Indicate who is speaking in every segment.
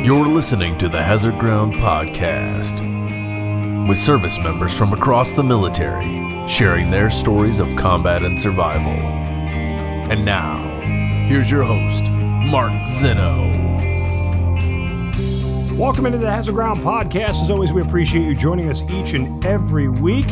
Speaker 1: You're listening to the Hazard Ground Podcast, with service members from across the military sharing their stories of combat and survival. And now, here's your host, Mark Zeno.
Speaker 2: Welcome into the Hazard Ground Podcast. As always, we appreciate you joining us each and every week.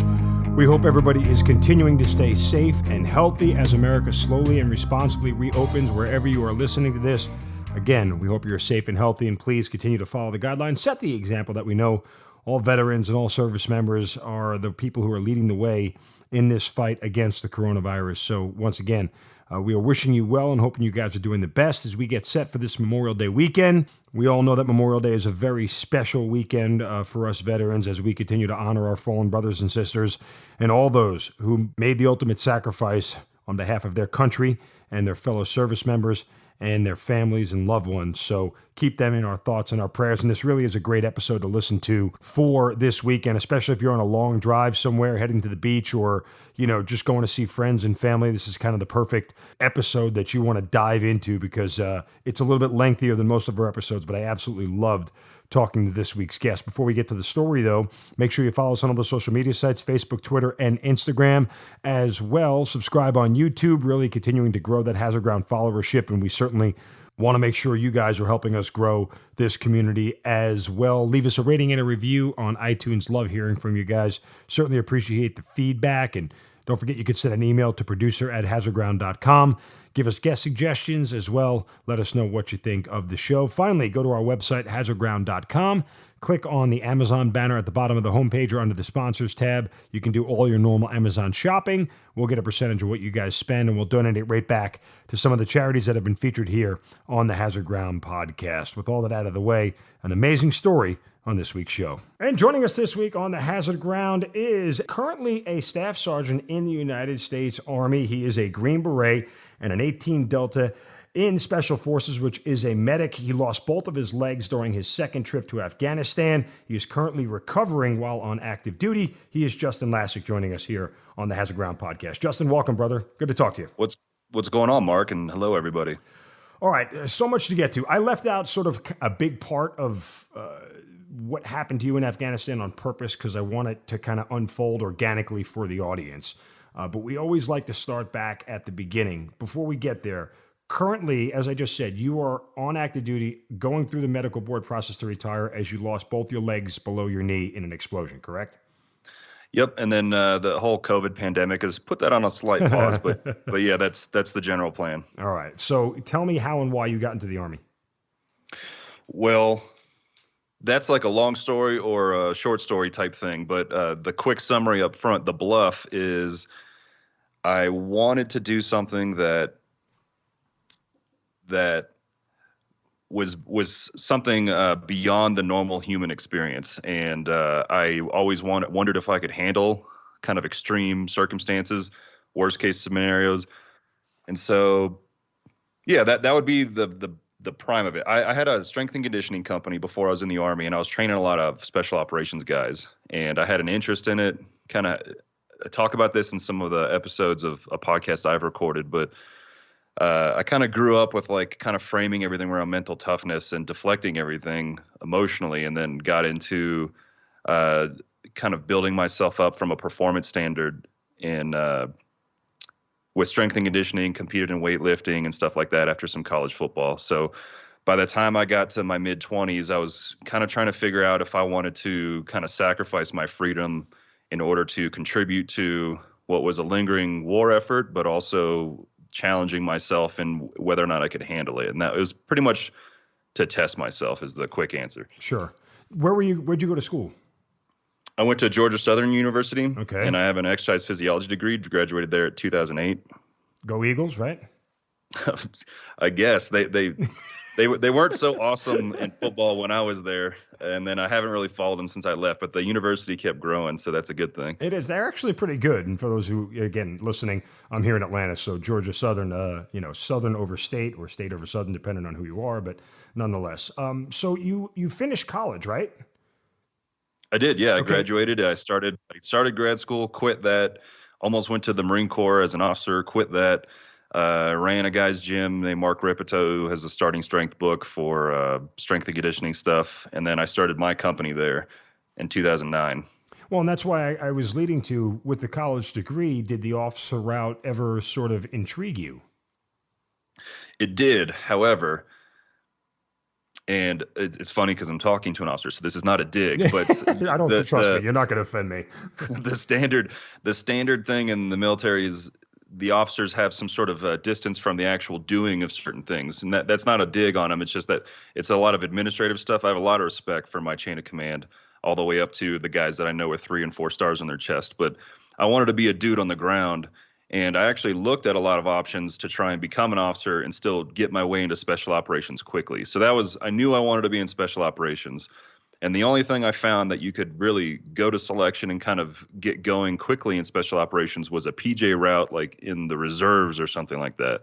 Speaker 2: We hope everybody is continuing to stay safe and healthy as America slowly and responsibly reopens wherever you are listening to this. Again, we hope you're safe and healthy, and please continue to follow the guidelines. Set the example that we know all veterans and all service members are the people who are leading the way in this fight against the coronavirus. So once again, we are wishing you well and hoping you guys are doing the best as we get set for this Memorial Day weekend. We all know that Memorial Day is a very special weekend for us veterans as we continue to honor our fallen brothers and sisters and all those who made the ultimate sacrifice on behalf of their country and their fellow service members and their families and loved ones. So keep them in our thoughts and our prayers. And this really is a great episode to listen to for this weekend, especially if you're on a long drive somewhere, heading to the beach, or, you know, just going to see friends and family. This is kind of the perfect episode that you want to dive into because it's a little bit lengthier than most of our episodes, but I absolutely loved talking to this week's guest. Before we get to the story, though, make sure you follow us on all the social media sites, Facebook, Twitter, and Instagram as well. Subscribe on YouTube, really continuing to grow that Hazard Ground followership, and we certainly want to make sure you guys are helping us grow this community as well. Leave us a rating and a review on iTunes. Love hearing from you guys. Certainly appreciate the feedback, and don't forget you can send an email to producer@hazardground.com. Give us guest suggestions as well. Let us know what you think of the show. Finally, go to our website, hazardground.com. Click on the Amazon banner at the bottom of the homepage or under the sponsors tab. You can do all your normal Amazon shopping. We'll get a percentage of what you guys spend, and we'll donate it right back to some of the charities that have been featured here on the Hazard Ground Podcast. With all that out of the way, an amazing story on this week's show. And joining us this week on the Hazard Ground is currently a staff sergeant in the United States Army. He is a Green Beret and an 18 Delta in Special Forces, which is a medic. He lost both of his legs during his second trip to Afghanistan. He is currently recovering while on active duty. He is Justin Lascek joining us here on the Hazard Ground Podcast. Justin, welcome, brother. Good to talk to you.
Speaker 3: What's going on, Mark? And hello, everybody.
Speaker 2: All right, so much to get to. I left out sort of a big part of what happened to you in Afghanistan on purpose because I want it to kind of unfold organically for the audience. But we always like to start back at the beginning. Before we get there, currently, as I just said, you are on active duty, going through the medical board process to retire as you lost both your legs below your knee in an explosion, correct?
Speaker 3: Yep, and then the whole COVID pandemic has put that on a slight pause, but yeah, that's the general plan.
Speaker 2: All right, so tell me how and why you got into the Army.
Speaker 3: Well, that's like a long story or a short story type thing, but the quick summary up front, the bluff is I wanted to do something that was something beyond the normal human experience, and I always wondered if I could handle kind of extreme circumstances, worst case scenarios, and so yeah, that would be the prime of it. I had a strength and conditioning company before I was in the Army, and I was training a lot of special operations guys, and I had an interest in it. Kind of talk about this in some of the episodes of a podcast I've recorded, but I kind of grew up with like kind of framing everything around mental toughness and deflecting everything emotionally, and then got into kind of building myself up from a performance standard in with strength and conditioning, competed in weightlifting and stuff like that after some college football. So by the time I got to my mid-20s, I was kind of trying to figure out if I wanted to kind of sacrifice my freedom in order to contribute to what was a lingering war effort, but also challenging myself in whether or not I could handle it. And that was pretty much to test myself is the quick answer.
Speaker 2: Sure. Where'd you go to school?
Speaker 3: I went to Georgia Southern University,
Speaker 2: okay,
Speaker 3: and I have an exercise physiology degree. Graduated there at 2008.
Speaker 2: Go Eagles, right?
Speaker 3: I guess they weren't so awesome in football when I was there, and then I haven't really followed them since I left. But the university kept growing, so that's a good thing.
Speaker 2: It is. They're actually pretty good. And for those who, again, listening, I'm here in Atlanta, so Georgia Southern, Southern over state or state over Southern, depending on who you are, but nonetheless. So you finished college, right?
Speaker 3: I did, yeah. I graduated. I started grad school, quit that, almost went to the Marine Corps as an officer, quit that, Ran a guy's gym named Mark Ripito, who has a starting strength book for strength and conditioning stuff. And then I started my company there in 2009.
Speaker 2: Well, and that's why I was leading to, with the college degree, did the officer route ever sort of intrigue you?
Speaker 3: It did, however, and it's funny because I'm talking to an officer, so this is not a dig, but
Speaker 2: I don't trust me. You're not going to offend me.
Speaker 3: the standard thing in the military is the officers have some sort of distance from the actual doing of certain things, and that's not a dig on them. It's just that it's a lot of administrative stuff. I have a lot of respect for my chain of command, all the way up to the guys that I know with 3 and 4 stars on their chest. But I wanted to be a dude on the ground, and I actually looked at a lot of options to try and become an officer and still get my way into special operations quickly. So I knew I wanted to be in special operations. And the only thing I found that you could really go to selection and kind of get going quickly in special operations was a PJ route, like in the reserves or something like that.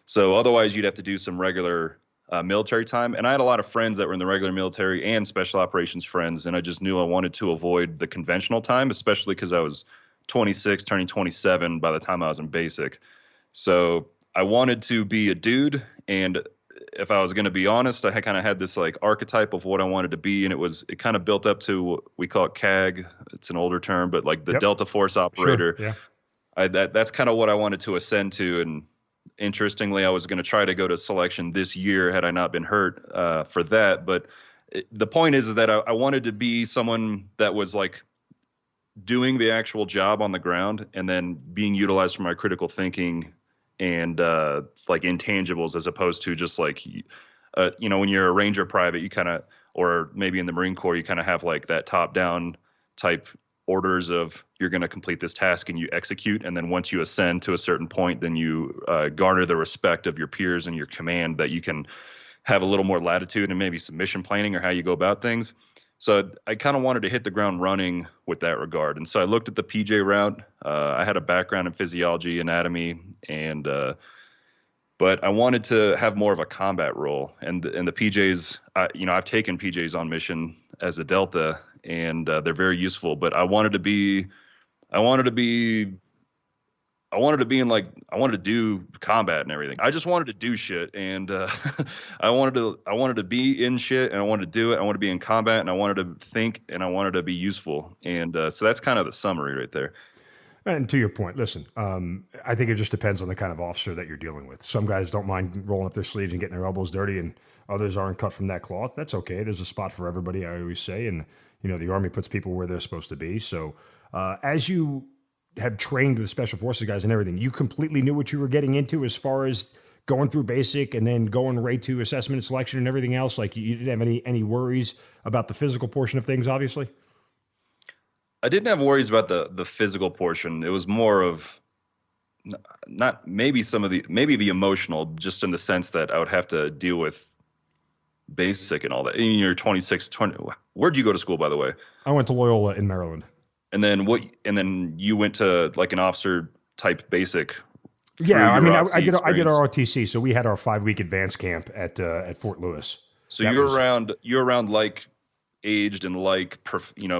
Speaker 3: So otherwise you'd have to do some regular military time. And I had a lot of friends that were in the regular military and special operations friends. And I just knew I wanted to avoid the conventional time, especially because I was 26, turning 27 by the time I was in basic. So I wanted to be a dude. And if I was going to be honest, I kind of had this like archetype of what I wanted to be. And it kind of built up to what we call it CAG. It's an older term, but like the Delta Force operator.
Speaker 2: Sure. Yeah.
Speaker 3: That's kind of what I wanted to ascend to. And interestingly, I was going to try to go to selection this year had I not been hurt for that. But the point is that I wanted to be someone that was like doing the actual job on the ground and then being utilized for my critical thinking and like intangibles, as opposed to just like, when you're a Ranger private, you kind of, or maybe in the Marine Corps, you kind of have like that top down type orders of you're going to complete this task and you execute. And then once you ascend to a certain point, then you garner the respect of your peers and your command, that you can have a little more latitude and maybe some mission planning or how you go about things. So I kind of wanted to hit the ground running with that regard. And so I looked at the PJ route. I had a background in physiology, anatomy, and but I wanted to have more of a combat role. And the PJs, I've taken PJs on mission as a Delta, and they're very useful. But I wanted to do combat and everything. I just wanted to do shit, and I wanted to be in shit, and I wanted to do it. I wanted to be in combat, and I wanted to think, and I wanted to be useful. And so that's kind of the summary right there.
Speaker 2: And to your point, listen, I think it just depends on the kind of officer that you're dealing with. Some guys don't mind rolling up their sleeves and getting their elbows dirty, and others aren't cut from that cloth. That's okay. There's a spot for everybody, I always say. And, the Army puts people where they're supposed to be. So as you have trained with the Special Forces guys and everything, you completely knew what you were getting into as far as going through basic and then going right to assessment and selection and everything else. Like, you didn't have any worries about the physical portion of things, obviously?
Speaker 3: I didn't have worries about the physical portion. It was more of not maybe the emotional, just in the sense that I would have to deal with basic and all that. And you're 26, where'd you go to school, by the way?
Speaker 2: I went to Loyola in Maryland.
Speaker 3: And then you went to like an officer type basic.
Speaker 2: Yeah, I mean, I did our ROTC, so we had our 5-week advance camp at Fort Lewis.
Speaker 3: So you're around like aged and like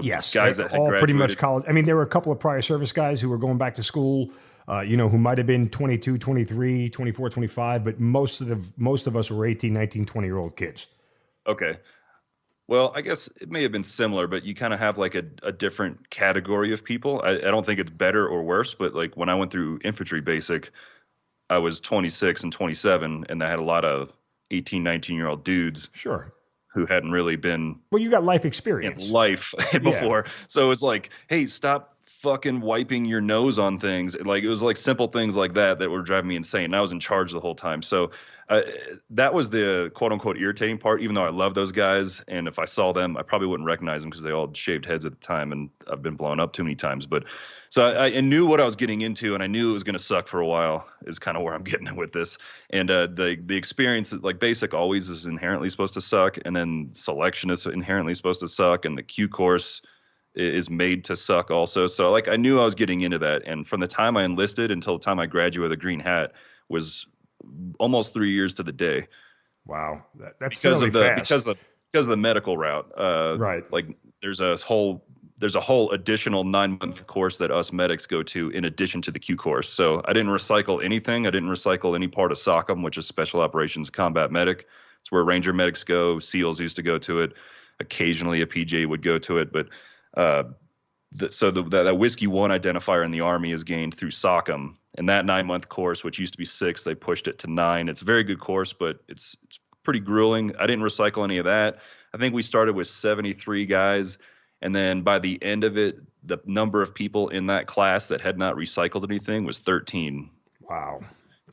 Speaker 2: yes,
Speaker 3: guys that had
Speaker 2: all
Speaker 3: graduated.
Speaker 2: Pretty much college. I mean, there were a couple of prior service guys who were going back to school, who might have been 22, 23, 24, 25, but most of us were 18, 19, 20-year-old kids.
Speaker 3: Okay. Well, I guess it may have been similar, but you kind of have like a different category of people. I don't think it's better or worse, but like when I went through infantry basic, I was 26 and 27, and I had a lot of 18, 19-year-old dudes.
Speaker 2: Sure.
Speaker 3: Who hadn't really been.
Speaker 2: Well, you got life experience.
Speaker 3: In life before. Yeah. So it's like, hey, stop fucking wiping your nose on things. Like, it was like simple things like that were driving me insane. And I was in charge the whole time. So that was the quote unquote irritating part, even though I love those guys. And if I saw them, I probably wouldn't recognize them because they all had shaved heads at the time. And I've been blown up too many times. But so I knew what I was getting into, and I knew it was going to suck for a while is kind of where I'm getting with this. And the experience, like basic always is inherently supposed to suck. And then selection is inherently supposed to suck. And the Q course is made to suck also. So like I knew I was getting into that. And from the time I enlisted until the time I graduated with a green hat was almost 3 years to the day.
Speaker 2: Wow. That's because of
Speaker 3: the medical route.
Speaker 2: Right.
Speaker 3: Like there's a whole there's a whole additional 9-month course that us medics go to in addition to the Q course. So I didn't recycle anything. I didn't recycle any part of SOCM, which is Special Operations Combat Medic. It's where Ranger medics go. SEALs used to go to it. Occasionally a PJ would go to it. But that Whiskey 1 identifier in the Army is gained through SOCM. And that 9-month course, which used to be 6, they pushed it to 9. It's a very good course, but it's pretty grueling. I didn't recycle any of that. I think we started with 73 guys. And then by the end of it, the number of people in that class that had not recycled anything was 13.
Speaker 2: Wow.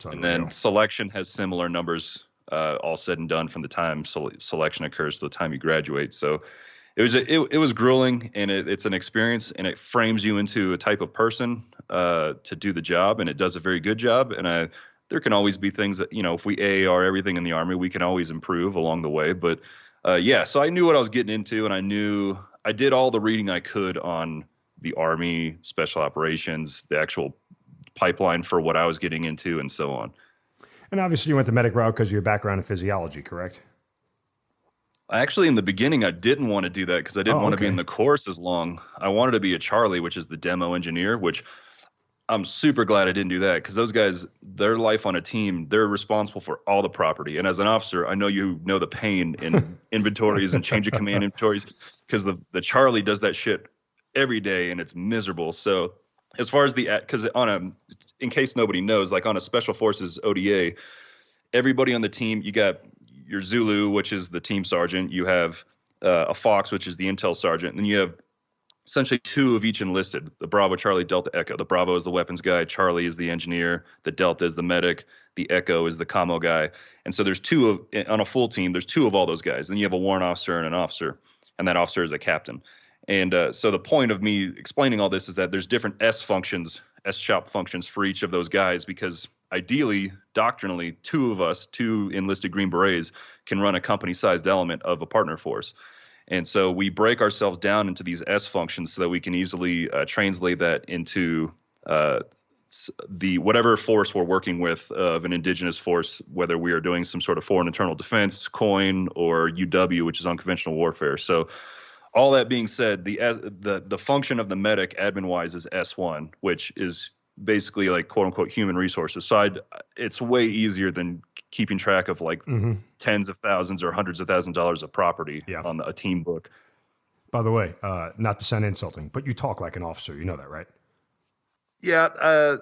Speaker 3: And then selection has similar numbers, all said and done, from the time selection occurs to the time you graduate. So it was grueling, and it's an experience, and it frames you into a type of person to do the job, and it does a very good job. And there can always be things that, if we AAR everything in the Army, we can always improve along the way. But so I knew what I was getting into, and I did all the reading I could on the Army, Special Operations, the actual pipeline for what I was getting into, and so on.
Speaker 2: And obviously you went the medic route because of your background in physiology, correct?
Speaker 3: Actually, in the beginning, I didn't want to do that because I didn't want to be in the course as long. I wanted to be a Charlie, which is the demo engineer, which I'm super glad I didn't do that, because those guys, their life on a team, they're responsible for all the property. And as an officer, I know you know the pain in inventories and change of command inventories, because the Charlie does that shit every day, and it's miserable. So as far as because in case nobody knows, like on a Special Forces ODA, everybody on the team, you got your Zulu, which is the team sergeant. You have a Fox, which is the intel sergeant. And then you have essentially 2 of each enlisted: the Bravo, Charlie, Delta, Echo. The Bravo is the weapons guy. Charlie is the engineer. The Delta is the medic. The Echo is the commo guy. And so there's on a full team, there's 2 of all those guys. Then you have a warrant officer and an officer, and that officer is a captain. And so the point of me explaining all this is that there's different S-shop functions for each of those guys, because ideally, doctrinally, 2 enlisted Green Berets can run a company-sized element of a partner force. And so we break ourselves down into these S functions so that we can easily translate that into the whatever force we're working with of an indigenous force, whether we are doing some sort of foreign internal defense, COIN, or UW, which is unconventional warfare. So all that being said, the function of the medic admin-wise is S1, which is basically like quote unquote human resources. So it's way easier than keeping track of like tens of thousands or hundreds of thousands of dollars of property on a team book.
Speaker 2: By the way, not to sound insulting, but you talk like an officer. You know that, right?
Speaker 3: Yeah.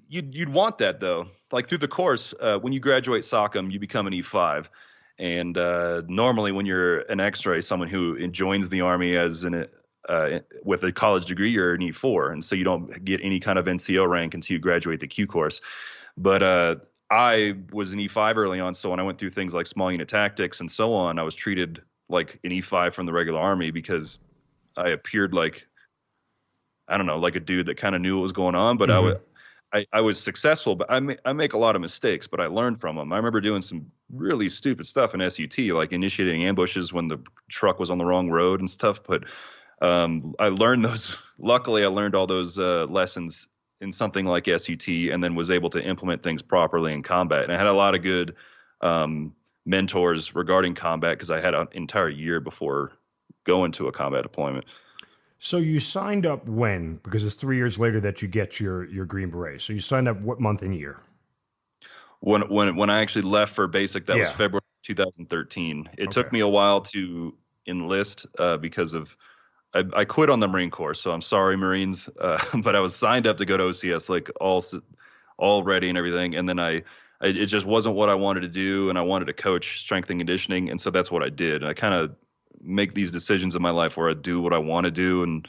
Speaker 3: You'd want that though. Like through the course, when you graduate SOCM, you become an E5. And normally when you're an X-ray, someone who joins the Army as with a college degree, you're an E4. And so you don't get any kind of NCO rank until you graduate the Q course. But I was an E5 early on. So when I went through things like small unit tactics and so on, I was treated like an E5 from the regular Army because I appeared like, I don't know, like a dude that kind of knew what was going on. But I was successful, but I make a lot of mistakes, but I learned from them. I remember doing some really stupid stuff in SUT, like initiating ambushes when the truck was on the wrong road and stuff. But I learned those. Luckily, I learned all those lessons in something like SUT, and then was able to implement things properly in combat. And I had a lot of good mentors regarding combat because I had an entire year before going to a combat deployment.
Speaker 2: So you signed up when? Because it's 3 years later that you get your Green Beret. So you signed up what month and year?
Speaker 3: When I actually left for basic, that was February 2013. It took me a while to enlist because of I quit on the Marine Corps. So I'm sorry, Marines, but I was signed up to go to OCS, like all ready and everything. And then it just wasn't what I wanted to do, and I wanted to coach strength and conditioning, and so that's what I did. And I kind of make these decisions in my life where I do what I want to do. And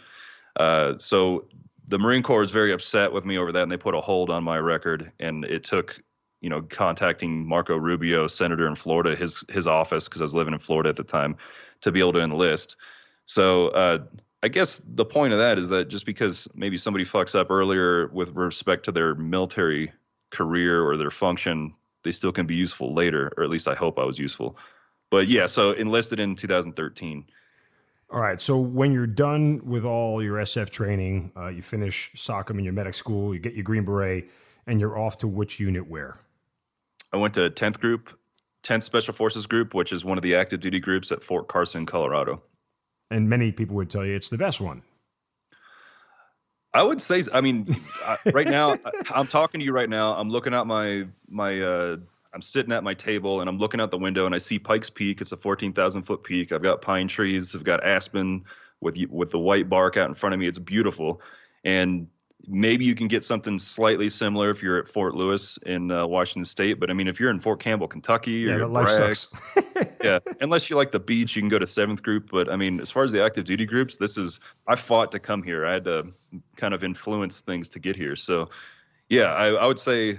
Speaker 3: so the Marine Corps was very upset with me over that, and they put a hold on my record. And it took, contacting Marco Rubio, senator in Florida, his office, because I was living in Florida at the time, to be able to enlist. So I guess the point of that is that just because maybe somebody fucks up earlier with respect to their military career or their function, they still can be useful later, or at least I hope I was useful. But yeah, so enlisted in 2013.
Speaker 2: All right. So when you're done with all your SF training, you finish SOCM in your medic school, you get your Green Beret, and you're off to which unit where?
Speaker 3: I went to 10th Group, 10th Special Forces Group, which is one of the active duty groups at Fort Carson, Colorado.
Speaker 2: And many people would tell you it's the best one.
Speaker 3: I would say, I mean, right now, I'm talking to you right now. I'm looking at I'm sitting at my table and I'm looking out the window and I see Pikes Peak. It's a 14,000 foot peak. I've got pine trees. I've got aspen with the white bark out in front of me. It's beautiful. And maybe you can get something slightly similar if you're at Fort Lewis in Washington State. But I mean, if you're in Fort Campbell, Kentucky, or
Speaker 2: life sucks.
Speaker 3: yeah, unless you like the beach, you can go to 7th Group. But I mean, as far as the active duty groups, I fought to come here. I had to kind of influence things to get here. So yeah, I would say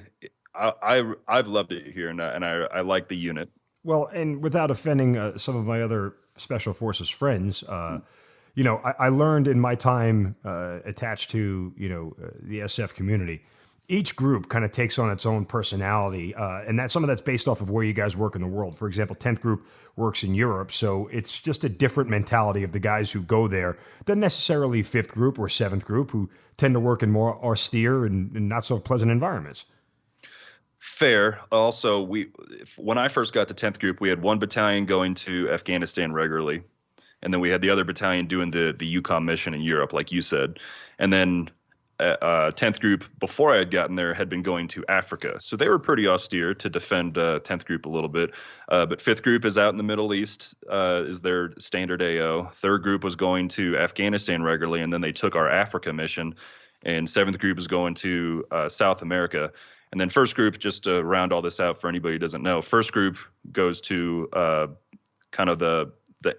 Speaker 3: I've loved it here, and I like the unit.
Speaker 2: Well, and without offending some of my other Special Forces friends, I learned in my time attached to, the SF community, each group kind of takes on its own personality. And some of that's based off of where you guys work in the world. For example, 10th Group works in Europe. So it's just a different mentality of the guys who go there than necessarily 5th Group or 7th Group, who tend to work in more austere and not so pleasant environments.
Speaker 3: Fair. Also, when I first got to 10th Group, we had one battalion going to Afghanistan regularly. And then we had the other battalion doing the Yukon mission in Europe, like you said. And then 10th Group, before I had gotten there, had been going to Africa. So they were pretty austere to defend 10th Group a little bit. But 5th Group is out in the Middle East, is their standard AO. 3rd Group was going to Afghanistan regularly, and then they took our Africa mission. And 7th Group is going to South America. And then 1st Group, just to round all this out for anybody who doesn't know, 1st Group goes to kind of the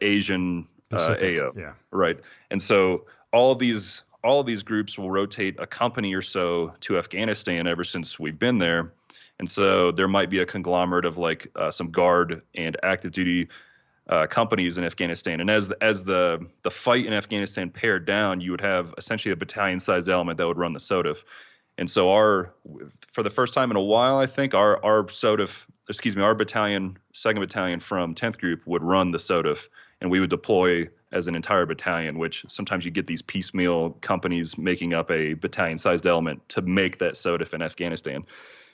Speaker 3: Asian AO,
Speaker 2: yeah,
Speaker 3: right. And so all of these groups will rotate a company or so to Afghanistan ever since we've been there, and so there might be a conglomerate of like some guard and active duty companies in Afghanistan. And as the fight in Afghanistan pared down, you would have essentially a battalion-sized element that would run the SOTF. And so for the first time in a while, I think our battalion, 2nd Battalion from 10th Group would run the SOTF, and we would deploy as an entire battalion, which sometimes you get these piecemeal companies making up a battalion-sized element to make that SOTF in Afghanistan.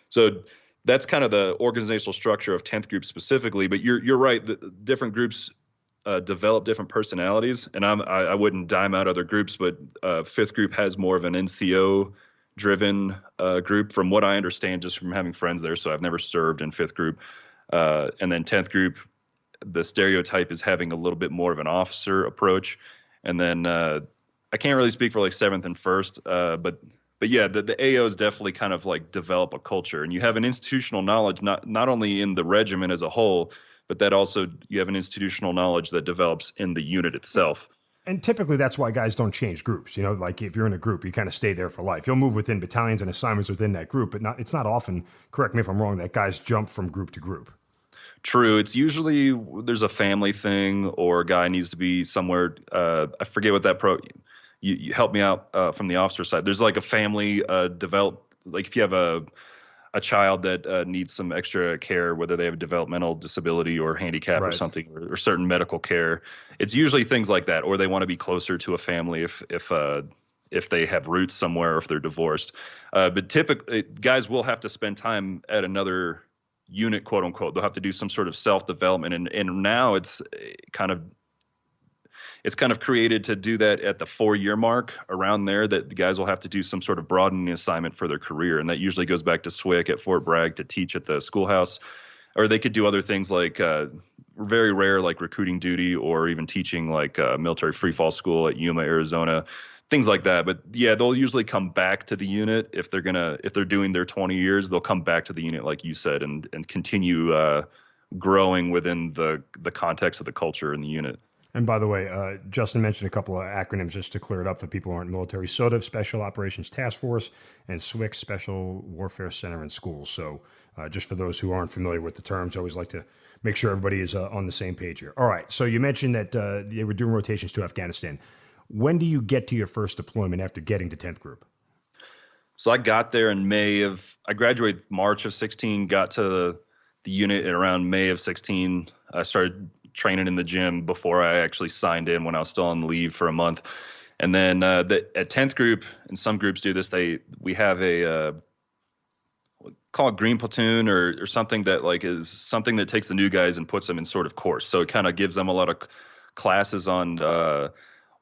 Speaker 3: So that's kind of the organizational structure of 10th Group specifically. But you're right, the different groups develop different personalities, and I wouldn't dime out other groups, but 5th Group has more of an NCO driven group, from what I understand, just from having friends there. So I've never served in 5th Group. And then 10th Group, the stereotype is having a little bit more of an officer approach. And then I can't really speak for like 7th and 1st, but yeah, the AOs definitely kind of like develop a culture, and you have an institutional knowledge, not only in the regiment as a whole, but that also you have an institutional knowledge that develops in the unit itself.
Speaker 2: And typically that's why guys don't change groups. Like if you're in a group, you kind of stay there for life. You'll move within battalions and assignments within that group, but it's not often, correct me if I'm wrong, that guys jump from group to group.
Speaker 3: True. It's usually there's a family thing, or a guy needs to be somewhere. I forget what that you help me out from the officer side. There's like a family like if you have a child that needs some extra care, whether they have a developmental disability or handicap or something, or certain medical care. It's usually things like that, or they want to be closer to a family if they have roots somewhere, or if they're divorced. But typically, guys will have to spend time at another unit, quote unquote. They'll have to do some sort of self-development, and now it's kind of created to do that at the 4-year mark, around there, that the guys will have to do some sort of broadening assignment for their career. And that usually goes back to SWIC at Fort Bragg to teach at the schoolhouse, or they could do other things like very rare, like recruiting duty, or even teaching like military free fall school at Yuma, Arizona, things like that. But yeah, they'll usually come back to the unit if they're doing their 20 years, they'll come back to the unit, like you said, and continue growing within the context of the culture in the unit.
Speaker 2: And by the way, Justin mentioned a couple of acronyms just to clear it up for people who aren't military. SOTF, Special Operations Task Force, and SWIC, Special Warfare Center and Schools. So just for those who aren't familiar with the terms, I always like to make sure everybody is on the same page here. All right, so you mentioned that they were doing rotations to Afghanistan. When do you get to your first deployment after getting to 10th Group?
Speaker 3: So I got there in I graduated March of 16, got to the unit in around May of 16. I started training in the gym before I actually signed in, when I was still on leave for a month. And then at 10th Group, and some groups do this, we have a call it green platoon or something that like is something that takes the new guys and puts them in sort of course. So it kind of gives them a lot of classes on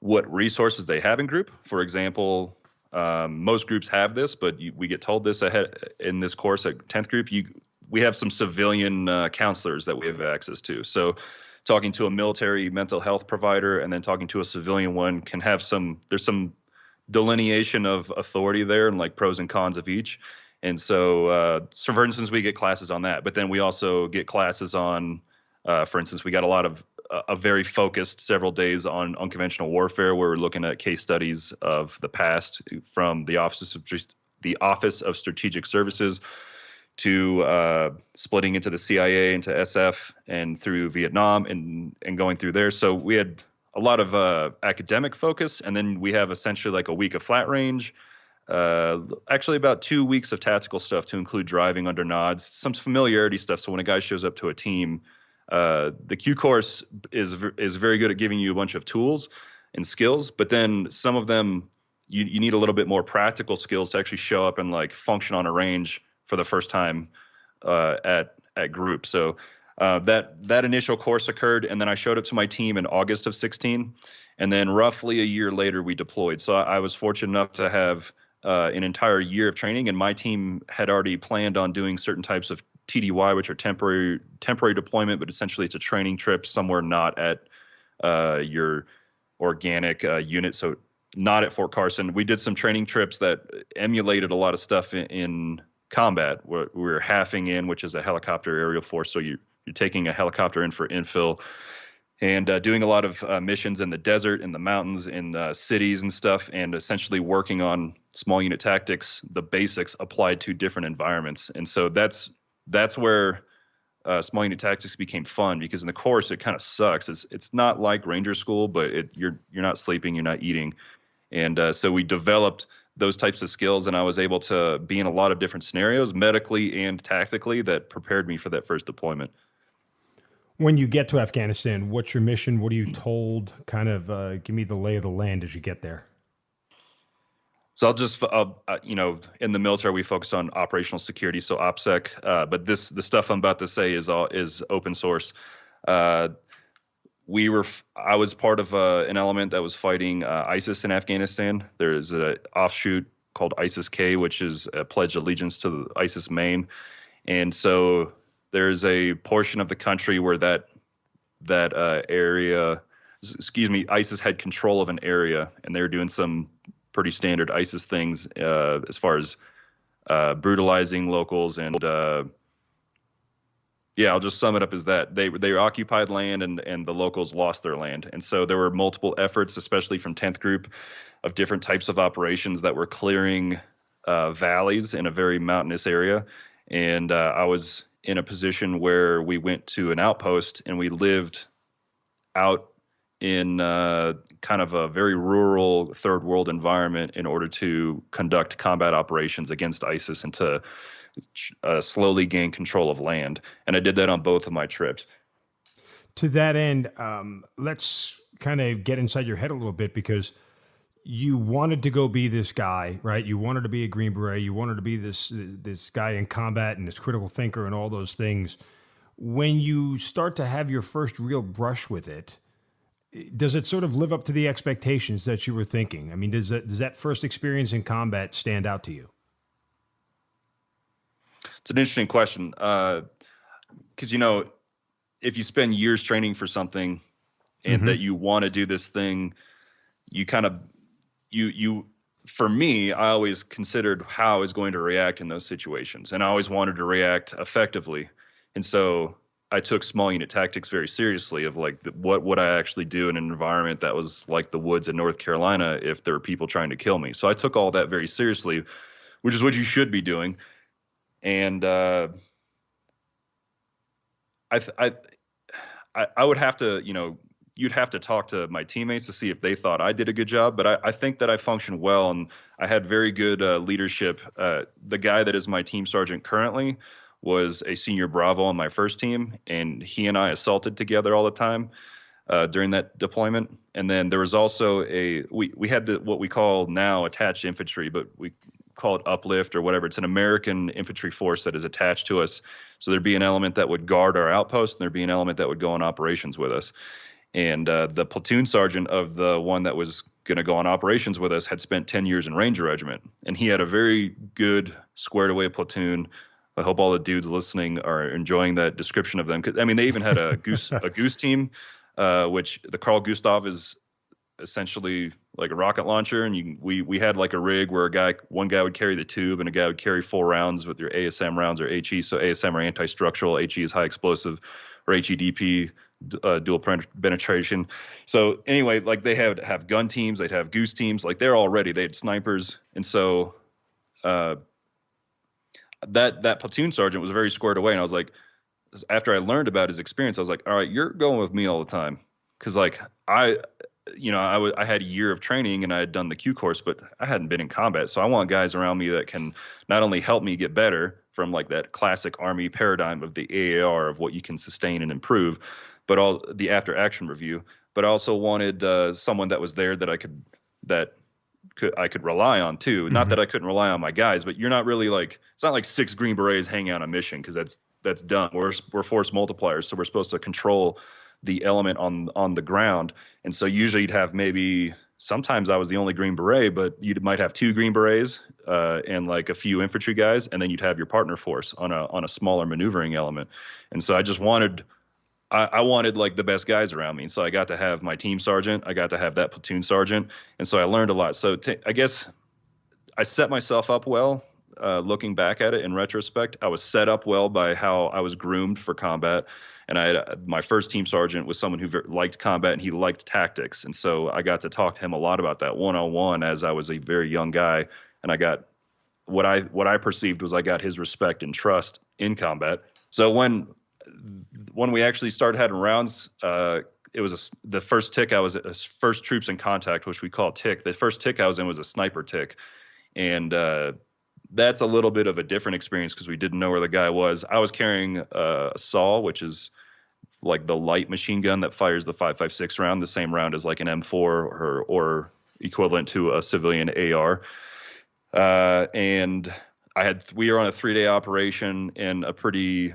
Speaker 3: what resources they have in group. For example, Most groups have this, but we get told this ahead in this course at 10th group. We have some civilian counselors that we have access to. So talking to a military mental health provider and then talking to a civilian one can have there's some delineation of authority there and like pros and cons of each. And so for instance, we get classes on that, but then we also get classes on, for instance, we got a lot of a very focused several days on unconventional warfare, where we're looking at case studies of the past from the Office of Strategic Services to splitting into the CIA, into SF, and through Vietnam and going through there. So we had a lot of academic focus, and then we have essentially like a week of flat range, actually about 2 weeks of tactical stuff to include driving under nods, some familiarity stuff. So when a guy shows up to a team, the Q course is very good at giving you a bunch of tools and skills, but then some of them you need a little bit more practical skills to actually show up and like function on a range for the first time at group. So that initial course occurred, and then I showed up to my team in August of 2016, and then roughly a year later we deployed. So I was fortunate enough to have an entire year of training, and my team had already planned on doing certain types of TDY, which are temporary deployment, but essentially it's a training trip somewhere not at your organic unit, so not at Fort Carson. We did some training trips that emulated a lot of stuff in combat. We were halving in, which is a helicopter aerial force, so you're taking a helicopter in for infill, and doing a lot of missions in the desert, in the mountains, in cities and stuff, and essentially working on small unit tactics, the basics applied to different environments. And so that's where small unit tactics became fun, because in the course it kind of sucks. It's not like Ranger School, but you're not sleeping, you're not eating, and so we developed those types of skills, and I was able to be in a lot of different scenarios, medically and tactically, that prepared me for that first deployment.
Speaker 2: When you get to Afghanistan, what's your mission? What are you told? Kind of give me the lay of the land as you get there.
Speaker 3: So I'll just, in the military, we focus on operational security, so OPSEC. But the stuff I'm about to say is open source. I was part of an element that was fighting ISIS in Afghanistan. There is an offshoot called ISIS-K, which is a pledge allegiance to the ISIS main. And so there's a portion of the country where that area, ISIS had control of an area, and they were doing some pretty standard ISIS things as far as brutalizing locals. And I'll just sum it up as that they occupied land, and the locals lost their land. And so there were multiple efforts, especially from 10th Group, of different types of operations that were clearing valleys in a very mountainous area. And I was in a position where we went to an outpost, and we lived out in kind of a very rural third world environment in order to conduct combat operations against ISIS and to slowly gain control of land. And I did that on both of my trips.
Speaker 2: To that end, let's kind of get inside your head a little bit, because you wanted to go be this guy, right? You wanted to be a Green Beret. You wanted to be this guy in combat and this critical thinker and all those things. When you start to have your first real brush with it, does it sort of live up to the expectations that you were thinking? I mean, does that first experience in combat stand out to you?
Speaker 3: It's an interesting question, because if you spend years training for something and that you want to do this thing, you kind of for me, I always considered how I was going to react in those situations, and I always wanted to react effectively. And so I took small unit tactics very seriously, of like, what would I actually do in an environment that was like the woods in North Carolina if there were people trying to kill me. So I took all that very seriously, which is what you should be doing. And I would have to, you'd have to talk to my teammates to see if they thought I did a good job. But I think that I functioned well, and I had very good leadership. The guy that is my team sergeant currently was a senior Bravo on my first team, and he and I assaulted together all the time during that deployment. And then there was also we had what we call now attached infantry, but we call it uplift or whatever. It's an American infantry force that is attached to us. So there'd be an element that would guard our outpost, and there'd be an element that would go on operations with us. And the platoon sergeant of the one that was going to go on operations with us had spent 10 years in Ranger Regiment, and he had a very good squared away platoon. I hope all the dudes listening are enjoying that description of them. 'Cause, I mean, they even had a goose team, which the Carl Gustav is essentially like a rocket launcher. And we had like a rig where one guy would carry the tube and a guy would carry 4 rounds with your ASM rounds or HE. So ASM are anti-structural, HE is high explosive, or HEDP, dual penetration. So anyway, like they have gun teams, they'd have goose teams, like they're all ready. They had snipers. And so that platoon sergeant was very squared away. And I was like, after I learned about his experience, I was like, all right, you're going with me all the time. Cause like I had a year of training and I had done the Q course, but I hadn't been in combat. So I want guys around me that can not only help me get better from like that classic Army paradigm of the AAR of what you can sustain and improve, but all the after action review, but I also wanted someone that was there that I could rely on too. Mm-hmm. Not that I couldn't rely on my guys, but you're not really like, it's not like 6 Green Berets hanging out on a mission, because that's done. We're force multipliers, so we're supposed to control the element on the ground. And so usually you'd have sometimes I was the only Green Beret, but you might have 2 Green Berets and like a few infantry guys, and then you'd have your partner force on a smaller maneuvering element. And so I wanted like the best guys around me. So I got to have my team sergeant, I got to have that platoon sergeant, and so I learned a lot. So I guess I set myself up well. Looking back at it in retrospect, I was set up well by how I was groomed for combat. And my first team sergeant was someone who liked combat and he liked tactics. And so I got to talk to him a lot about that one-on-one as I was a very young guy. And I got what I perceived was I got his respect and trust in combat. So when we actually started having rounds, it was the first tick I was first troops in contact, which we call tick. The first tick I was in was a sniper tick. And that's a little bit of a different experience because we didn't know where the guy was. I was carrying a SAW, which is like the light machine gun that fires the 5.56 round, the same round as like an M4 or equivalent to a civilian AR. And we were on a 3-day operation in a pretty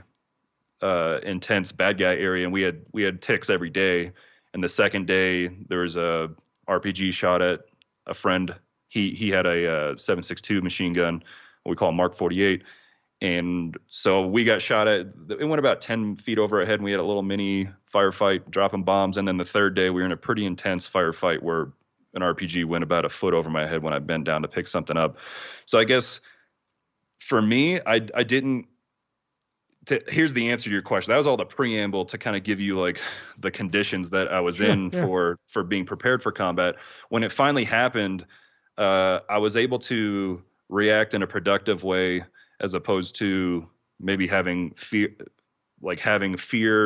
Speaker 3: intense bad guy area, and we had ticks every day. And the second day there was a RPG shot at a friend. He had a 7.62 machine gun, what we call a Mark 48. And so we got shot at. It went about 10 feet over our head, and we had a little mini firefight, dropping bombs. And then the third day, we were in a pretty intense firefight where an RPG went about a foot over my head when I bent down to pick something up. So I guess for me, I didn't. Here's the answer to your question. That was all the preamble to kind of give you like the conditions that I was in for being prepared for combat. When it finally happened, I was able to react in a productive way, as opposed to maybe having fear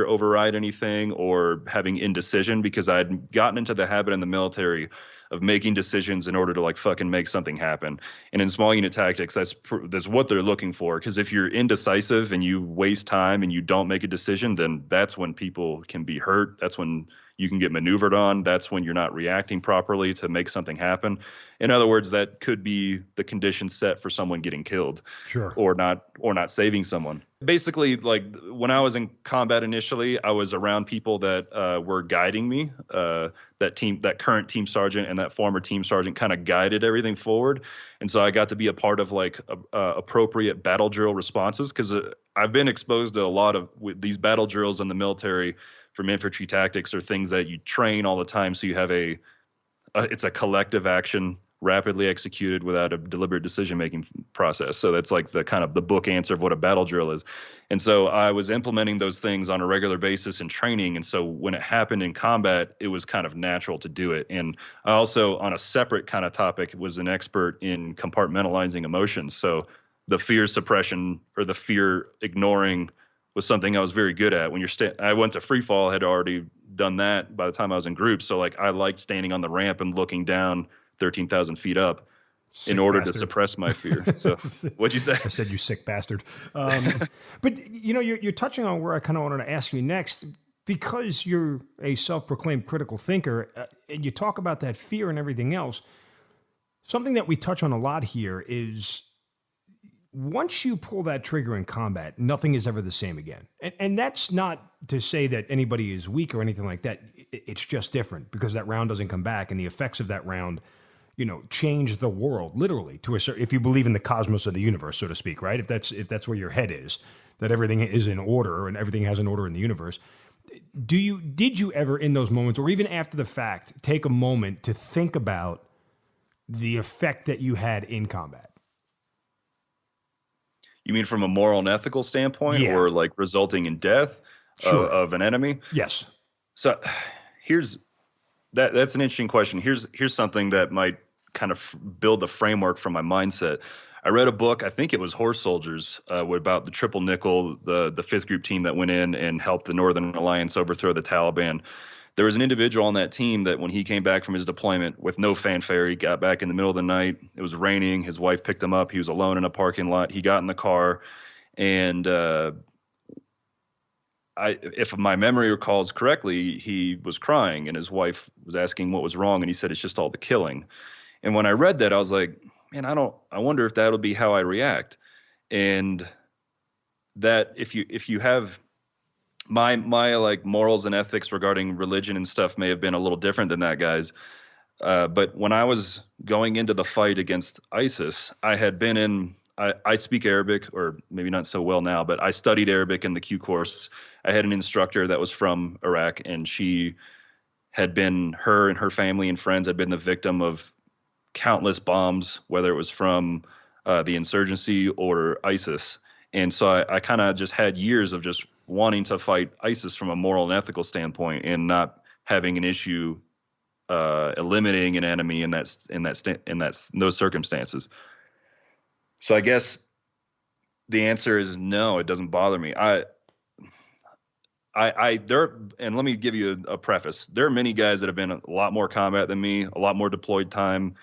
Speaker 3: override anything or having indecision, because I'd gotten into the habit in the military of making decisions in order to like fucking make something happen. And in small unit tactics, that's what they're looking for. Because if you're indecisive and you waste time and you don't make a decision, then that's when people can be hurt. That's when you can get maneuvered on. That's when you're not reacting properly to make something happen. In other words, that could be the condition set for someone getting killed,
Speaker 2: sure,
Speaker 3: or not saving someone. Basically, like when I was in combat initially, I was around people that were guiding me. That current team sergeant and that former team sergeant kind of guided everything forward, and so I got to be a part of like appropriate battle drill responses, because I've been exposed to a lot of these battle drills in the military. From infantry tactics are things that you train all the time. So you have it's a collective action rapidly executed without a deliberate decision-making process. So that's like the kind of the book answer of what a battle drill is. And so I was implementing those things on a regular basis in training. And so when it happened in combat, it was kind of natural to do it. And I also, on a separate kind of topic, was an expert in compartmentalizing emotions. So the fear suppression or the fear ignoring was something I was very good at. When I went to free fall, had already done that by the time I was in groups. So like I liked standing on the ramp and looking down 13,000 feet up in order to suppress my fear. So what'd you say?
Speaker 2: I said, you sick bastard. But you're touching on where I kind of wanted to ask you next, because you're a self-proclaimed critical thinker and you talk about that fear and everything else. Something that we touch on a lot here is, once you pull that trigger in combat, nothing is ever the same again. And that's not to say that anybody is weak or anything like that. it's just different because that round doesn't come back, and the effects of that round, change the world literally to a certain. If you believe in the cosmos of the universe, so to speak, right? If that's where your head is, that everything is in order and everything has an order in the universe. Did you ever in those moments, or even after the fact, take a moment to think about the effect that you had in combat?
Speaker 3: You mean from a moral and ethical standpoint, or like resulting in death of an enemy?
Speaker 2: Yes.
Speaker 3: So that's an interesting question. Here's something that might kind of build the framework for my mindset. I read a book, I think it was Horse Soldiers, about the Triple Nickel, the fifth group team that went in and helped the Northern Alliance overthrow the Taliban. There was an individual on that team that when he came back from his deployment with no fanfare, he got back in the middle of the night. It was raining. His wife picked him up. He was alone in a parking lot. He got in the car, and if my memory recalls correctly, he was crying, and his wife was asking what was wrong, and he said, "It's just all the killing." And when I read that, I was like, man, I wonder if that'll be how I react. And that if you have my like morals and ethics regarding religion and stuff may have been a little different than that guy's. But when I was going into the fight against ISIS, I had been I speak Arabic, or maybe not so well now, but I studied Arabic in the Q course. I had an instructor that was from Iraq, and her and her family and friends had been the victim of countless bombs, whether it was from the insurgency or ISIS. And so I kind of just had years of just wanting to fight ISIS from a moral and ethical standpoint, and not having an issue eliminating an enemy in those circumstances. So I guess the answer is no, it doesn't bother me. And let me give you a preface. There are many guys that have been a lot more combat than me, a lot more deployed time,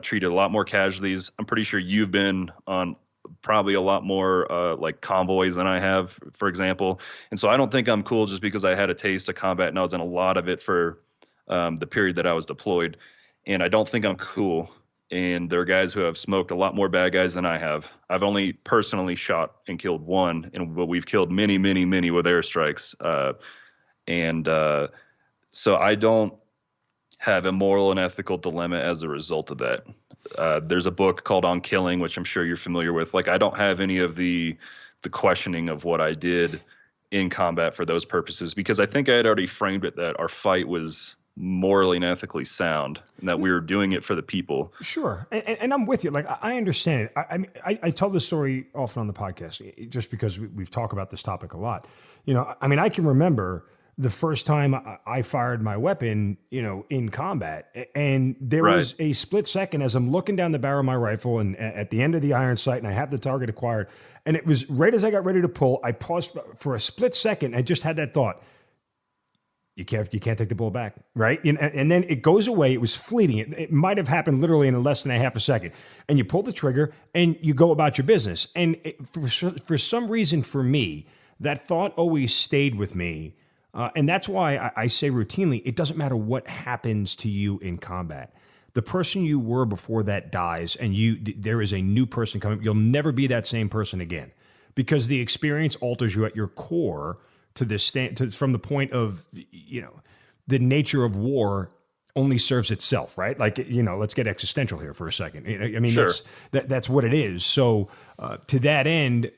Speaker 3: treated a lot more casualties. I'm pretty sure you've been on probably a lot more like convoys than I have, for example. And so I don't think I'm cool just because I had a taste of combat and I was in a lot of it for the period that I was deployed. And I don't think I'm cool. And there are guys who have smoked a lot more bad guys than I have. I've only personally shot and killed one, but we've killed many, many, many with airstrikes. So I don't have a moral and ethical dilemma as a result of that. There's a book called On Killing, which I'm sure you're familiar with. Like, I don't have any of the questioning of what I did in combat for those purposes, because I think I had already framed it that our fight was morally and ethically sound, and that we were doing it for the people.
Speaker 2: Sure. And I'm with you. Like, I understand it. I tell this story often on the podcast just because we've talked about this topic a lot. I can remember the first time I fired my weapon, in combat, and there was a split second as I'm looking down the barrel of my rifle and at the end of the iron sight, and I have the target acquired. And it was right as I got ready to pull, I paused for a split second. I just had that thought. You can't take the bullet back, right? And then it goes away. It was fleeting. It might have happened literally in less than a half a second. And you pull the trigger and you go about your business. And for some reason, for me, that thought always stayed with me. And that's why I say routinely, it doesn't matter what happens to you in combat. The person you were before that dies, and there is a new person coming. You'll never be that same person again, because the experience alters you at your core. From the point of, the nature of war only serves itself, right? Like, let's get existential here for a second.
Speaker 3: Sure.
Speaker 2: That's what it is. So to that end,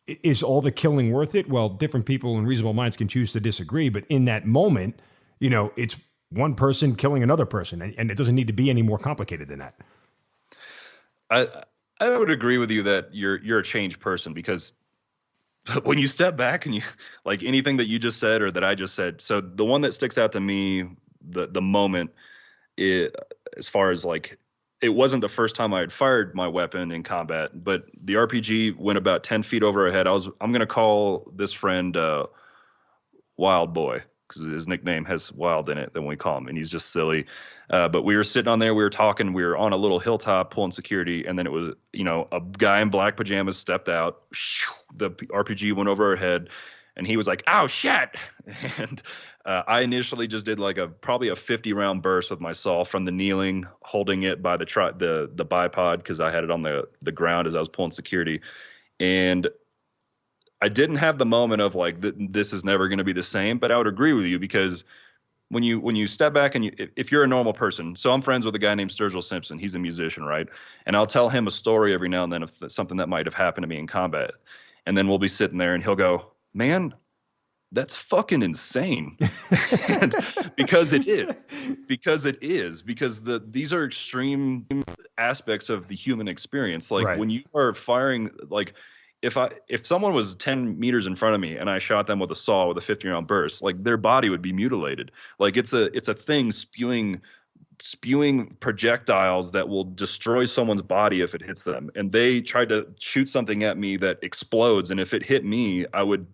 Speaker 2: is all the killing worth it? Well, different people in reasonable minds can choose to disagree, but in that moment, it's one person killing another person, and it doesn't need to be any more complicated than that.
Speaker 3: I would agree with you that you're a changed person, because when you step back and you, like anything that you just said or that I just said, so the one that sticks out to me, the moment, as far as like, it wasn't the first time I had fired my weapon in combat, but the RPG went about 10 feet over our head. I'm going to call this friend Wild Boy, because his nickname has wild in it, then we call him, and he's just silly. But we were sitting on there, we were talking, we were on a little hilltop pulling security, and then it was, a guy in black pajamas stepped out, the RPG went over our head, and he was like, "Oh shit!" And I initially just did like probably a 50-round burst with my saw from the kneeling, holding it by the bipod, because I had it on the ground as I was pulling security, and I didn't have the moment of like, this is never going to be the same. But I would agree with you, because when you step back and if you're a normal person, so I'm friends with a guy named Sturgill Simpson. He's a musician, right? And I'll tell him a story every now and then of something that might have happened to me in combat. And then we'll be sitting there and he'll go, man, that's fucking insane. And because it is, because these are extreme aspects of the human experience. Like when you are firing, like if someone was 10 meters in front of me and I shot them with a saw with a 50-round burst, like their body would be mutilated. Like it's a thing spewing projectiles that will destroy someone's body if it hits them. And they tried to shoot something at me that explodes, and if it hit me, I would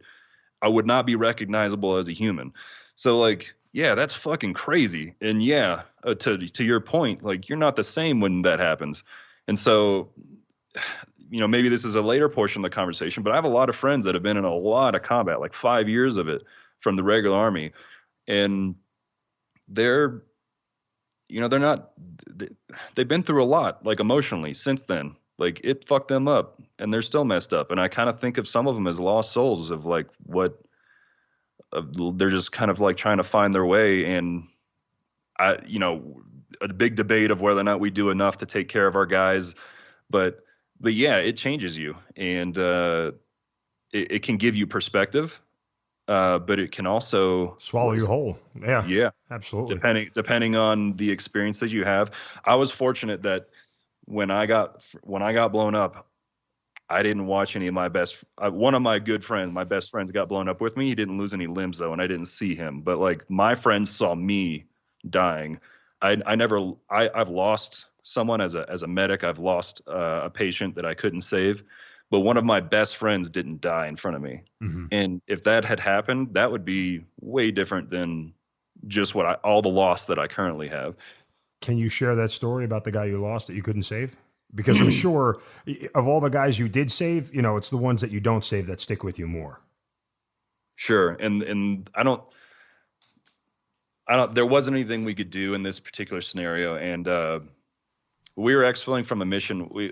Speaker 3: not be recognizable as a human. So like, yeah, that's fucking crazy. And yeah, to your point, like you're not the same when that happens. And so, maybe this is a later portion of the conversation, but I have a lot of friends that have been in a lot of combat, like 5 years of it from the regular army. And they've been through a lot, like emotionally since then. Like it fucked them up and they're still messed up. And I kind of think of some of them as lost souls of like they're just kind of like trying to find their way. And a big debate of whether or not we do enough to take care of our guys. But yeah, it changes you, and it can give you perspective, but it can also
Speaker 2: swallow you whole.
Speaker 3: Yeah,
Speaker 2: absolutely.
Speaker 3: Depending on the experience that you have. I was fortunate that when I got blown up, I didn't watch any of my one of my good friends, my best friends, got blown up with me. He didn't lose any limbs though, and I didn't see him. But like my friends saw me dying. I've lost someone as a medic. I've lost a patient that I couldn't save, but one of my best friends didn't die in front of me. Mm-hmm. And if that had happened, that would be way different than just all the loss that I currently have.
Speaker 2: Can you share that story about the guy you lost that you couldn't save? Because I'm sure of all the guys you did save, it's the ones that you don't save that stick with you more.
Speaker 3: Sure. And I don't, there wasn't anything we could do in this particular scenario. And we were exfilling from a mission.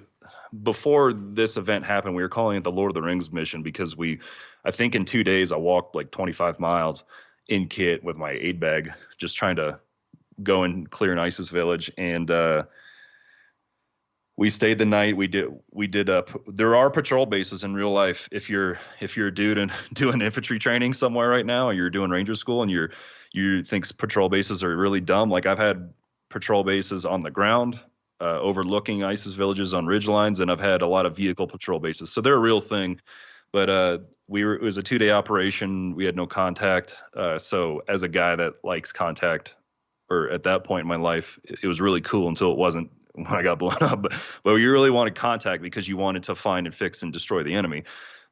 Speaker 3: Before this event happened, we were calling it the Lord of the Rings mission because I think in 2 days I walked like 25 miles in kit with my aid bag, just trying to go and clear an ISIS village. And we stayed the night. There are patrol bases in real life. If you're a dude and doing infantry training somewhere right now, or you're doing ranger school and you think patrol bases are really dumb. Like I've had patrol bases on the ground, overlooking ISIS villages on ridge lines, and I've had a lot of vehicle patrol bases. So they're a real thing. But it was a 2-day operation. We had no contact. So as a guy that likes contact, or at that point in my life, it was really cool until it wasn't when I got blown up. But you really wanted contact because you wanted to find and fix and destroy the enemy.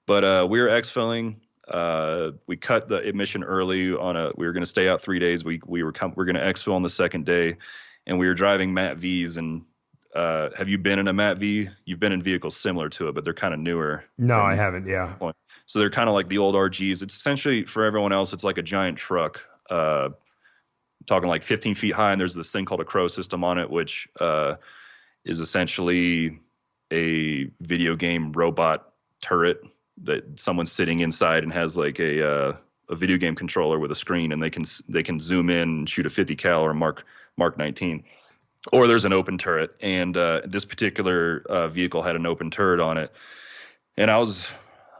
Speaker 3: But we were exfilling. We cut the mission early we were going to stay out 3 days. We were going to exfil on the second day, and we were driving MAT Vs. And have you been in a MAT V? You've been in vehicles similar to it, but they're kind of newer.
Speaker 2: No, I haven't. Yeah.
Speaker 3: So they're kind of like the old RGs. It's essentially, for everyone else, it's like a giant truck, talking like 15 feet high. And there's this thing called a crow system on it, which is essentially a video game robot turret that someone's sitting inside and has like a video game controller with a screen, and they can zoom in and shoot a 50 cal or a Mark 19. Or there's an open turret, and this particular vehicle had an open turret on it. And I was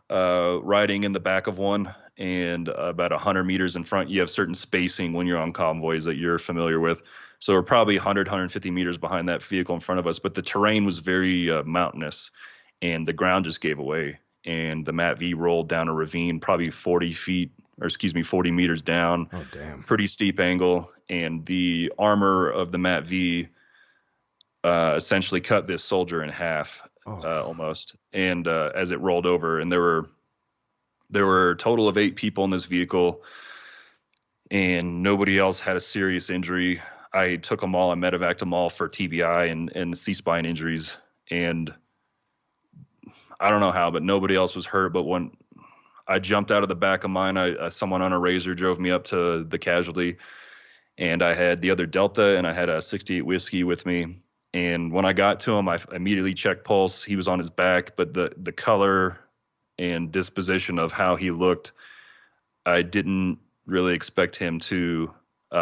Speaker 3: riding in the back of one, and about 100 meters in front, you have certain spacing when you're on convoys that you're familiar with. So we're probably 100, 150 meters behind that vehicle in front of us, but the terrain was very mountainous, and the ground just gave away. And the MAT V rolled down a ravine, probably 40 meters down.
Speaker 2: Oh, damn.
Speaker 3: Pretty steep angle. And the armor of the MAT V essentially cut this soldier in half, almost. And as it rolled over, and there were a total of 8 people in this vehicle, and nobody else had a serious injury. I took them all. I medevaced them all for TBI and C-spine injuries. And I don't know how, but nobody else was hurt. But when I jumped out of the back of mine, someone on a razor drove me up to the casualty, and I had the other Delta, and I had a 68 whiskey with me. And when I got to him, I immediately checked pulse. He was on his back, but the color and disposition of how he looked, I didn't really expect him to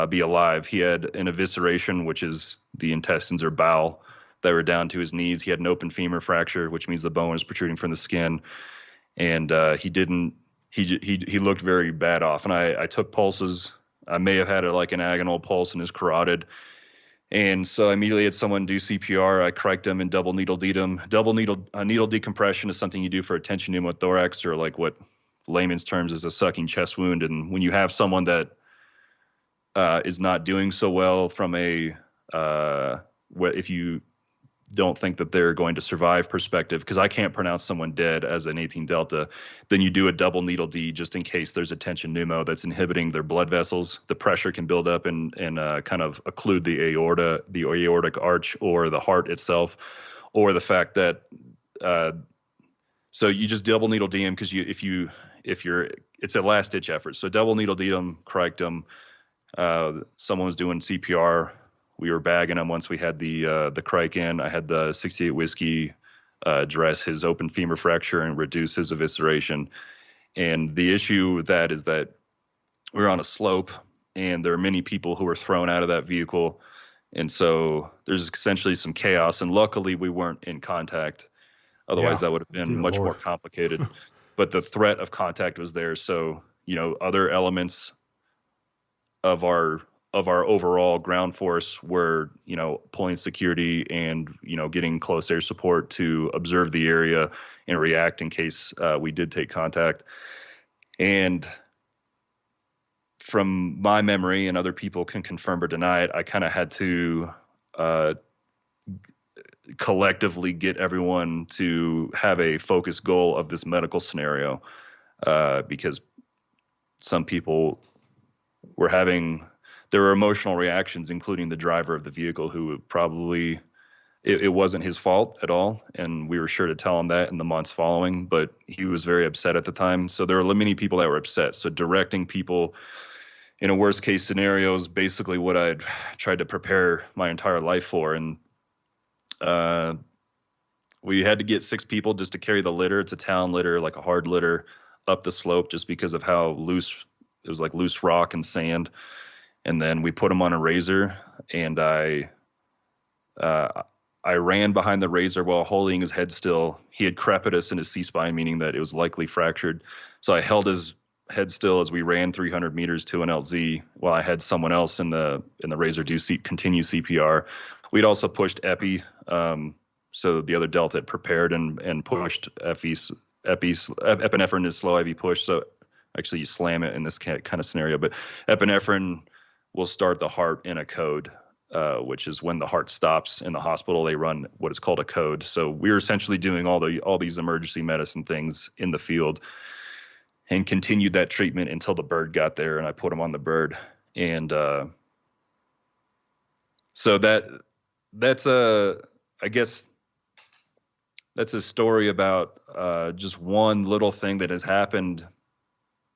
Speaker 3: be alive. He had an evisceration, which is the intestines or bowel that were down to his knees. He had an open femur fracture, which means the bone is protruding from the skin. And he looked very bad off. And I took pulses. I may have had an agonal pulse in his carotid. And so I immediately had someone do CPR. I criked him and double needle D'd him. Needle decompression is something you do for a tension pneumothorax, or like what layman's terms is a sucking chest wound. And when you have someone that is not doing so well from if you don't think that they're going to survive perspective, because I can't pronounce someone dead as an 18 Delta, then you do a double needle D just in case there's a tension pneumo that's inhibiting their blood vessels. The pressure can build up and kind of occlude the aorta, the aortic arch, or the heart itself, or the fact that so you just double needle D them, because it's a last ditch effort. So double needle D them, criked them. Someone was doing CPR. We were bagging him once we had the crike in. I had the 68 whiskey dress his open femur fracture and reduce his evisceration. And the issue with that is that we were on a slope, and there are many people who were thrown out of that vehicle. And so there's essentially some chaos. And luckily, we weren't in contact. Otherwise, that would have been much more complicated. But the threat of contact was there. So, other elements of our overall ground force were, pulling security and, getting close air support to observe the area and react in case we did take contact. And from my memory, and other people can confirm or deny it, I kind of had to collectively get everyone to have a focused goal of this medical scenario, because some people were there were emotional reactions, including the driver of the vehicle, who probably, it wasn't his fault at all. And we were sure to tell him that in the months following, but he was very upset at the time. So there were many people that were upset. So directing people in a worst case scenario is basically what I'd tried to prepare my entire life for. And we had to get 6 people just to carry the litter. It's a town litter, like a hard litter, up the slope, just because of how loose, it was like loose rock and sand. And then we put him on a razor, and I ran behind the razor while holding his head still. He had crepitus in his C-spine, meaning that it was likely fractured. So I held his head still as we ran 300 meters to an LZ, while I had someone else in the razor continue CPR. We'd also pushed epi, so the other Delta had prepared and pushed epinephrine is slow IV push. So actually you slam it in this kind of scenario, but epinephrine will start the heart in a code, which is when the heart stops in the hospital, they run what is called a code. So we were essentially doing all these emergency medicine things in the field, and continued that treatment until the bird got there, and I put him on the bird. And so that's a story about just one little thing that has happened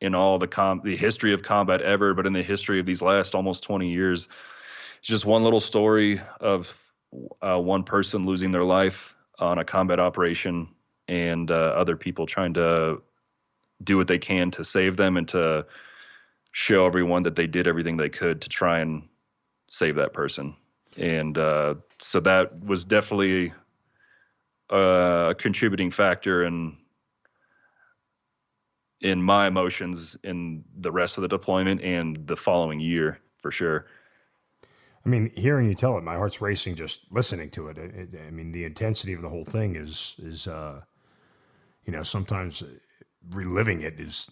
Speaker 3: in all the history of combat ever, but in the history of these last almost 20 years. It's just one little story of one person losing their life on a combat operation, and other people trying to do what they can to save them and to show everyone that they did everything they could to try and save that person. And so that was definitely a contributing factor in my emotions in the rest of the deployment and the following year, for sure.
Speaker 2: I mean, hearing you tell it, my heart's racing just listening to it. I mean, the intensity of the whole thing is sometimes reliving it is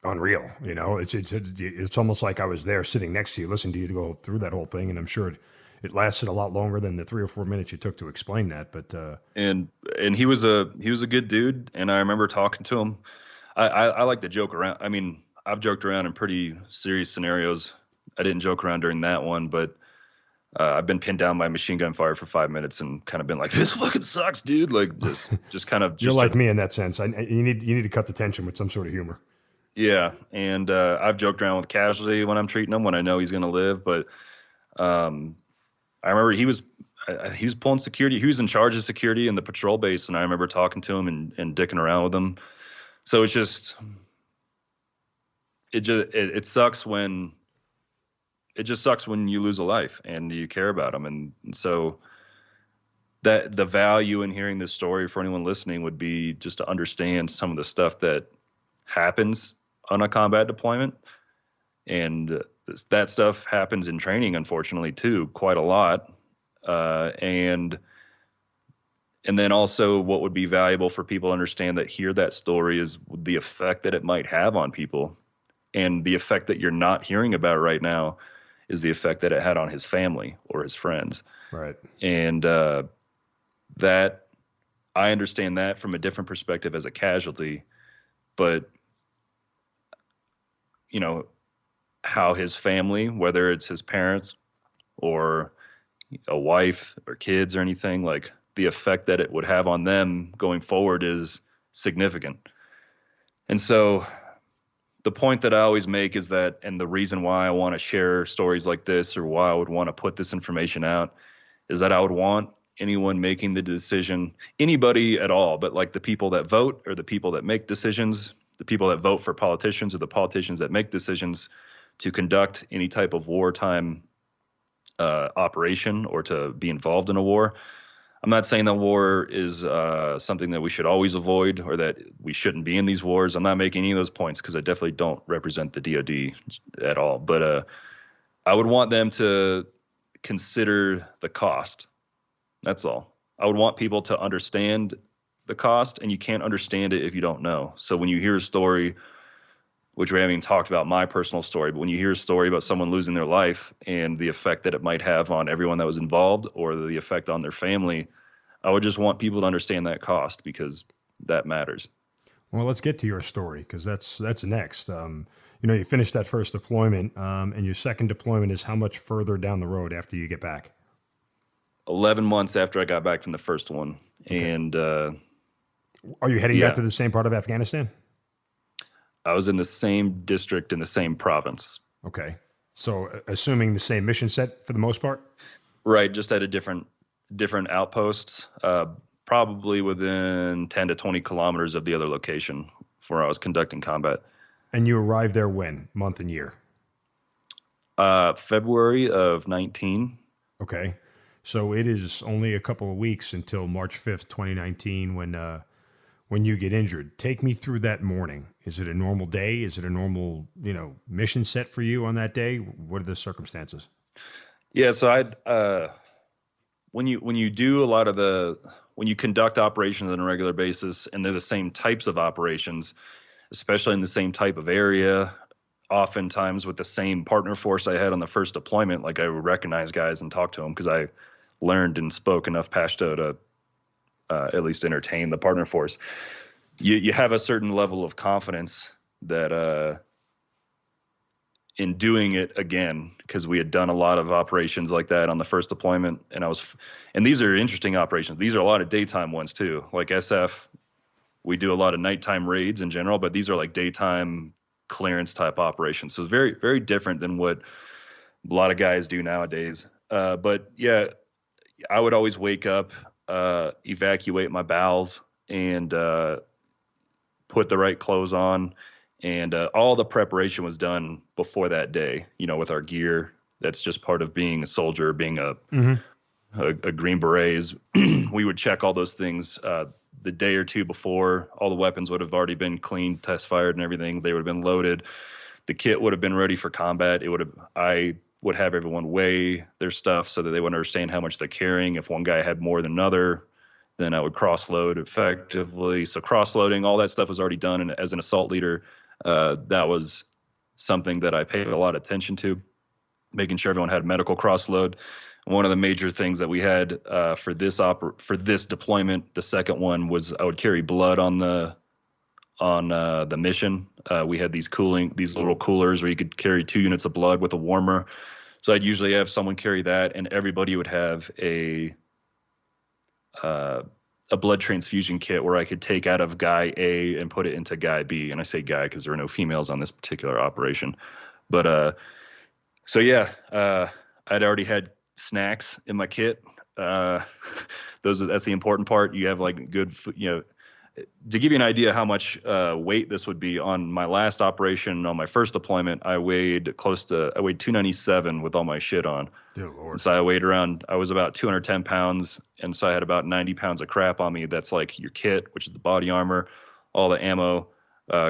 Speaker 2: unreal. It's almost like I was there sitting next to you, listening to you to go through that whole thing, and I'm sure it lasted a lot longer than the 3 or 4 minutes you took to explain that. But
Speaker 3: and he was a good dude, and I remember talking to him. I like to joke around. I mean, I've joked around in pretty serious scenarios. I didn't joke around during that one, but I've been pinned down by machine gun fire for 5 minutes and kind of been like, "This fucking sucks, dude." Like just kind of.
Speaker 2: You're like me in that sense. You need to cut the tension with some sort of humor.
Speaker 3: Yeah, and I've joked around with casualty when I'm treating him, when I know he's going to live. But I remember he was pulling security. He was in charge of security in the patrol base, and I remember talking to him and dicking around with him. So it sucks when it just sucks when you lose a life and you care about them. And so that the value in hearing this story for anyone listening would be just to understand some of the stuff that happens on a combat deployment. And that stuff happens in training, unfortunately, too, quite a lot. And then also what would be valuable for people to understand that hear that story is the effect that it might have on people. And the effect that you're not hearing about right now is the effect that it had on his family or his friends.
Speaker 2: Right.
Speaker 3: And that I understand that from a different perspective as a casualty, but you know, how his family, whether it's his parents or a wife or kids or anything, like the effect that it would have on them going forward is significant. And so the point that I always make is that, and the reason why I want to share stories like this, or why I would want to put this information out, is that I would want anyone making the decision, anybody at all, but like the people that vote or the people that make decisions, the people that vote for politicians or the politicians that make decisions to conduct any type of wartime operation or to be involved in a war. I'm not saying that war is something that we should always avoid or that we shouldn't be in these wars. I'm not making any of those points because I definitely don't represent the DoD at all. But I would want them to consider the cost. That's all. I would want people to understand the cost, and you can't understand it if you don't know. So when you hear a story, which we haven't even talked about my personal story, but when you hear a story about someone losing their life and the effect that it might have on everyone that was involved or the effect on their family, I would just want people to understand that cost because that matters.
Speaker 2: Well, let's get to your story because that's next. You finished that first deployment, and your second deployment is how much further down the road after you get back?
Speaker 3: 11 months after I got back from the first one. Okay. And
Speaker 2: are you heading back to the same part of Afghanistan?
Speaker 3: I was in the same district in the same province.
Speaker 2: Okay. So assuming the same mission set for the most part?
Speaker 3: Right. Just at a different outpost, probably within 10 to 20 kilometers of the other location where I was conducting combat.
Speaker 2: And you arrived there when? Month and year?
Speaker 3: February of 19.
Speaker 2: Okay. So it is only a couple of weeks until March 5th, 2019 when you get injured. Take me through that morning. Is it a normal day? Is it a normal, mission set for you on that day? What are the circumstances?
Speaker 3: Yeah, so when you do a lot of when you conduct operations on a regular basis, and they're the same types of operations, especially in the same type of area, oftentimes with the same partner force I had on the first deployment, like I would recognize guys and talk to them because I learned and spoke enough Pashto to at least entertain the partner force. You have a certain level of confidence that in doing it again, because we had done a lot of operations like that on the first deployment, and these are interesting operations. These are a lot of daytime ones too. Like SF, we do a lot of nighttime raids in general, but these are like daytime clearance type operations. So very, very different than what a lot of guys do nowadays. But yeah, I would always wake up, evacuate my bowels, and put the right clothes on. And all the preparation was done before that day, with our gear. That's just part of being a soldier, being a Green Beret. We would check all those things the day or two before. All the weapons would have already been cleaned, test fired, and everything. They would have been loaded. The kit would have been ready for combat. I would have everyone weigh their stuff so that they would understand how much they're carrying. If one guy had more than another, then I would cross-load effectively. So cross-loading, all that stuff was already done. And as an assault leader, that was something that I paid a lot of attention to, making sure everyone had medical cross-load. One of the major things that we had for this deployment, the second one, was I would carry blood on the mission. We had these little coolers where you could carry 2 units of blood with a warmer. So I'd usually have someone carry that, and everybody would have a blood transfusion kit where I could take out of guy A and put it into guy B. And I say guy because there were no females on this particular operation. But so yeah, I'd already had snacks in my kit. That's the important part. You have like good, to give you an idea how much weight this would be, on my last operation, on my first deployment, I weighed 297 with all my shit on.
Speaker 2: Dear Lord.
Speaker 3: And so I was about 210 pounds. And so I had about 90 pounds of crap on me. That's like your kit, which is the body armor, all the ammo,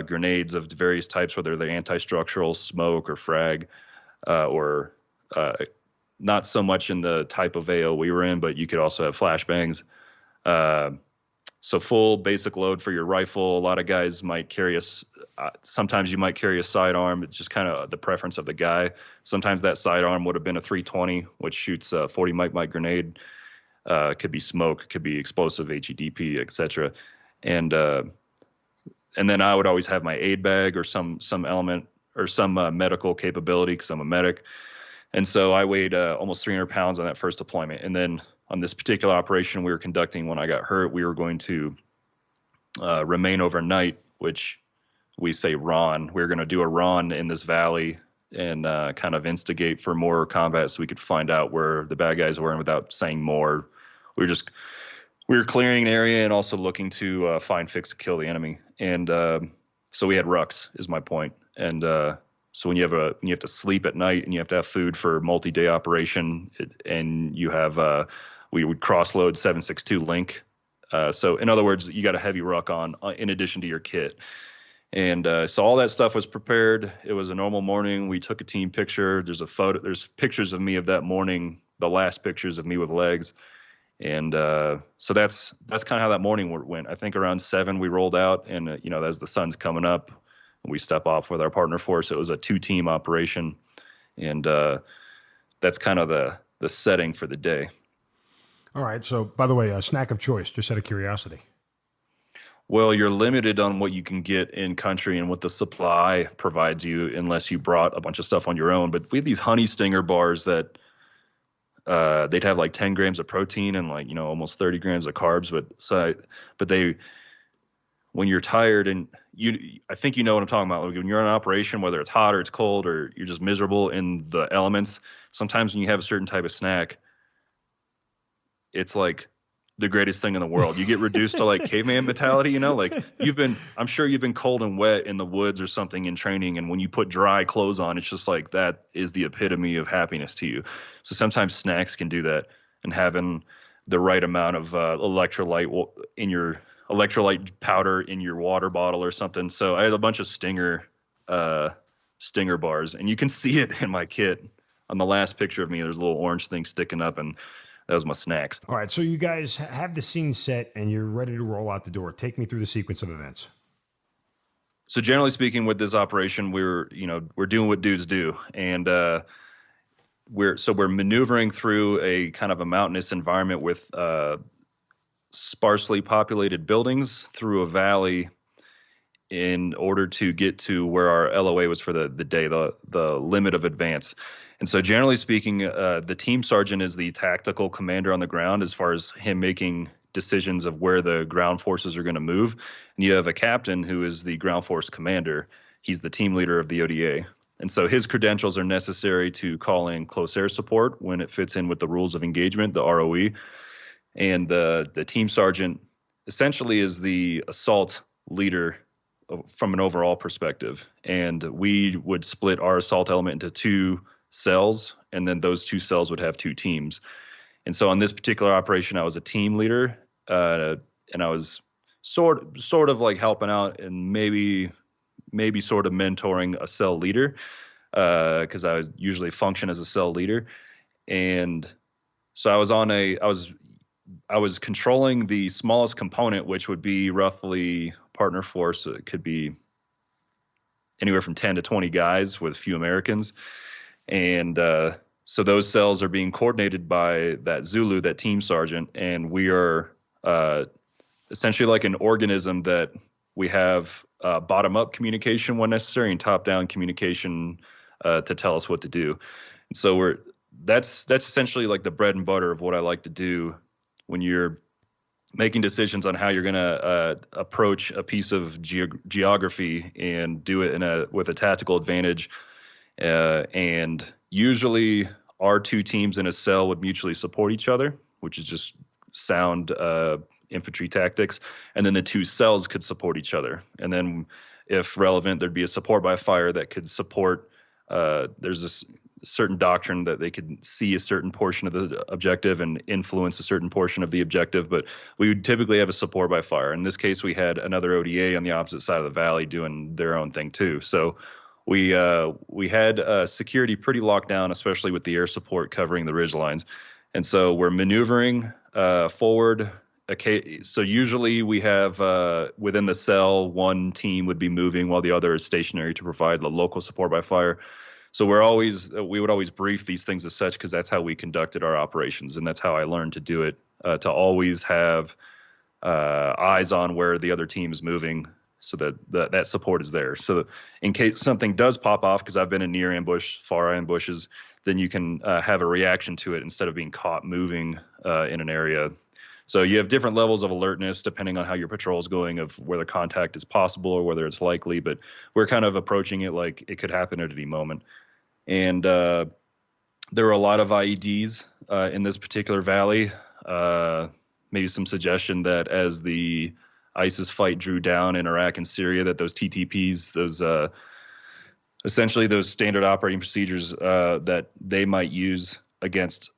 Speaker 3: grenades of various types, whether they're anti-structural, smoke, or frag, or not so much in the type of AO we were in, but you could also have flashbangs. So full basic load for your rifle. A lot of guys might carry sometimes you might carry a sidearm. It's just kind of the preference of the guy. Sometimes that sidearm would have been a 320, which shoots a 40 mic could be smoke, could be explosive, HEDP, etc. And then I would always have my aid bag or some element or some medical capability, because I'm a medic. And so I weighed almost 300 pounds on that first deployment. And then on this particular operation we were conducting when I got hurt, we were going to remain overnight, which we say RON. We were going to do a RON in this valley and kind of instigate for more combat so we could find out where the bad guys were. And without saying more, we were clearing an area and also looking to find, fix, kill the enemy. And so we had rucks, is my point. And so when you have to sleep at night and you have to have food for multi-day operation, and you have we would cross-load 7.62 link. So in other words, you got a heavy ruck on in addition to your kit. And so all that stuff was prepared. It was a normal morning. We took a team picture. There's pictures of me of that morning, the last pictures of me with legs. And so that's kind of how that morning went. I think around 7 we rolled out, and as the sun's coming up, we step off with our partner force. It was a 2-team operation, and that's kind of the setting for the day.
Speaker 2: All right. So, by the way, a snack of choice, just out of curiosity.
Speaker 3: Well, you're limited on what you can get in country and what the supply provides you, unless you brought a bunch of stuff on your own. But we had these honey stinger bars that they'd have like 10 grams of protein and almost 30 grams of carbs. When you're tired and I think you know what I'm talking about. Like when you're on an operation, whether it's hot or it's cold or you're just miserable in the elements, sometimes when you have a certain type of snack, it's like the greatest thing in the world. You get reduced to like caveman mentality, like I'm sure you've been cold and wet in the woods or something in training. And when you put dry clothes on, it's just like, that is the epitome of happiness to you. So sometimes snacks can do that, and having the right amount of electrolyte in your electrolyte powder in your water bottle or something. So I had a bunch of stinger bars, and you can see it in my kit. On the last picture of me, there's a little orange thing sticking up, and that was my snacks.
Speaker 2: All right, so you guys have the scene set and you're ready to roll out the door. Take me through the sequence of events.
Speaker 3: So generally speaking, with this operation, we're doing what dudes do, and we're maneuvering through a kind of a mountainous environment with sparsely populated buildings through a valley in order to get to where our LOA was for the day, the limit of advance. And so generally speaking, the team sergeant is the tactical commander on the ground as far as him making decisions of where the ground forces are going to move. And you have a captain who is the ground force commander. He's the team leader of the ODA. And so his credentials are necessary to call in close air support when it fits in with the rules of engagement, the ROE. And the team sergeant essentially is the assault leader from an overall perspective. And we would split our assault element into 2 cells, and then those 2 cells would have 2 teams. And so on this particular operation, I was a team leader, and I was sort of like helping out and maybe sort of mentoring a cell leader, because I would usually function as a cell leader. And so I was controlling the smallest component, which would be roughly partner force. It could be anywhere from 10 to 20 guys with a few Americans. And so those cells are being coordinated by that Zulu, that team sergeant, and we are essentially like an organism that we have bottom-up communication when necessary and top-down communication to tell us what to do. And so that's essentially like the bread and butter of what I like to do when you're making decisions on how you're going to approach a piece of geography and do it with a tactical advantage. And usually our 2 teams in a cell would mutually support each other, which is just sound infantry tactics. And then the two cells could support each other. And then if relevant, there'd be a support by fire that could support, there's this certain doctrine that they could see a certain portion of the objective and influence a certain portion of the objective, but we would typically have a support by fire. In this case, we had another ODA on the opposite side of the valley doing their own thing too. So we had security pretty locked down, especially with the air support covering the ridge lines. And so we're maneuvering forward. Okay, so usually we have within the cell, one team would be moving while the other is stationary to provide the local support by fire. So we would always brief these things as such, because that's how we conducted our operations, and that's how I learned to do it, to always have eyes on where the other team is moving, so that support is there. So in case something does pop off, because I've been in near ambush, far ambushes, then you can have a reaction to it instead of being caught moving in an area. So you have different levels of alertness depending on how your patrol is going, of whether contact is possible or whether it's likely. But we're kind of approaching it like it could happen at any moment. And there were a lot of IEDs in this particular valley. Maybe some suggestion that as the ISIS fight drew down in Iraq and Syria, that those TTPs, those essentially those standard operating procedures that they might use against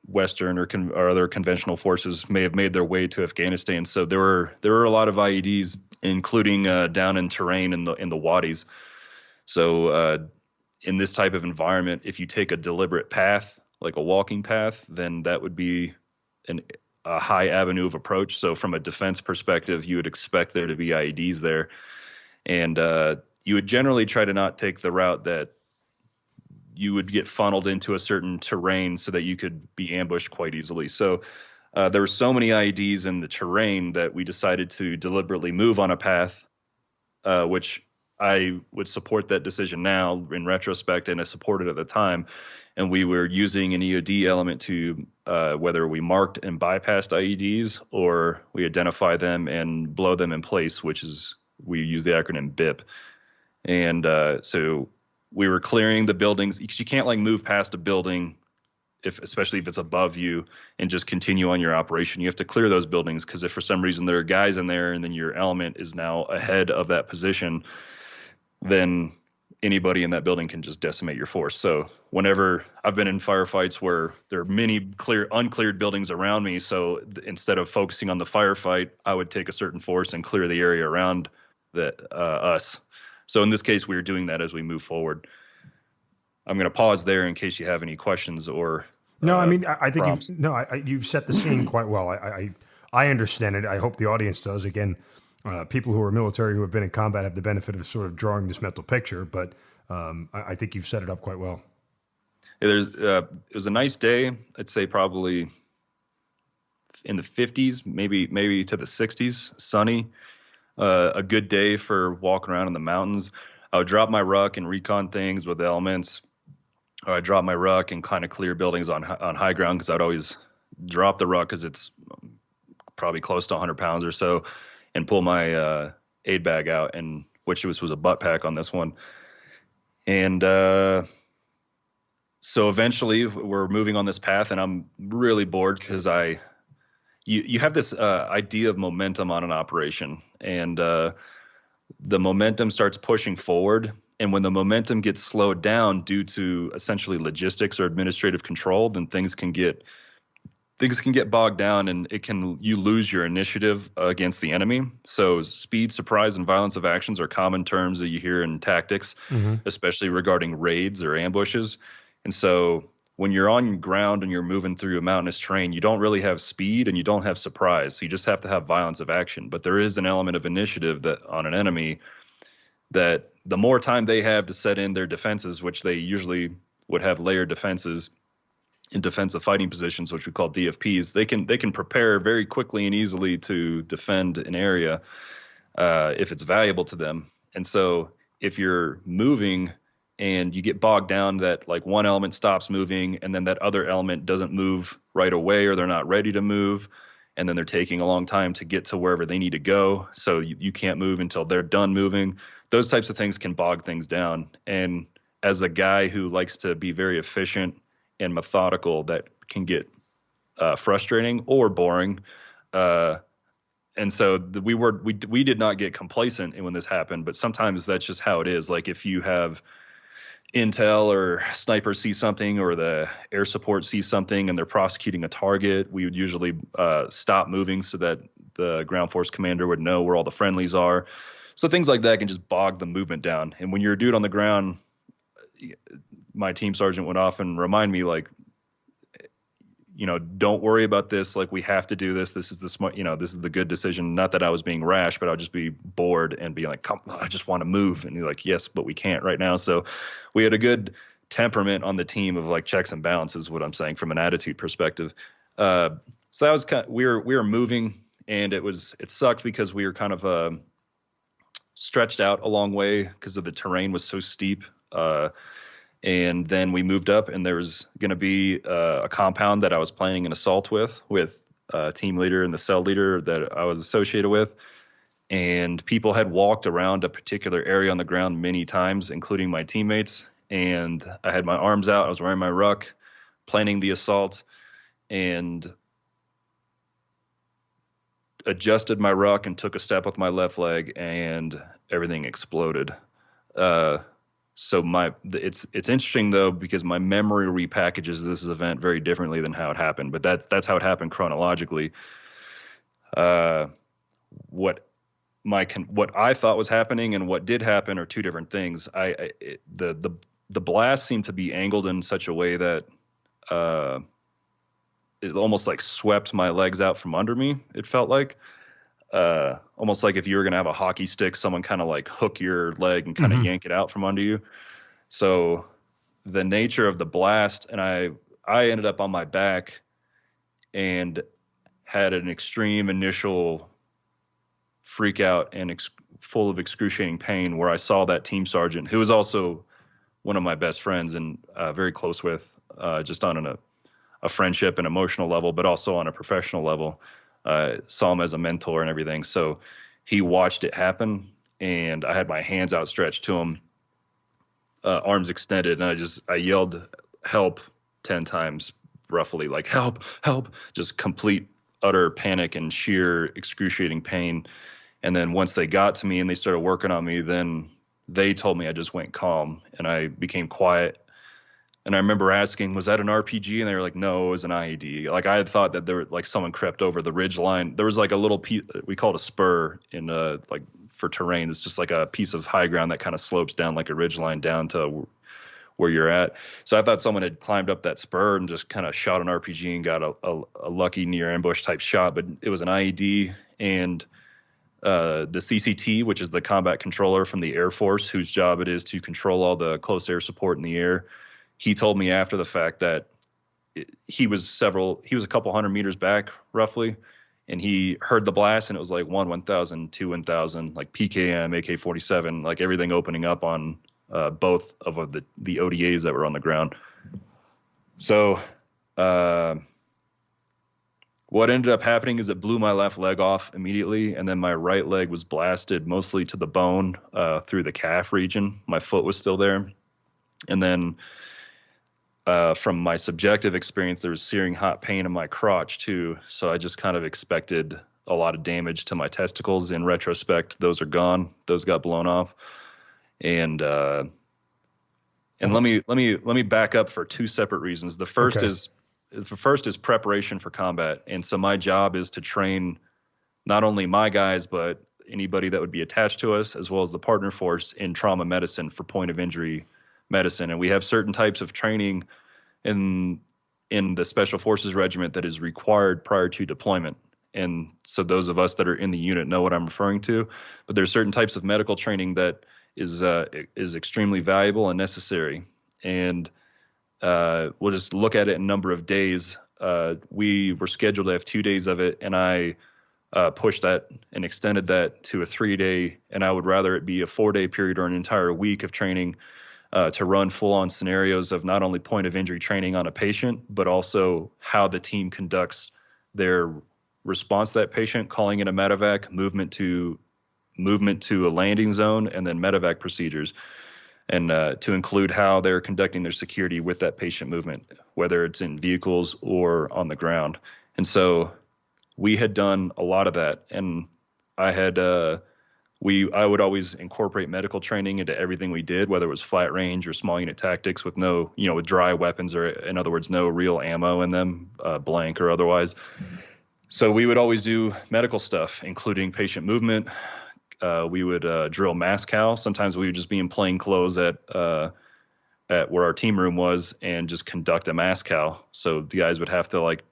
Speaker 3: Western or other conventional forces, may have made their way to Afghanistan. So there were a lot of IEDs, including down in terrain in the wadis. So in this type of environment, if you take a deliberate path, like a walking path, then that would be a high avenue of approach. So from a defense perspective, you would expect there to be IEDs there. And you would generally try to not take the route that you would get funneled into a certain terrain so that you could be ambushed quite easily. So there were so many IEDs in the terrain that we decided to deliberately move on a path, which I would support that decision now in retrospect, and I supported at the time. And we were using an EOD element to whether we marked and bypassed IEDs or we identify them and blow them in place, which is, we use the acronym BIP. And so we were clearing the buildings, because you can't like move past a building, especially if it's above you, and just continue on your operation. You have to clear those buildings, because if for some reason there are guys in there and then your element is now ahead of that position, then anybody in that building can just decimate your force. So whenever I've been in firefights where there are many uncleared buildings around me, so instead of focusing on the firefight, I would take a certain force and clear the area around us. So in this case, we were doing that as we move forward. I'm going to pause there in case you have any questions or
Speaker 2: no. I mean, I think
Speaker 3: prompts.
Speaker 2: you've set the scene quite well. I understand it. I hope the audience does. Again, people who are military who have been in combat have the benefit of sort of drawing this mental picture, but I think you've set it up quite well.
Speaker 3: It was a nice day. I'd say probably in the 50s, maybe to the 60s, sunny. A good day for walking around in the mountains. I would drop my ruck and recon things with elements. Or I'd drop my ruck and kind of clear buildings on high ground, because I'd always drop the ruck because it's probably close to 100 pounds or so, and pull my aid bag out, and which was a butt pack on this one. And so eventually we're moving on this path, and I'm really bored because you have this idea of momentum on an operation, and the momentum starts pushing forward. And when the momentum gets slowed down due to essentially logistics or administrative control, then things can get bogged down, and you lose your initiative against the enemy. So speed, surprise, and violence of actions are common terms that you hear in tactics, especially regarding raids or ambushes. And so when you're on ground and you're moving through a mountainous terrain, you don't really have speed and you don't have surprise. So you just have to have violence of action. But there is an element of initiative that on an enemy, that the more time they have to set in their defenses, which they usually would have layered defenses in defensive fighting positions, which we call DFPs, they can prepare very quickly and easily to defend an area if it's valuable to them. And so if you're moving and you get bogged down that like one element stops moving and then that other element doesn't move right away, or they're not ready to move, and then they're taking a long time to get to wherever they need to go, so you can't move until they're done moving. Those types of things can bog things down. And as a guy who likes to be very efficient and methodical, that can get frustrating or boring. And so we did not get complacent when this happened, but sometimes that's just how it is. Like if you have intel or snipers see something or the air support sees something and they're prosecuting a target, we would usually stop moving so that the ground force commander would know where all the friendlies are. So things like that can just bog the movement down. And when you're a dude on the ground, my team sergeant would often remind me, like, don't worry about this. Like, we have to do this. This is the smart, this is the good decision. Not that I was being rash, but I would just be bored and be like, come, I just want to move. And you're like, yes, but we can't right now. So we had a good temperament on the team of like checks and balances, what I'm saying from an attitude perspective. So that was we were moving, and it sucked because we were kind of stretched out a long way because of the terrain was so steep. And then we moved up, and there was going to be a compound that I was planning an assault with team leader and the cell leader that I was associated with. And people had walked around a particular area on the ground many times, including my teammates. And I had my arms out. I was wearing my ruck, planning the assault, and adjusted my ruck and took a step with my left leg, and everything exploded. So it's interesting though, because my memory repackages this event very differently than how it happened, but that's how it happened chronologically. What I thought was happening and what did happen are two different things. The blast seemed to be angled in such a way that it almost like swept my legs out from under me. It felt like. Almost like if you were going to have a hockey stick, someone kind of like hook your leg and kind of yank it out from under you. So the nature of the blast, and I ended up on my back and had an extreme initial freak out and full of excruciating pain, where I saw that team sergeant, who was also one of my best friends and very close with, just on a friendship and emotional level, but also on a professional level. Saw him as a mentor and everything. So he watched it happen, and I had my hands outstretched to him, arms extended, and I yelled help 10 times roughly, like help, help, just complete utter panic and sheer excruciating pain. And then once they got to me and they started working on me, then they told me I just went calm and I became quiet. And I remember asking, was that an RPG? And they were like, no, it was an IED. Like, I had thought that there, like, someone crept over the ridge line. There was like a little piece, we call it a spur in like for terrain. It's just like a piece of high ground that kind of slopes down like a ridge line down to where you're at. So I thought someone had climbed up that spur and just kind of shot an RPG and got a lucky near ambush type shot. But it was an IED, and the CCT, which is the combat controller from the Air Force, whose job it is to control all the close air support in the air. He told me after the fact that he was a couple hundred meters back roughly, and he heard the blast, and it was like 1,000, 2,000, like PKM, AK-47, like everything opening up on both of the ODAs that were on the ground. So what ended up happening is it blew my left leg off immediately, and then my right leg was blasted mostly to the bone through the calf region. My foot was still there. And then from my subjective experience, there was searing hot pain in my crotch too. So I just kind of expected a lot of damage to my testicles. In retrospect, those are gone. Those got blown off. And let me back up for two separate reasons. The first is preparation for combat. And so my job is to train not only my guys, but anybody that would be attached to us, as well as the partner force, in trauma medicine for point of injury medicine. And we have certain types of training in the Special Forces Regiment that is required prior to deployment. And so those of us that are in the unit know what I'm referring to. But there's certain types of medical training that is extremely valuable and necessary. And we'll just look at it in a number of days. We were scheduled to have 2 days of it, and I pushed that and extended that to a 3-day, and I would rather it be a 4-day period or an entire week of training to run full-on scenarios of not only point of injury training on a patient, but also how the team conducts their response to that patient, calling in a medevac, movement to a landing zone, and then medevac procedures, and to include how they're conducting their security with that patient movement, whether it's in vehicles or on the ground. And so we had done a lot of that, and I had I would always incorporate medical training into everything we did, whether it was flat range or small unit tactics with no, with dry weapons, or in other words, no real ammo in them, blank or otherwise. So we would always do medical stuff, including patient movement. We would drill mass cow. Sometimes we would just be in plain clothes at where our team room was and just conduct a mass cow. So the guys would have to like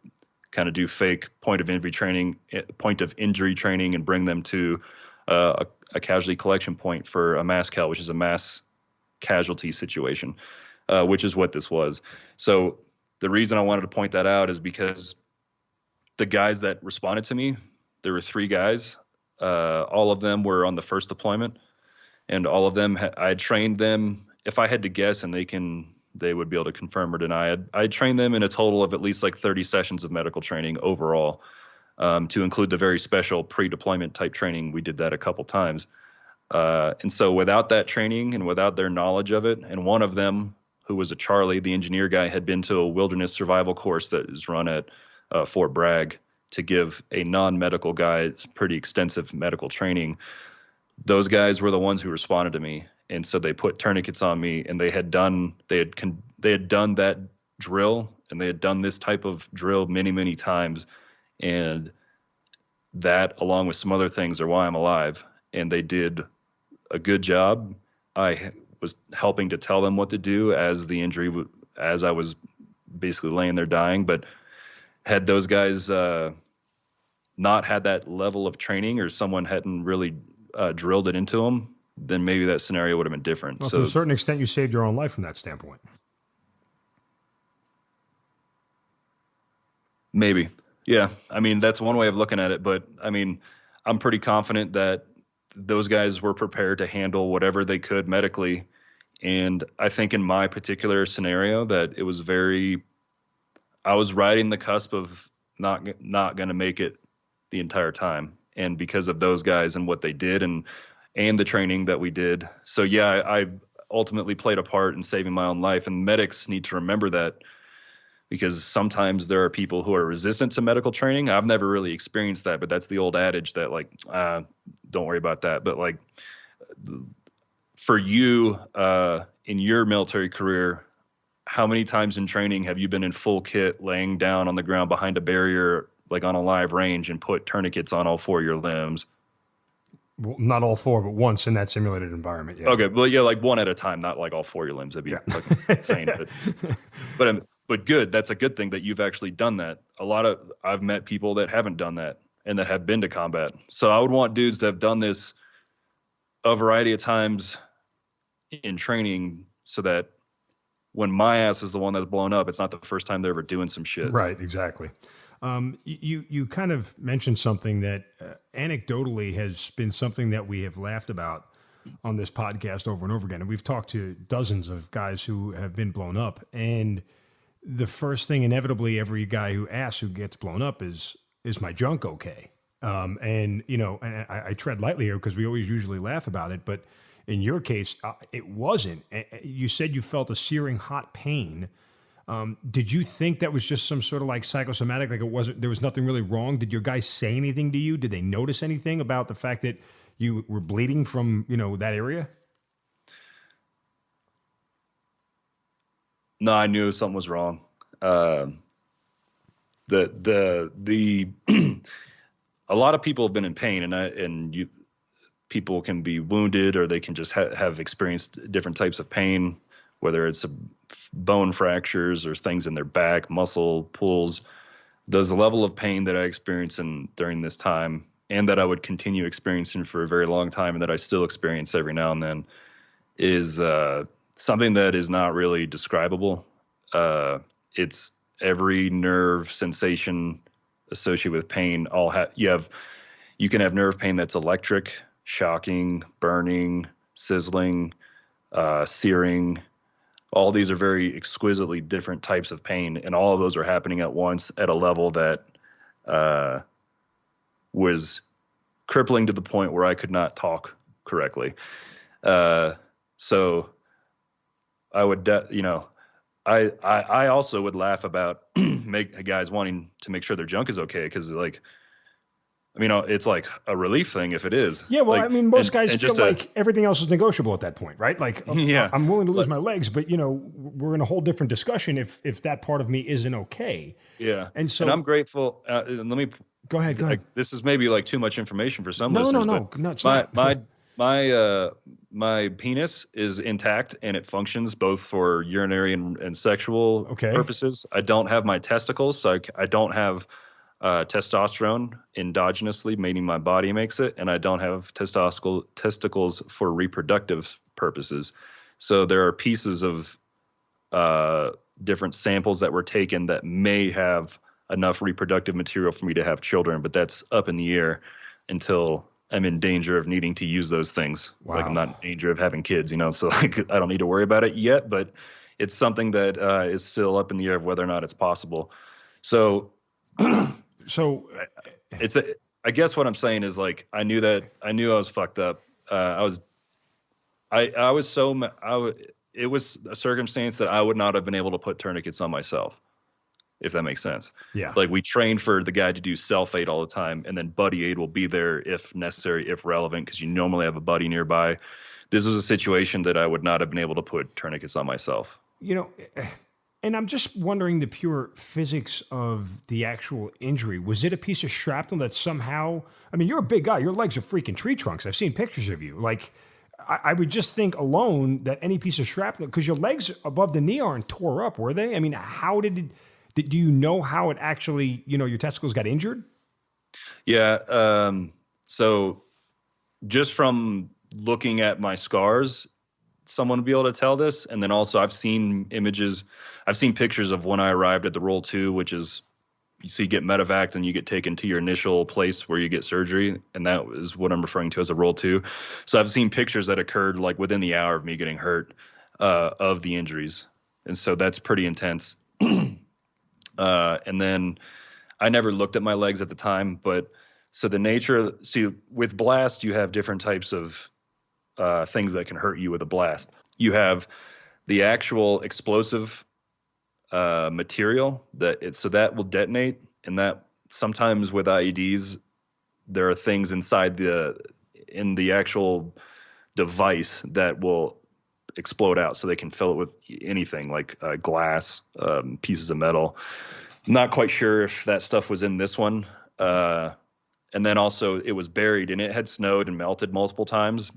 Speaker 3: kind of do fake point of injury training and bring them to a casualty collection point for a mass cal, which is a mass casualty situation, which is what this was. So the reason I wanted to point that out is because the guys that responded to me, there were 3 guys. All of them were on the first deployment, and all of them, I had trained them. If I had to guess, and they would be able to confirm or deny, I trained them in a total of at least like 30 sessions of medical training overall. To include the very special pre-deployment type training. We did that a couple times. And so without that training and without their knowledge of it, and one of them, who was a Charlie, the engineer guy, had been to a wilderness survival course that is run at Fort Bragg to give a non-medical guy pretty extensive medical training. Those guys were the ones who responded to me. And so they put tourniquets on me, and they had done that drill, and they had done this type of drill many, many times. And that, along with some other things, are why I'm alive. And they did a good job. I was helping to tell them what to do as I was basically laying there dying. But had those guys not had that level of training, or someone hadn't really drilled it into them, then maybe that scenario would have been different.
Speaker 2: Well,
Speaker 3: so
Speaker 2: to a certain extent, you saved your own life from that standpoint.
Speaker 3: Maybe. Yeah, I mean, that's one way of looking at it, but I mean, I'm pretty confident that those guys were prepared to handle whatever they could medically. And I think in my particular scenario that it was I was riding the cusp of not going to make it the entire time. And because of those guys and what they did and the training that we did. So yeah, I ultimately played a part in saving my own life, and medics need to remember that. Because sometimes there are people who are resistant to medical training. I've never really experienced that, but that's the old adage that like, don't worry about that. But like for you, in your military career, how many times in training have you been in full kit, laying down on the ground behind a barrier, like on a live range, and put tourniquets on all 4 of your limbs?
Speaker 2: Well, not all 4, but once in that simulated environment. Yeah.
Speaker 3: Okay. Well, yeah, like one at a time, not like all 4 of your limbs. That'd be fucking insane. But good. That's a good thing that you've actually done that. I've met people that haven't done that and that have been to combat. So I would want dudes that have done this a variety of times in training, so that when my ass is the one that's blown up, it's not the first time they're ever doing some shit.
Speaker 2: Right. Exactly. You kind of mentioned something that anecdotally has been something that we have laughed about on this podcast over and over again. And we've talked to dozens of guys who have been blown up, and the first thing inevitably every guy who asks who gets blown up is my junk okay? And I tread lightly here because we always usually laugh about it, but in your case, it wasn't. You said you felt a searing hot pain. Did you think that was just some sort of like psychosomatic, like there was nothing really wrong? Did your guys say anything to you? Did they notice anything about the fact that you were bleeding from, that area?
Speaker 3: No, I knew something was wrong. The a lot of people have been in pain, people can be wounded, or they can just have experienced different types of pain, whether it's bone fractures or things in their back, muscle pulls. There's a level of pain that I experienced during this time, and that I would continue experiencing for a very long time, and that I still experience every now and then, is something that is not really describable. It's every nerve sensation associated with pain. You can have nerve pain that's electric, shocking, burning, sizzling, searing. All these are very exquisitely different types of pain, and all of those are happening at once at a level that was crippling to the point where I could not talk correctly. So I would, I also would laugh about guys wanting to make sure their junk is okay, because like I mean, it's like a relief thing if it is.
Speaker 2: Yeah, well,
Speaker 3: like,
Speaker 2: I mean, most guys
Speaker 3: and
Speaker 2: feel like everything else is negotiable at that point, right? Like,
Speaker 3: yeah,
Speaker 2: I'm willing to lose my legs, but we're in a whole different discussion if that part of me isn't okay.
Speaker 3: yeah.
Speaker 2: And so,
Speaker 3: I'm grateful. Let me
Speaker 2: go ahead.
Speaker 3: this is maybe like too much information for some
Speaker 2: No,
Speaker 3: listeners.
Speaker 2: no, it's
Speaker 3: but
Speaker 2: not.
Speaker 3: my penis is intact and it functions both for urinary and sexual purposes. I don't have my testicles, so I don't have testosterone endogenously, meaning my body makes it, and I don't have testicles for reproductive purposes. So there are pieces of different samples that were taken that may have enough reproductive material for me to have children, but that's up in the air until I'm in danger of needing to use those things.
Speaker 2: Wow.
Speaker 3: Like I'm not in danger of having kids, so like I don't need to worry about it yet, but it's something that is still up in the air of whether or not it's possible. So I guess what I'm saying is like, I knew I was fucked up. It was a circumstance that I would not have been able to put tourniquets on myself, if that makes sense.
Speaker 2: Yeah.
Speaker 3: Like we train for the guy to do self-aid all the time, and then buddy aid will be there if necessary, if relevant, because you normally have a buddy nearby. This was a situation that I would not have been able to put tourniquets on myself.
Speaker 2: And I'm just wondering the pure physics of the actual injury. Was it a piece of shrapnel that somehow, I mean, you're a big guy. Your legs are freaking tree trunks. I've seen pictures of you. Like, I would just think alone that any piece of shrapnel, because your legs above the knee aren't tore up, were they? I mean, how do you know how it actually, your testicles got injured?
Speaker 3: Yeah. So just from looking at my scars, someone would be able to tell this. And then also I've seen pictures of when I arrived at the Roll 2, which is, you get medevaced and you get taken to your initial place where you get surgery. And that is what I'm referring to as a Roll 2. So I've seen pictures that occurred like within the hour of me getting hurt, of the injuries. And so that's pretty intense. And then I never looked at my legs at the time, but so with blast, you have different types of things that can hurt you with a blast. You have the actual explosive material that will detonate, and that sometimes with IEDs, there are things inside in the actual device that will explode out, so they can fill it with anything like glass, pieces of metal. Not quite sure if that stuff was in this one. And then also it was buried, and it had snowed and melted multiple times.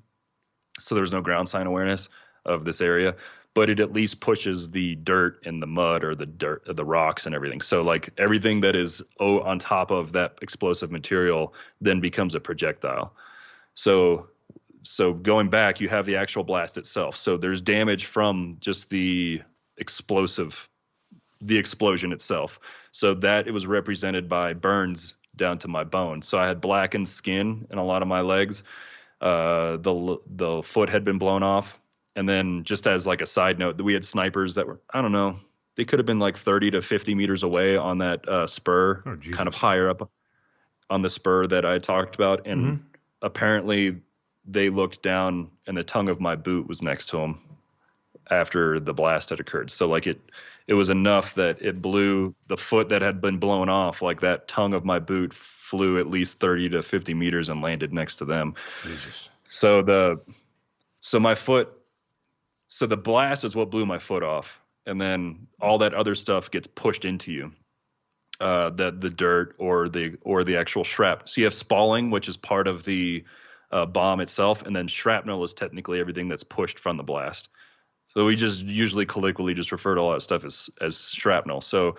Speaker 3: So there was no ground sign awareness of this area, but it at least pushes the dirt and the mud or the rocks and everything. So like everything that is on top of that explosive material then becomes a projectile. So going back, you have the actual blast itself. So there's damage from just the explosion itself. So that it was represented by burns down to my bone. So I had blackened skin in a lot of my legs. The foot had been blown off. And then just as like a side note, we had snipers that were, I don't know, they could have been like 30 to 50 meters away on that spur, kind of higher up on the spur that I talked about. And apparently they looked down and the tongue of my boot was next to them after the blast had occurred. So like it was enough that it blew the foot that had been blown off. Like that tongue of my boot flew at least 30 to 50 meters and landed next to them. Jesus. So the blast is what blew my foot off. And then all that other stuff gets pushed into you. The dirt or the actual shrapnel. So you have spalling, which is part of the bomb itself. And then shrapnel is technically everything that's pushed from the blast. So we just usually colloquially just refer to all that stuff as shrapnel. So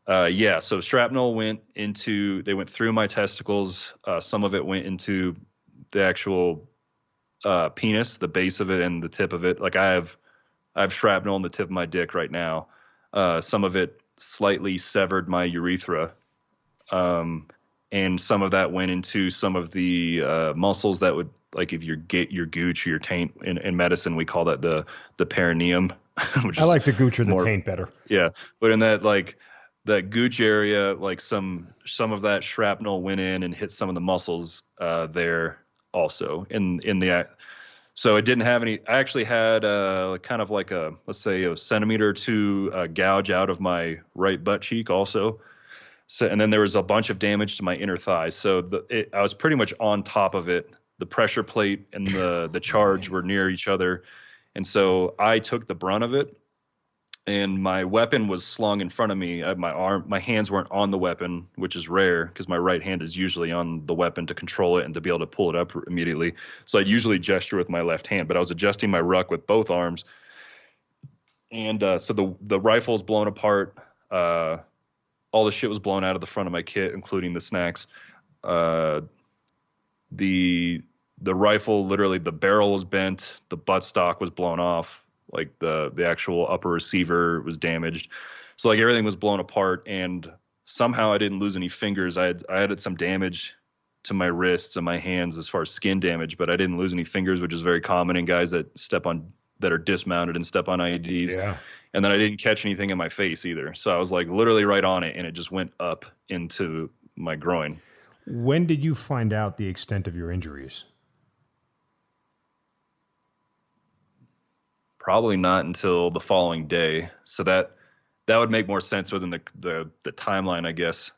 Speaker 3: so shrapnel went through my testicles. Some of it went into the actual penis, the base of it and the tip of it. Like I have shrapnel on the tip of my dick right now. Some of it slightly severed my urethra. And some of that went into some of the muscles that would, like if you get your gooch or your taint in medicine, we call that the perineum. Which
Speaker 2: I like the gooch or the taint better.
Speaker 3: Yeah. But in that, like that gooch area, like some of that shrapnel went in and hit some of the muscles there also so it didn't have any. I actually had kind of like let's say a centimeter or two gouge out of my right butt cheek also. So, and then there was a bunch of damage to my inner thigh. So I was pretty much on top of it. The pressure plate and the charge were near each other. And so I took the brunt of it, and my weapon was slung in front of me. My hands weren't on the weapon, which is rare because my right hand is usually on the weapon to control it and to be able to pull it up immediately. So I usually gesture with my left hand, but I was adjusting my ruck with both arms. And so the rifle's blown apart. All the shit was blown out of the front of my kit, including the snacks. The rifle, literally the barrel was bent. The buttstock was blown off. Like the actual upper receiver was damaged. So like everything was blown apart, and somehow I didn't lose any fingers. I had some damage to my wrists and my hands as far as skin damage, but I didn't lose any fingers, which is very common in guys that are dismounted and step on IEDs.
Speaker 2: Yeah.
Speaker 3: And then I didn't catch anything in my face either. So I was like literally right on it, and it just went up into my groin.
Speaker 2: When did you find out the extent of your injuries?
Speaker 3: Probably not until the following day. So that would make more sense within the timeline, I guess.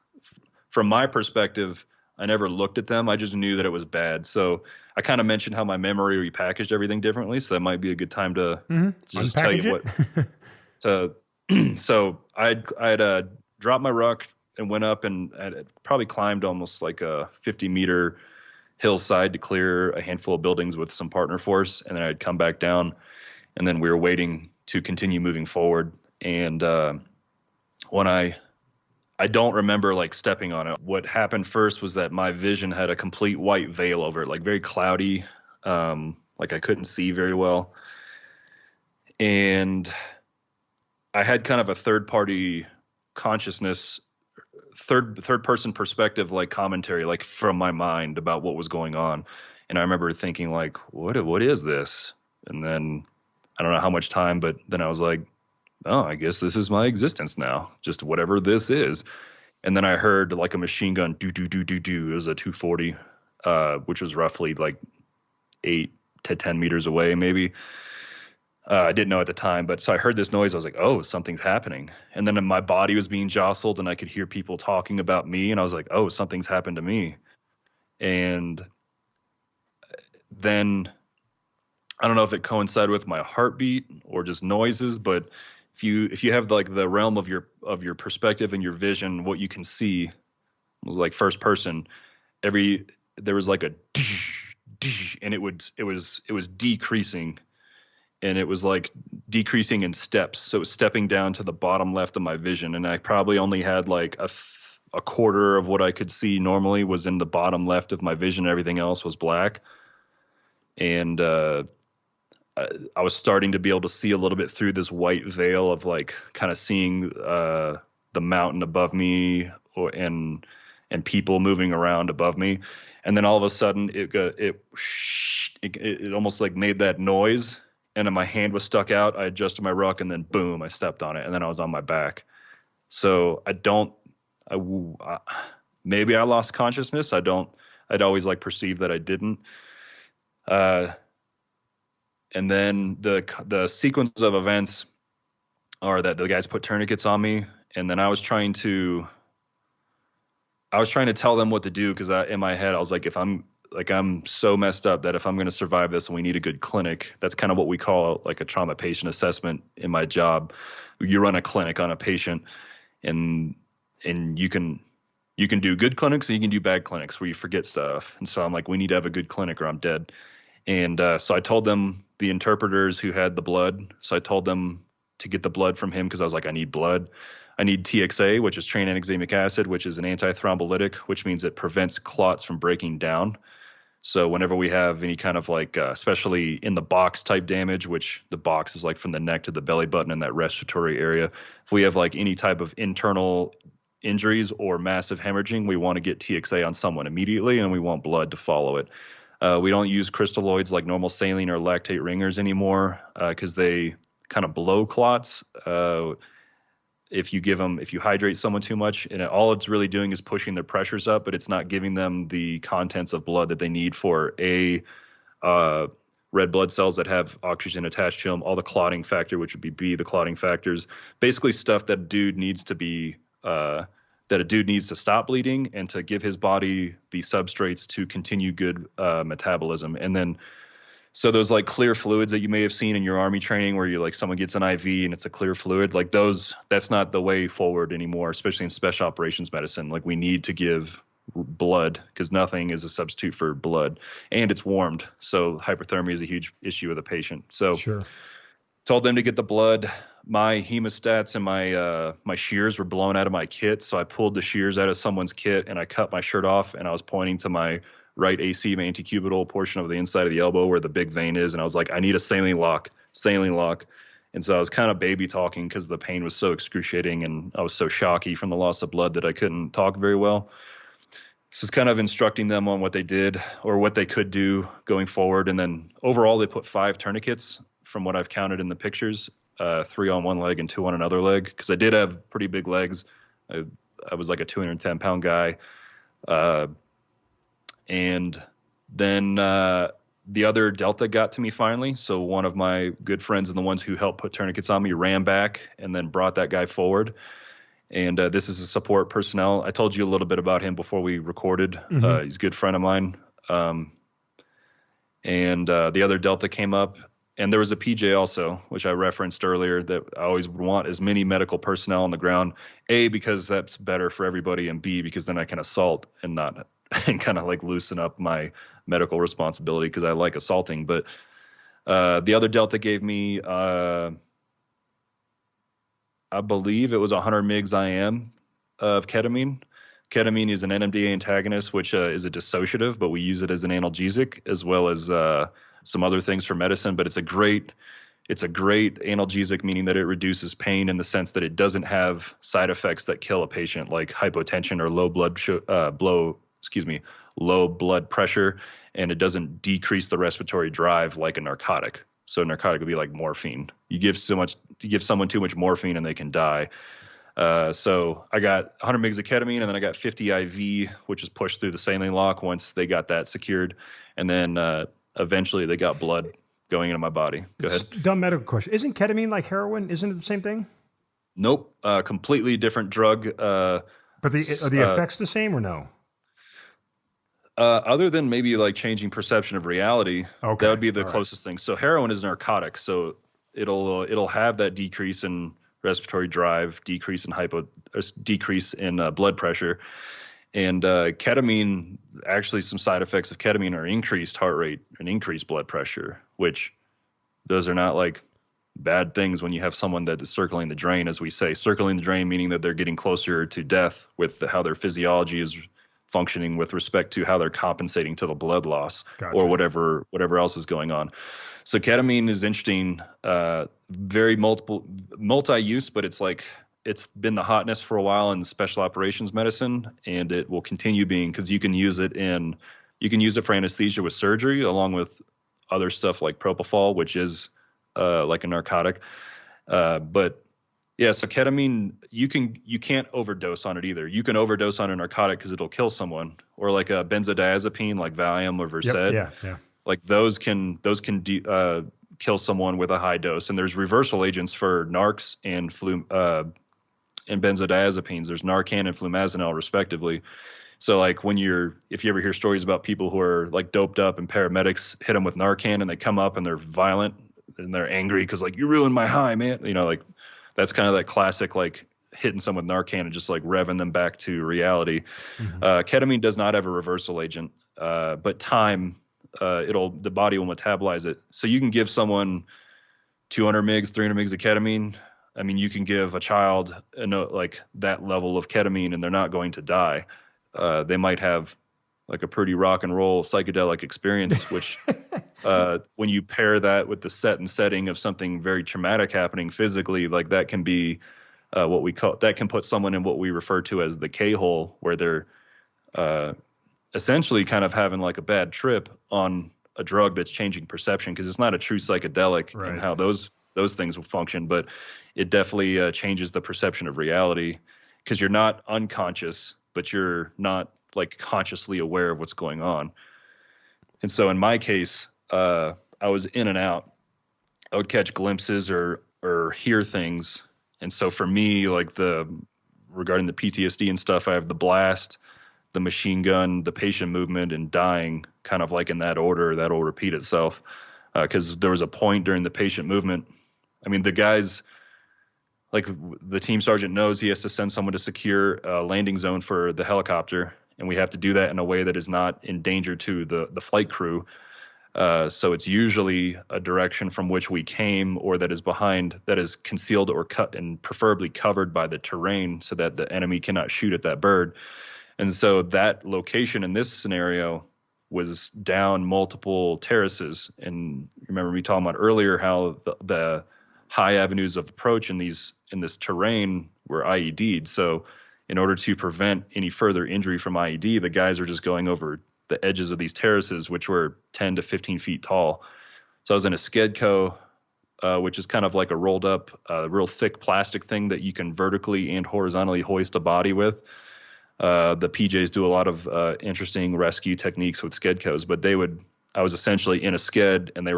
Speaker 3: From my perspective, I never looked at them. I just knew that it was bad. So I kind of mentioned how my memory repackaged everything differently. So that might be a good time to just tell you what. So I'd dropped my ruck and went up, and I'd probably climbed almost like a 50-meter hillside to clear a handful of buildings with some partner force. And then I'd come back down, and then we were waiting to continue moving forward. And when I don't remember like stepping on it. What happened first was that my vision had a complete white veil over it, like very cloudy, like I couldn't see very well. And I had kind of a third-party consciousness, third-person perspective, like commentary, like from my mind about what was going on. And I remember thinking, like, what is this? And then I don't know how much time, but then I was like, oh, I guess this is my existence now, just whatever this is. And then I heard like a machine gun, do. It was a 240, which was roughly like 8 to 10 meters away, maybe. I didn't know at the time, but so I heard this noise. I was like, oh, something's happening. And then my body was being jostled, and I could hear people talking about me. And I was like, oh, something's happened to me. And then I don't know if it coincided with my heartbeat or just noises, but if you have like the realm of your perspective and your vision, what you can see was like first person. There was like a and it was decreasing, and it was like decreasing in steps. So it was stepping down to the bottom left of my vision, and I probably only had like a quarter of what I could see normally was in the bottom left of my vision. Everything else was black, and I was starting to be able to see a little bit through this white veil of like kind of seeing the mountain above me and people moving around above me. And then all of a sudden it almost like made that noise, and then my hand was stuck out. I adjusted my ruck, and then boom, I stepped on it, and then I was on my back. So maybe I lost consciousness. I'd always like perceived that I didn't. And then the sequence of events are that the guys put tourniquets on me, and then I was trying to tell them what to do, because in my head I was like, I'm so messed up that if I'm going to survive this, and we need a good clinic. That's kind of what we call like a trauma patient assessment in my job. You run a clinic on a patient, and you can do good clinics and you can do bad clinics where you forget stuff. And so I'm like, we need to have a good clinic or I'm dead. And so I told them, the interpreters who had the blood, so I told them to get the blood from him, because I was like, I need blood. I need TXA, which is tranexamic acid, which is an antithrombolytic, which means it prevents clots from breaking down. So whenever we have any kind of like, especially in the box type damage, which the box is like from the neck to the belly button in that respiratory area, if we have like any type of internal injuries or massive hemorrhaging, we want to get TXA on someone immediately, and we want blood to follow it. We don't use crystalloids like normal saline or lactate ringers anymore, because they kind of blow clots. If you hydrate someone too much, and all it's really doing is pushing their pressures up, but it's not giving them the contents of blood that they need for red blood cells that have oxygen attached to them, all the clotting factor, which would be B, the clotting factors, basically stuff that dude needs to be that a dude needs to stop bleeding and to give his body the substrates to continue good metabolism. And then, so those like clear fluids that you may have seen in your army training where you like someone gets an IV and it's a clear fluid, like those, that's not the way forward anymore, especially in special operations medicine. Like we need to give blood because nothing is a substitute for blood, and it's warmed. So hyperthermia is a huge issue with a patient. So
Speaker 2: Sure.
Speaker 3: Told them to get the blood. My hemostats and my shears were blown out of my kit. So I pulled the shears out of someone's kit and I cut my shirt off and I was pointing to my right AC, my antecubital portion of the inside of the elbow where the big vein is. And I was like, I need a saline lock. And so I was kind of baby talking because the pain was so excruciating and I was so shocky from the loss of blood that I couldn't talk very well. So it's kind of instructing them on what they did or what they could do going forward. And then overall, they put 5 tourniquets from what I've counted in the pictures, 3 on one leg and 2 on another leg. Because I did have pretty big legs. I was like a 210-pound guy. And then the other Delta got to me finally. So one of my good friends and the ones who helped put tourniquets on me ran back and then brought that guy forward. And this is a support personnel. I told you a little bit about him before we recorded.
Speaker 2: Mm-hmm.
Speaker 3: He's a good friend of mine. And the other Delta came up. And there was a PJ also, which I referenced earlier, that I always would want as many medical personnel on the ground. A, because that's better for everybody. And B, because then I can assault and not and kind of like loosen up my medical responsibility because I like assaulting. But the other Delta gave me, I believe it was 100 mgs IM of ketamine. Ketamine is an NMDA antagonist, which is a dissociative, but we use it as an analgesic as well as some other things for medicine. But it's a great analgesic, meaning that it reduces pain in the sense that it doesn't have side effects that kill a patient, like hypotension or low blood pressure, and it doesn't decrease the respiratory drive like a narcotic. So a narcotic would be like morphine. You give someone too much morphine and they can die. So I got 100 mgs of ketamine, and then I got 50 IV, which is pushed through the saline lock once they got that secured. And then eventually they got blood going into my body. Go ahead.
Speaker 2: Dumb medical question. Isn't ketamine like heroin? Isn't it the same thing?
Speaker 3: Nope. Completely different drug.
Speaker 2: But are the effects the same or no?
Speaker 3: Other than maybe like changing perception of reality,
Speaker 2: okay.
Speaker 3: That would be the closest thing. So heroin is narcotic. So it'll have that decrease in respiratory drive, decrease in blood pressure. And ketamine, actually some side effects of ketamine are increased heart rate and increased blood pressure, which those are not like bad things when you have someone that is circling the drain, as we say. Circling the drain meaning that they're getting closer to death with how their physiology is functioning with respect to how they're compensating to the blood loss. Gotcha. Or whatever else is going on. So ketamine is interesting, very multi-use, but it's been the hotness for a while in special operations medicine, and it will continue being, because you can use it for anesthesia with surgery, along with other stuff like propofol, which is like a narcotic. But yeah, so ketamine, you can't overdose on it either. You can overdose on a narcotic because it'll kill someone, or like a benzodiazepine, like Valium or Versed.
Speaker 2: Yep, yeah.
Speaker 3: Like those can kill someone with a high dose. And there's reversal agents for narcs and and benzodiazepines. There's Narcan and flumazenil, respectively. So like if you ever hear stories about people who are like doped up and paramedics hit them with Narcan and they come up and they're violent and they're angry because like, you ruined my high, man. You know, like that's kind of that classic, like hitting someone with Narcan and just like revving them back to reality. Mm-hmm. Ketamine does not have a reversal agent, but time, the body will metabolize it. So you can give someone 200 mgs, 300 mgs of ketamine. I mean, you can give a child like that level of ketamine and they're not going to die. They might have like a pretty rock and roll psychedelic experience, which when you pair that with the setting of something very traumatic happening physically, like that can be that can put someone in what we refer to as the K-hole, where they're essentially kind of having like a bad trip on a drug that's changing perception, because it's not a true psychedelic in how those things will function, but it definitely changes the perception of reality, because you're not unconscious, but you're not like consciously aware of what's going on. And so in my case, I was in and out. I would catch glimpses or hear things. And so for me, like the regarding the PTSD and stuff, I have the blast, the machine gun, the patient movement, and dying, kind of like in that order. That'll repeat itself. Because there was a point during the patient movement. I mean, the guys, like the team sergeant knows he has to send someone to secure a landing zone for the helicopter, and we have to do that in a way that is not in danger to the flight crew. So it's usually a direction from which we came, or that is behind, that is concealed or cut and preferably covered by the terrain so that the enemy cannot shoot at that bird. And so that location in this scenario was down multiple terraces. And remember me talking about earlier how the high avenues of approach in this terrain were IED'd. So in order to prevent any further injury from IED, the guys are just going over the edges of these terraces, which were 10 to 15 feet tall. So I was in a Skedco, which is kind of like a rolled up, real thick plastic thing that you can vertically and horizontally hoist a body with. The PJs do a lot of interesting rescue techniques with Skedcos, but I was essentially in a Sked, and they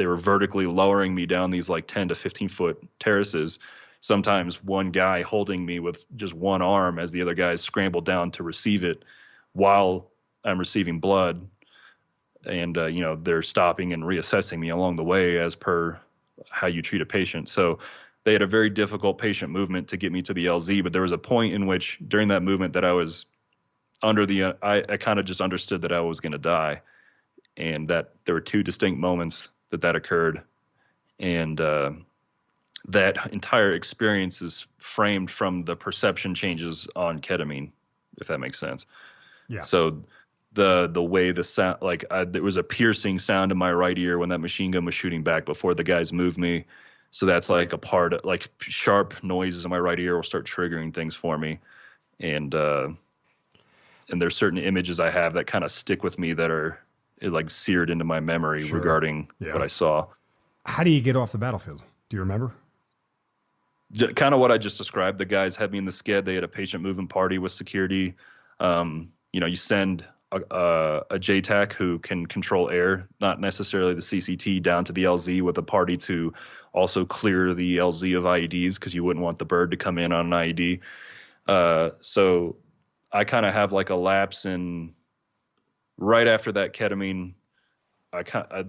Speaker 3: were vertically lowering me down these like 10 to 15 foot terraces. Sometimes one guy holding me with just one arm as the other guys scrambled down to receive it while I'm receiving blood. And, they're stopping and reassessing me along the way as per how you treat a patient. So they had a very difficult patient movement to get me to the LZ, but there was a point in which during that movement that I was under I kind of just understood that I was going to die, and that there were two distinct moments that occurred. And that entire experience is framed from the perception changes on ketamine, if that makes sense.
Speaker 2: Yeah.
Speaker 3: So the way the sound, there was a piercing sound in my right ear when that machine gun was shooting back before the guys moved me. So that's like a part of, like, sharp noises in my right ear will start triggering things for me. And there's certain images I have that kind of stick with me that are like seared into my memory regarding what I saw.
Speaker 2: How do you get off the battlefield? Do you remember?
Speaker 3: Kind of what I just described. The guys had me in the Sked. They had a patient movement party with security. You send a JTAC who can control air, not necessarily the CCT, down to the LZ with a party to also clear the LZ of IEDs, because you wouldn't want the bird to come in on an IED. So I kind of have like a lapse in right after that ketamine.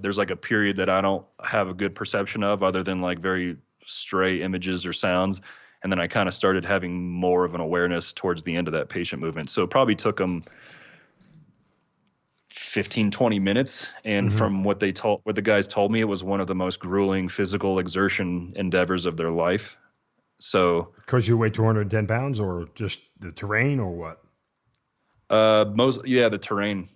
Speaker 3: There's like a period that I don't have a good perception of, other than like very stray images or sounds. And then I kind of started having more of an awareness towards the end of that patient movement. So it probably took them 15, 20 minutes. And from what the guys told me, it was one of the most grueling physical exertion endeavors of their life. So,
Speaker 2: because you weigh 210 pounds, or just the terrain, or what?
Speaker 3: The terrain,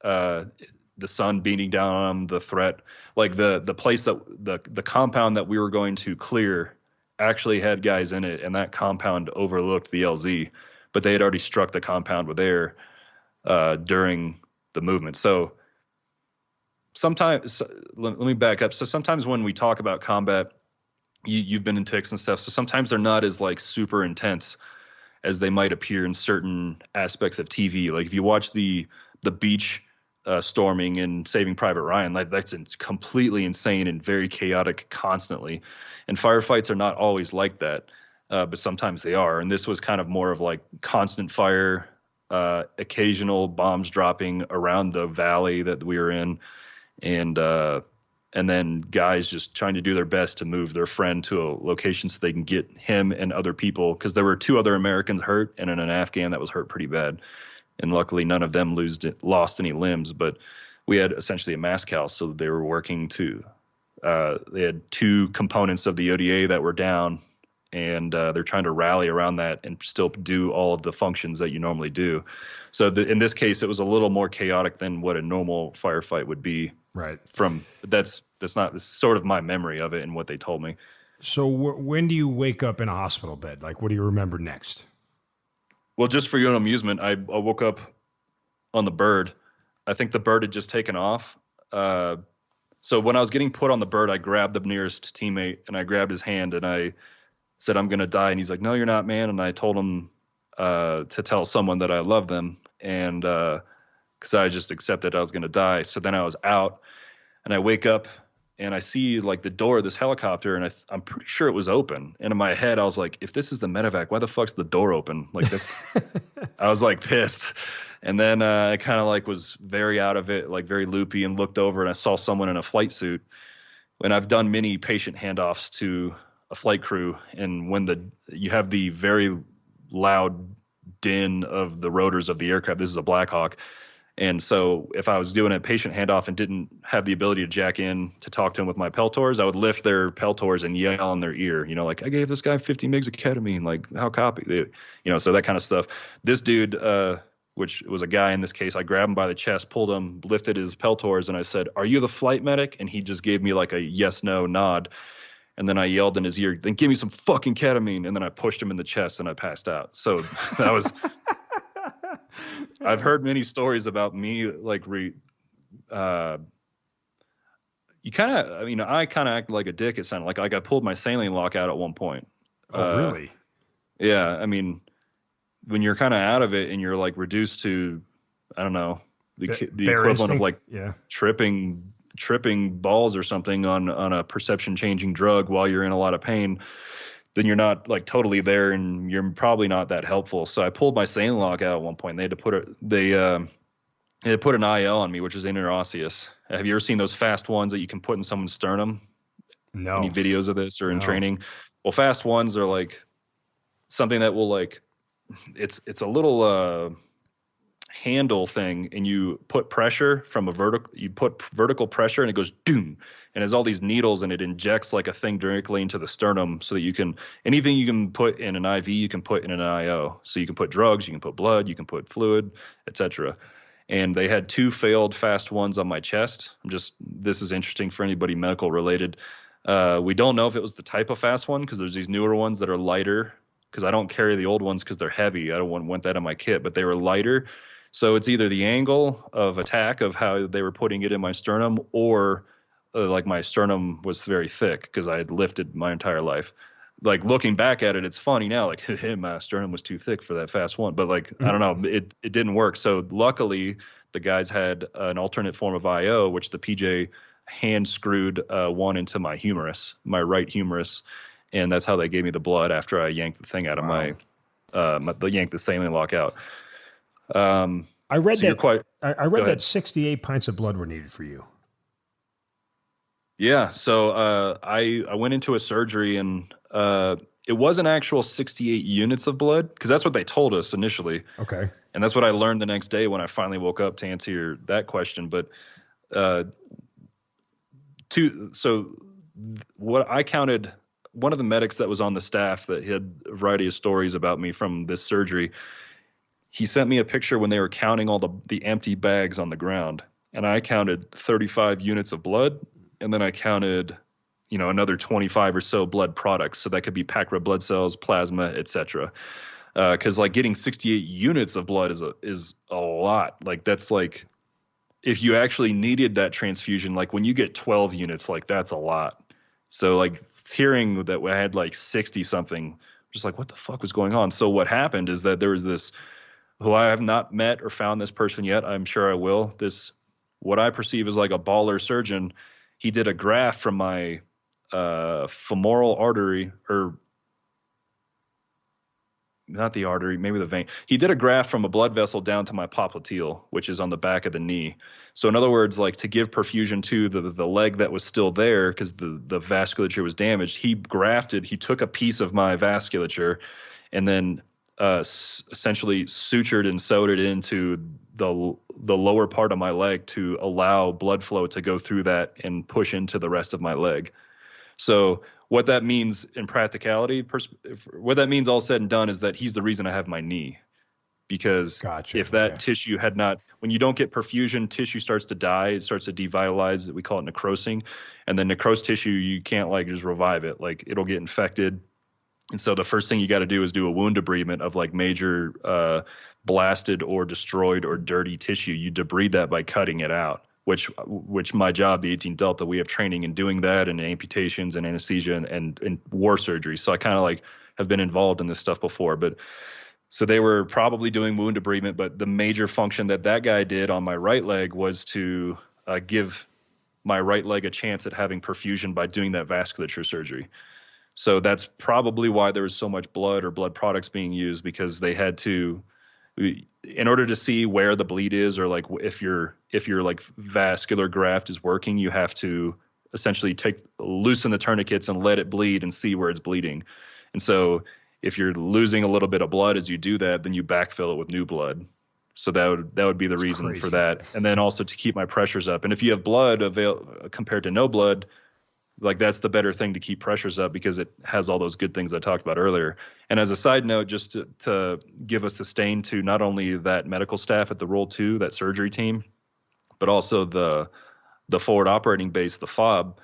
Speaker 3: the sun beating down on them, the threat, like the place that the compound that we were going to clear actually had guys in it, and that compound overlooked the LZ, but they had already struck the compound with air during the movement. So sometimes, let me back up. So sometimes when we talk about combat, you've been in ticks and stuff. So sometimes they're not as like super intense as they might appear in certain aspects of TV. Like if you watch the beach storming in Saving Private Ryan, that's completely insane and very chaotic constantly. And firefights are not always like that, but sometimes they are. And this was kind of more of like constant fire, occasional bombs dropping around the valley that we were in, and then guys just trying to do their best to move their friend to a location so they can get him and other people, because there were 2 other Americans hurt and an Afghan that was hurt pretty bad. And luckily none of them lost any limbs, but we had essentially a mass cal, so they were working to they had 2 components of the ODA that were down, and they're trying to rally around that and still do all of the functions that you normally do. So in this case, it was a little more chaotic than what a normal firefight would be.
Speaker 2: Right.
Speaker 3: That's sort of my memory of it and what they told me.
Speaker 2: So when do you wake up in a hospital bed? Like, what do you remember next?
Speaker 3: Well, just for your own amusement, I woke up on the bird. I think the bird had just taken off. So when I was getting put on the bird, I grabbed the nearest teammate and I grabbed his hand and I said, "I'm going to die." And he's like, "No, you're not, man." And I told him to tell someone that I love them. And because I just accepted I was going to die. So then I was out and I wake up and I see like the door of this helicopter, and I'm pretty sure it was open. And in my head, I was like, if this is the medevac, why the fuck's the door open? Like this, I was like pissed. And then I kind of like was very out of it, like very loopy, and looked over and I saw someone in a flight suit. And I've done many patient handoffs to a flight crew, and when you have the very loud din of the rotors of the aircraft, this is a Black Hawk. And so if I was doing a patient handoff and didn't have the ability to jack in to talk to them with my Peltors, I would lift their Peltors and yell in their ear, like, I gave this guy 50 mgs of ketamine, like, how copy? So that kind of stuff. This dude, which was a guy in this case, I grabbed him by the chest, pulled him, lifted his Peltors, and I said, "Are you the flight medic?" And he just gave me like a yes, no nod. And then I yelled in his ear, "Then give me some fucking ketamine." And then I pushed him in the chest and I passed out. So that was... I've heard many stories about me, like, you kind of, I kind of acted like a dick. It sounded like I pulled my saline lock out at one point.
Speaker 2: Oh, really?
Speaker 3: Yeah. I mean, when you're kind of out of it and you're like reduced to, I don't know, the equivalent instinct of like tripping balls or something on a perception changing drug while you're in a lot of pain, then you're not like totally there, and you're probably not that helpful. So I pulled my saline lock out at one point. And they had to put an IL on me, which is interosseous. Have you ever seen those fast ones that you can put in someone's sternum?
Speaker 2: No.
Speaker 3: Any videos of this or in training? Well, fast ones are like something that will like, it's a little handle thing, and you put pressure from vertical pressure, and it goes doom, and has all these needles, and it injects like a thing directly into the sternum, so that you can, anything you can put in an IV, you can put in an IO. So you can put drugs, you can put blood, you can put fluid, etc. And they had 2 failed fast ones on my chest. This is interesting for anybody medical related. We don't know if it was the type of fast one, because there's these newer ones that are lighter, because I don't carry the old ones because they're heavy. I don't want that in my kit, but they were lighter. So it's either the angle of attack of how they were putting it in my sternum, or like my sternum was very thick because I had lifted my entire life. Like looking back at it, it's funny now, like, hey, my sternum was too thick for that fast one. But like, I don't know, it didn't work. So luckily the guys had an alternate form of IO, which the PJ hand screwed one into my humerus, my right humerus. And that's how they gave me the blood after I yanked the thing out of yanked the saline lock out.
Speaker 2: I read that 68 pints of blood were needed for you.
Speaker 3: Yeah. So I went into a surgery, and it wasn't actual 68 units of blood, because that's what they told us initially.
Speaker 2: Okay.
Speaker 3: And that's what I learned the next day when I finally woke up to answer that question. But what I counted, one of the medics that was on the staff that had a variety of stories about me from this surgery, he sent me a picture when they were counting all the empty bags on the ground. And I counted 35 units of blood. And then I counted, another 25 or so blood products. So that could be packed red blood cells, plasma, etc. Because like getting 68 units of blood is a lot. Like that's like, if you actually needed that transfusion, like when you get 12 units, like that's a lot. So like hearing that I had like 60 something, just like, what the fuck was going on? So what happened is that there was this, who I have not met or found this person yet, I'm sure I will, what I perceive as like a baller surgeon. He did a graft from my femoral artery, or not the artery, maybe the vein. He did a graft from a blood vessel down to my popliteal, which is on the back of the knee. So in other words, like to give perfusion to the leg that was still there because the vasculature was damaged, he took a piece of my vasculature and then essentially sutured and sewed it into the lower part of my leg to allow blood flow to go through that and push into the rest of my leg. So what that means in practicality, what that means all said and done, is that he's the reason I have my knee. Because if that tissue had not, when you don't get perfusion, tissue starts to die, it starts to devitalize, we call it necrosing. And then necrosed tissue, you can't like just revive it, like it'll get infected. And so the first thing you got to do is do a wound debridement of like major blasted or destroyed or dirty tissue. You debride that by cutting it out, which my job, the 18 Delta, we have training in doing that, and amputations and anesthesia and war surgery. So I kind of like have been involved in this stuff before. But so they were probably doing wound debridement, but the major function that guy did on my right leg was to give my right leg a chance at having perfusion by doing that vasculature surgery. So that's probably why there was so much blood or blood products being used, because they had to, in order to see where the bleed is, or like if your like vascular graft is working, you have to essentially loosen the tourniquets and let it bleed and see where it's bleeding. And so if you're losing a little bit of blood as you do that, then you backfill it with new blood. So that would be the reason
Speaker 2: crazy
Speaker 3: for that. And then also to keep my pressures up. And if you have blood compared to no blood, like that's the better thing to keep pressures up, because it has all those good things I talked about earlier. And as a side note, just to give a sustain to not only that medical staff at the Roll 2, that surgery team, but also the forward operating base, the FOB,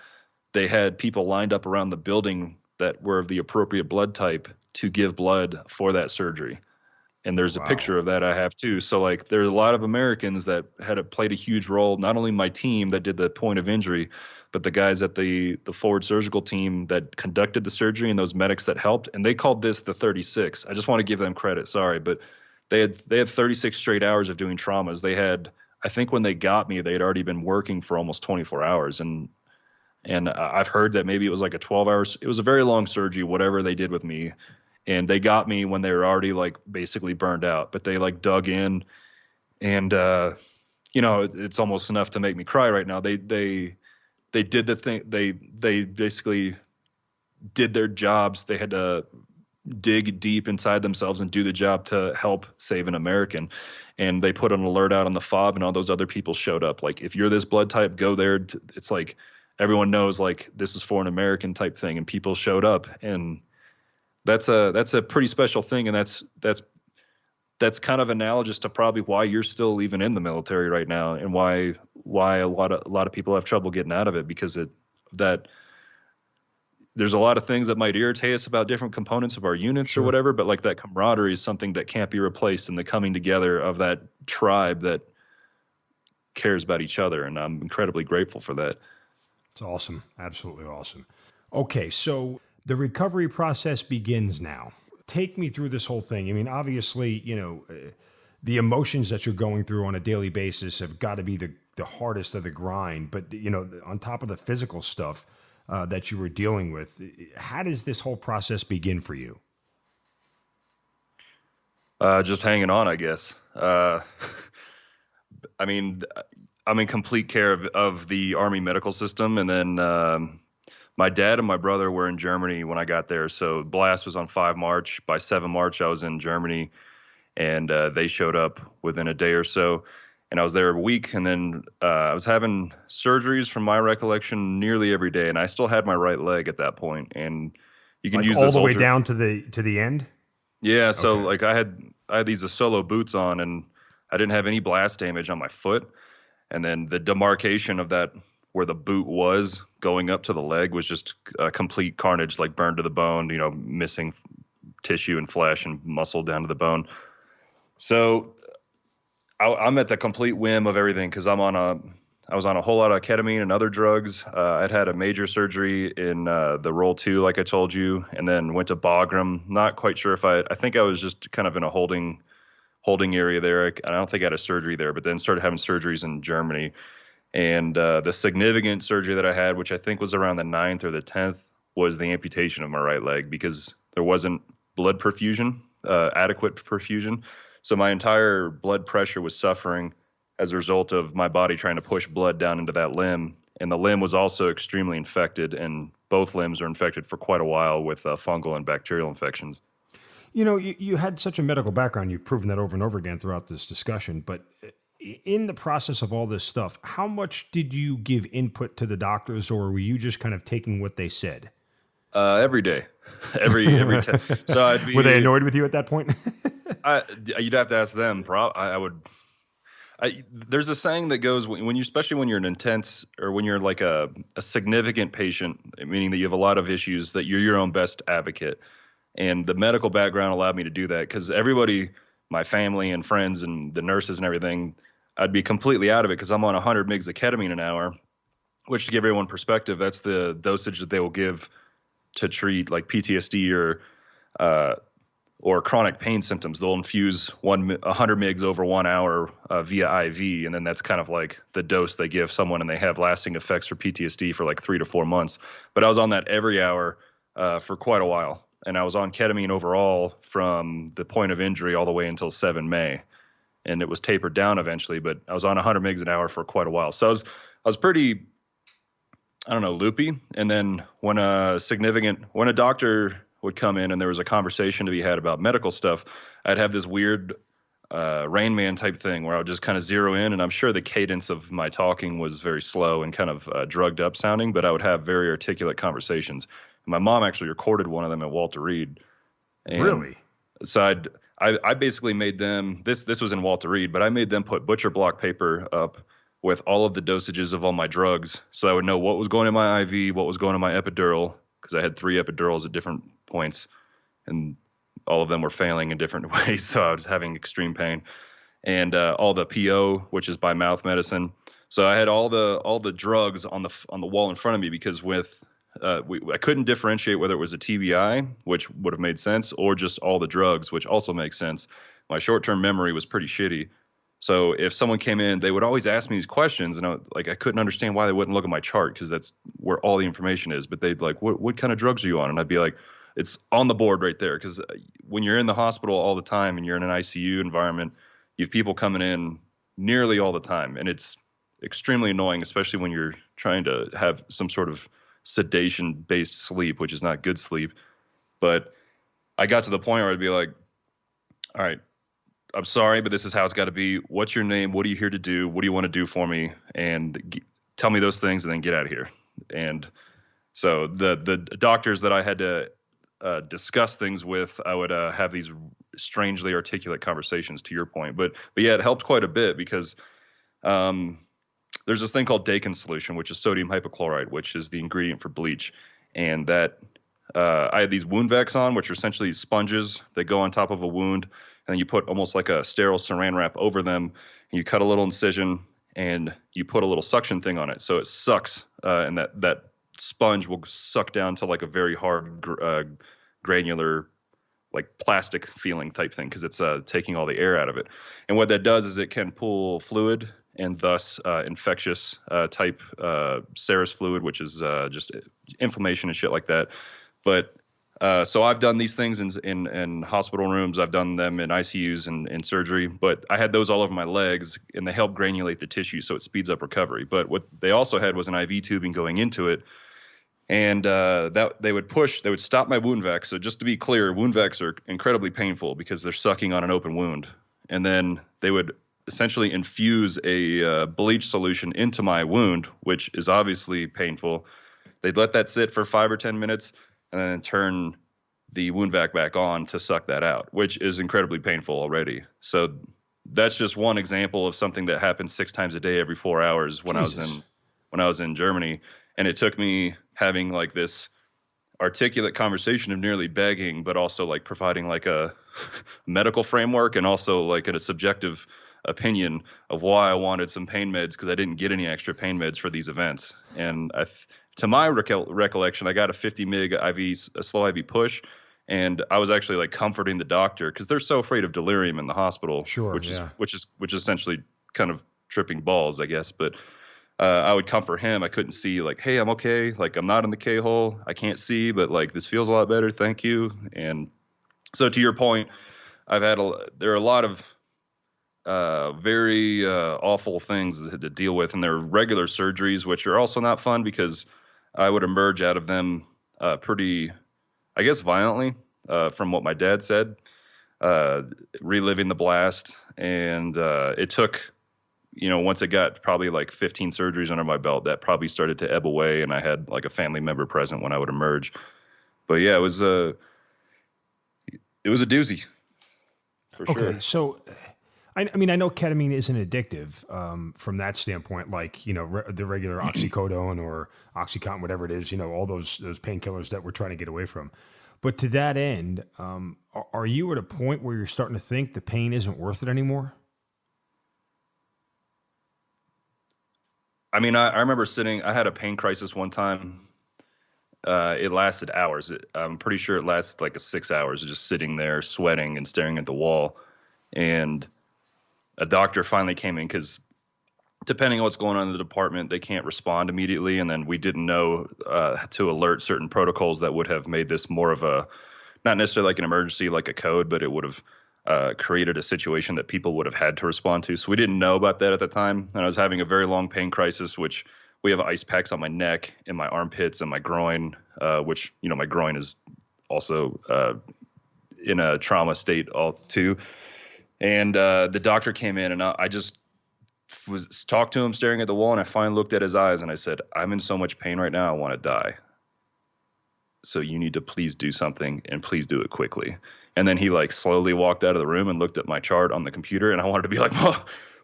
Speaker 3: they had people lined up around the building that were of the appropriate blood type to give blood for that surgery. And there's a picture of that I have too. So like there's a lot of Americans that played a huge role, not only my team that did the point of injury, but the guys at the forward surgical team that conducted the surgery and those medics that helped. And they called this the 36. I just want to give them credit. Sorry, but they had 36 straight hours of doing traumas. They had, I think when they got me, they had already been working for almost 24 hours. And I've heard that maybe it was like a 12 hours. It was a very long surgery, whatever they did with me. And they got me when they were already like basically burned out, but they like dug in, and it's almost enough to make me cry right now. They did the thing. They basically did their jobs. They had to dig deep inside themselves and do the job to help save an American. And they put an alert out on the FOB, and all those other people showed up. Like, if you're this blood type, go there. It's like everyone knows like this is for an American type thing, and people showed up. And that's a pretty special thing, and that's kind of analogous to probably why you're still even in the military right now, and why a lot of people have trouble getting out of it, because there's a lot of things that might irritate us about different components of our units or whatever, but like that camaraderie is something that can't be replaced, and the coming together of that tribe that cares about each other, and I'm incredibly grateful for that.
Speaker 2: It's awesome. Absolutely awesome. Okay, so the recovery process begins now. Take me through this whole thing. I mean, obviously, the emotions that you're going through on a daily basis have got to be the hardest of the grind. But, on top of the physical stuff that you were dealing with, how does this whole process begin for you?
Speaker 3: Just hanging on, I guess. I mean, I'm in complete care of the Army medical system. And then my dad and my brother were in Germany when I got there. So blast was on 5 March. By 7 March, I was in Germany, and they showed up within a day or so. And I was there a week, and then I was having surgeries, from my recollection, nearly every day. And I still had my right leg at that point. And you can use
Speaker 2: all
Speaker 3: this
Speaker 2: the way down to the end.
Speaker 3: Yeah. So like I had these Solo boots on, and I didn't have any blast damage on my foot. And then the demarcation of that, where the boot was going up to the leg, was just a complete carnage, like burned to the bone, missing tissue and flesh and muscle down to the bone. So I'm at the complete whim of everything, because I was on a whole lot of ketamine and other drugs. I'd had a major surgery in the Roll 2, like I told you, and then went to Bagram. Not quite sure if I think I was just kind of in a holding area there. I don't think I had a surgery there, but then started having surgeries in Germany. And the significant surgery that I had, which I think was around the 9th or the 10th, was the amputation of my right leg, because there wasn't blood perfusion, adequate perfusion. So my entire blood pressure was suffering as a result of my body trying to push blood down into that limb. And the limb was also extremely infected, and both limbs are infected for quite a while with fungal and bacterial infections.
Speaker 2: You had such a medical background. You've proven that over and over again throughout this discussion, but in the process of all this stuff, how much did you give input to the doctors, or were you just kind of taking what they said?
Speaker 3: Every day, every time. So
Speaker 2: Were they annoyed with you at that point?
Speaker 3: You'd have to ask them. There's a saying that goes, especially when you're an intense, or when you're like a significant patient, meaning that you have a lot of issues, that you're your own best advocate. And the medical background allowed me to do that, because everybody, my family and friends and the nurses and everything, I'd be completely out of it, because I'm on 100 mgs of ketamine an hour, which, to give everyone perspective, that's the dosage that they will give to treat like PTSD or or chronic pain symptoms, they'll infuse 100 mgs over 1 hour via IV, and then that's kind of like the dose they give someone, and they have lasting effects for PTSD for like 3 to 4 months. But I was on that every hour for quite a while, and I was on ketamine overall from the point of injury all the way until 7 May, and it was tapered down eventually. But I was on 100 mgs an hour for quite a while, so I was pretty, I don't know, loopy. And then when a doctor would come in and there was a conversation to be had about medical stuff, I'd have this weird Rain Man type thing where I would just kind of zero in, and I'm sure the cadence of my talking was very slow and kind of drugged up sounding, but I would have very articulate conversations. And my mom actually recorded one of them at Walter Reed. And
Speaker 2: really?
Speaker 3: So I basically made them, this was in Walter Reed, but I made them put butcher block paper up with all of the dosages of all my drugs, so I would know what was going in my IV, what was going in my epidural, because I had 3 epidurals at different points, and all of them were failing in different ways, so I was having extreme pain. And all the PO, which is by mouth medicine. So I had all the drugs on the wall in front of me, because I couldn't differentiate whether it was a TBI, which would have made sense, or just all the drugs, which also makes sense. My short-term memory was pretty shitty. So if someone came in, they would always ask me these questions, and I couldn't understand why they wouldn't look at my chart, because that's where all the information is. But they'd like, what kind of drugs are you on? And I'd be like, it's on the board right there. Because when you're in the hospital all the time and you're in an ICU environment, you have people coming in nearly all the time, and it's extremely annoying, especially when you're trying to have some sort of sedation-based sleep, which is not good sleep. But I got to the point where I'd be like, all right, I'm sorry, but this is how it's got to be. What's your name? What are you here to do? What do you want to do for me? And tell me those things, and then get out of here. And so the doctors that I had to discuss things with, I would have these strangely articulate conversations, to your point. But yeah, it helped quite a bit, because there's this thing called Dakin solution, which is sodium hypochlorite, which is the ingredient for bleach. And that I had these wound vacs on, which are essentially sponges that go on top of a wound, and then you put almost like a sterile saran wrap over them, and you cut a little incision, and you put a little suction thing on it, so it sucks, and that sponge will suck down to like a very hard granular, like plastic feeling type thing, because it's taking all the air out of it. And what that does is it can pull fluid, and thus infectious type serous fluid, which is just inflammation and shit like that. But so I've done these things in hospital rooms. I've done them in ICUs and in surgery. But I had those all over my legs, and they help granulate the tissue, so it speeds up recovery. But what they also had was an IV tubing going into it. And that they would stop my wound vac. So just to be clear, wound vacs are incredibly painful because they're sucking on an open wound. And then they would essentially infuse a bleach solution into my wound, which is obviously painful. They'd let that sit for 5 or 10 minutes, and then turn the wound vac back on to suck that out, which is incredibly painful already. So that's just one example of something that happened 6 times a day every 4 hours when
Speaker 2: Jesus.
Speaker 3: I was in Germany. And it took me having like this articulate conversation of nearly begging, but also like providing like a medical framework, and also like a subjective opinion of why I wanted some pain meds, because I didn't get any extra pain meds for these events. And to my recollection, I got a 50 mg IV, a slow IV push, and I was actually like comforting the doctor, because they're so afraid of delirium in the hospital,
Speaker 2: Sure,
Speaker 3: which
Speaker 2: yeah.
Speaker 3: is essentially kind of tripping balls, I guess. But I would comfort him. I couldn't see, like, hey, I'm okay. Like, I'm not in the K-hole. I can't see, but like this feels a lot better. Thank you. And so to your point, there are a lot of very awful things to deal with, and there are regular surgeries, which are also not fun, because I would emerge out of them pretty, I guess, violently, from what my dad said, reliving the blast. And it took, once it got probably like 15 surgeries under my belt, that probably started to ebb away, and I had like a family member present when I would emerge. But yeah, it was a doozy, for sure.
Speaker 2: Okay, so I mean, I know ketamine isn't addictive from that standpoint, like, the regular oxycodone or OxyContin, whatever it is, all those painkillers that we're trying to get away from. But to that end, are you at a point where you're starting to think the pain isn't worth it anymore?
Speaker 3: I mean, I remember I had a pain crisis one time, It lasted hours. I'm pretty sure it lasted like 6 hours, just sitting there sweating and staring at the wall. And a doctor finally came in because depending on what's going on in the department, they can't respond immediately. And then we didn't know to alert certain protocols that would have made this more of a, not necessarily like an emergency, like a code, but it would have created a situation that people would have had to respond to. So we didn't know about that at the time. And I was having a very long pain crisis, which we have ice packs on my neck and my armpits and my groin, which, my groin is also in a trauma state too. And the doctor came in, and I just was talked to him staring at the wall, and I finally looked at his eyes and I said, I'm in so much pain right now, I want to die. So you need to please do something, and please do it quickly. And then he slowly walked out of the room and looked at my chart on the computer, and I wanted to be like,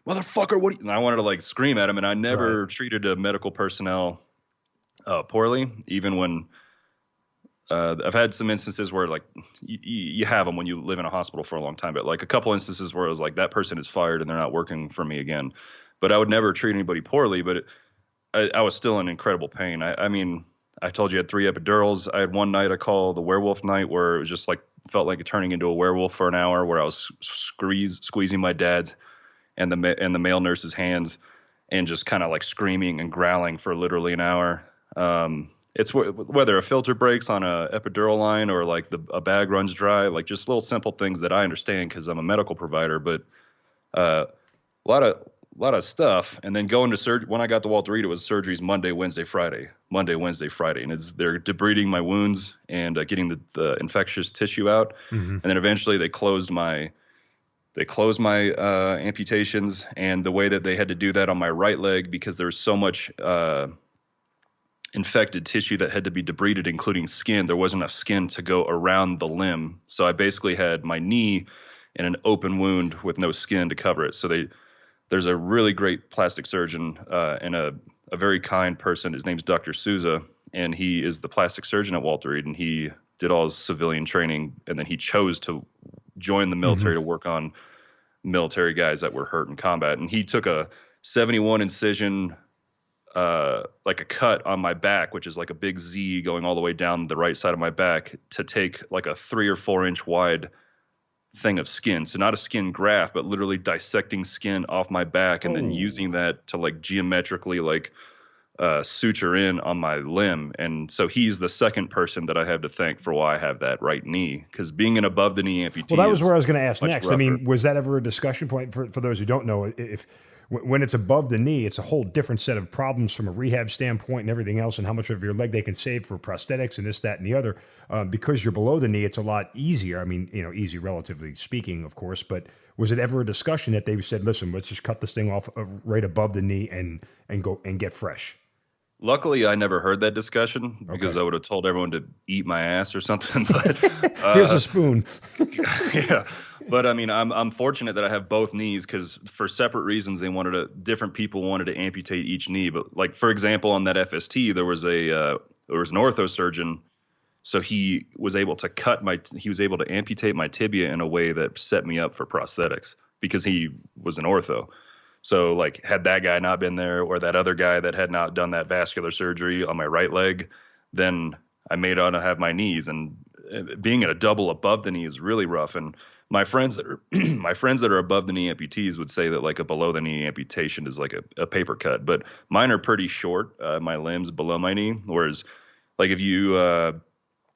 Speaker 3: motherfucker, what? And I wanted to scream at him. And I never treated a medical personnel poorly, even when I've had some instances where you have them when you live in a hospital for a long time, but a couple instances where it was that person is fired and they're not working for me again. But I would never treat anybody poorly, but I was still in incredible pain. I mean, I told you I had 3 epidurals. I had one night I call the werewolf night, where it was just felt like turning into a werewolf for an hour, where I was squeezing my dad's and the male nurse's hands and just kind of screaming and growling for literally an hour. It's whether a filter breaks on a epidural line or a bag runs dry, just little simple things that I understand because I'm a medical provider, but a lot of stuff. And then going to surgery, when I got to Walter Reed, it was surgeries Monday, Wednesday, Friday, and they're debriding my wounds and getting the infectious tissue out. Mm-hmm. And then eventually they closed my amputations, and the way that they had to do that on my right leg, because there was so much infected tissue that had to be debrided, including skin. There wasn't enough skin to go around the limb. So I basically had my knee in an open wound with no skin to cover it. So there's a really great plastic surgeon and a very kind person. His name's Dr. Souza, and he is the plastic surgeon at Walter Reed, and he did all his civilian training, and then he chose to join the military to work on military guys that were hurt in combat. And he took a 71 incision a cut on my back, which is a big Z going all the way down the right side of my back, to take a 3 or 4 inch wide thing of skin. So not a skin graft, but literally dissecting skin off my back and then using that to geometrically suture in on my limb. And so he's the second person that I have to thank for why I have that right knee, because being an above the knee amputee.
Speaker 2: Well, that was where I was going to ask next.
Speaker 3: Rougher.
Speaker 2: I mean, was that ever a discussion point for those who don't know? When it's above the knee, it's a whole different set of problems from a rehab standpoint and everything else, and how much of your leg they can save for prosthetics and this, that, and the other. Because you're below the knee, it's a lot easier. I mean, easy relatively speaking, of course. But was it ever a discussion that they said, "Listen, let's just cut this thing off right above the knee and go and get fresh"?
Speaker 3: Luckily, I never heard that discussion, because I would have told everyone to eat my ass or something. But
Speaker 2: here's a spoon.
Speaker 3: Yeah, but I mean, I'm fortunate that I have both knees, because for separate reasons, different people wanted to amputate each knee. But for example, on that FST, there was an ortho surgeon, so he was able to amputate my tibia in a way that set me up for prosthetics, because he was an ortho. So had that guy not been there, or that other guy that had not done that vascular surgery on my right leg, then I may not have my knees. And being at a double above the knee is really rough. And my friends that are above the knee amputees would say that a below the knee amputation is a paper cut, but mine are pretty short. My limbs below my knee, whereas if you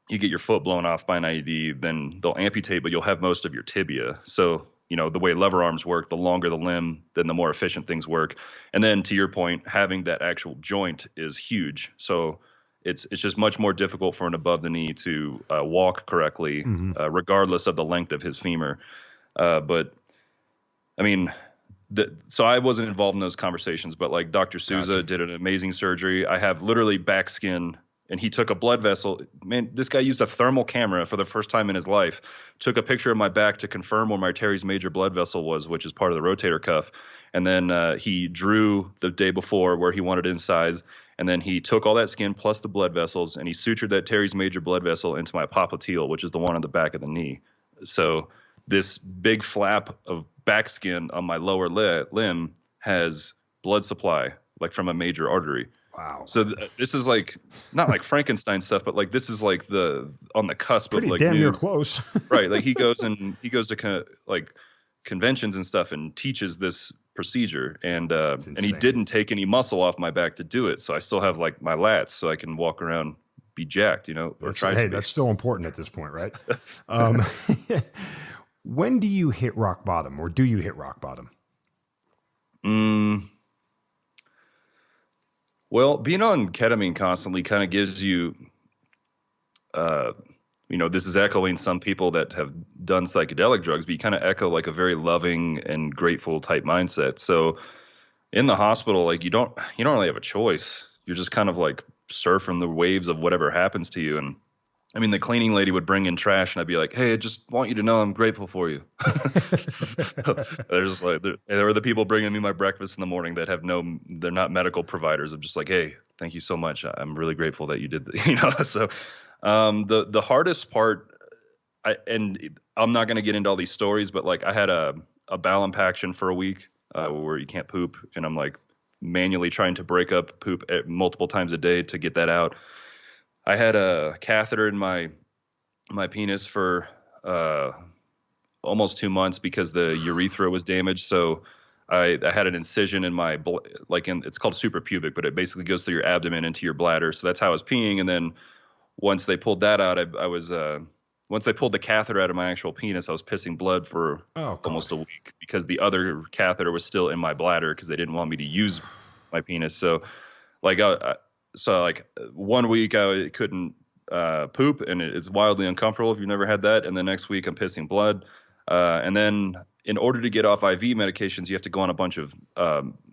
Speaker 3: get your foot blown off by an IED, then they'll amputate, but you'll have most of your tibia. So the way lever arms work, the longer the limb, then the more efficient things work. And then to your point, having that actual joint is huge. So it's just much more difficult for an above the knee to walk correctly, regardless of the length of his femur. But I mean, so I wasn't involved in those conversations, but Dr. Souza did an amazing surgery. I have literally back skin, and he took a blood vessel. Man, this guy used a thermal camera for the first time in his life, took a picture of my back to confirm where my teres major blood vessel was, which is part of the rotator cuff. And then he drew the day before where he wanted to incise. And then he took all that skin plus the blood vessels, and he sutured that teres major blood vessel into my popliteal, which is the one on the back of the knee. So this big flap of back skin on my lower limb has blood supply, from a major artery.
Speaker 2: Wow.
Speaker 3: So this is like not like Frankenstein stuff, but like this is like on the cusp of
Speaker 2: Pretty
Speaker 3: like
Speaker 2: damn near
Speaker 3: new,
Speaker 2: close.
Speaker 3: right? Like he goes to like conventions and stuff and teaches this procedure, and he didn't take any muscle off my back to do it, so I still have like my lats, so I can walk around, be jacked, or try to be.
Speaker 2: That's still important at this point, right? When do you hit rock bottom, or do you hit rock bottom?
Speaker 3: Well, being on ketamine constantly kind of gives you, this is echoing some people that have done psychedelic drugs, but you kind of echo like a very loving and grateful type mindset. So in the hospital, like you don't really have a choice. You're just kind of like surfing the waves of whatever happens to you. And I mean, the cleaning lady would bring in trash, and I'd be like, "Hey, I just want you to know I'm grateful for you." There's like, there are the people bringing me my breakfast in the morning that they're not medical providers. I'm just like, "Hey, thank you so much. I'm really grateful that you did that." So, the hardest part, and I'm not going to get into all these stories, but like I had a bowel impaction for a week where you can't poop, and I'm like manually trying to break up poop multiple times a day to get that out. I had a catheter in my penis for almost 2 months because the urethra was damaged. So I had an incision in my it's called suprapubic, but it basically goes through your abdomen into your bladder. So that's how I was peeing. And then once they pulled that out, once they pulled the catheter out of my actual penis, I was pissing blood for almost a week because the other catheter was still in my bladder because they didn't want me to use my penis. So like So like 1 week I couldn't poop, and it's wildly uncomfortable if you've never had that. And the next week I'm pissing blood. And then in order to get off IV medications, you have to go on a bunch of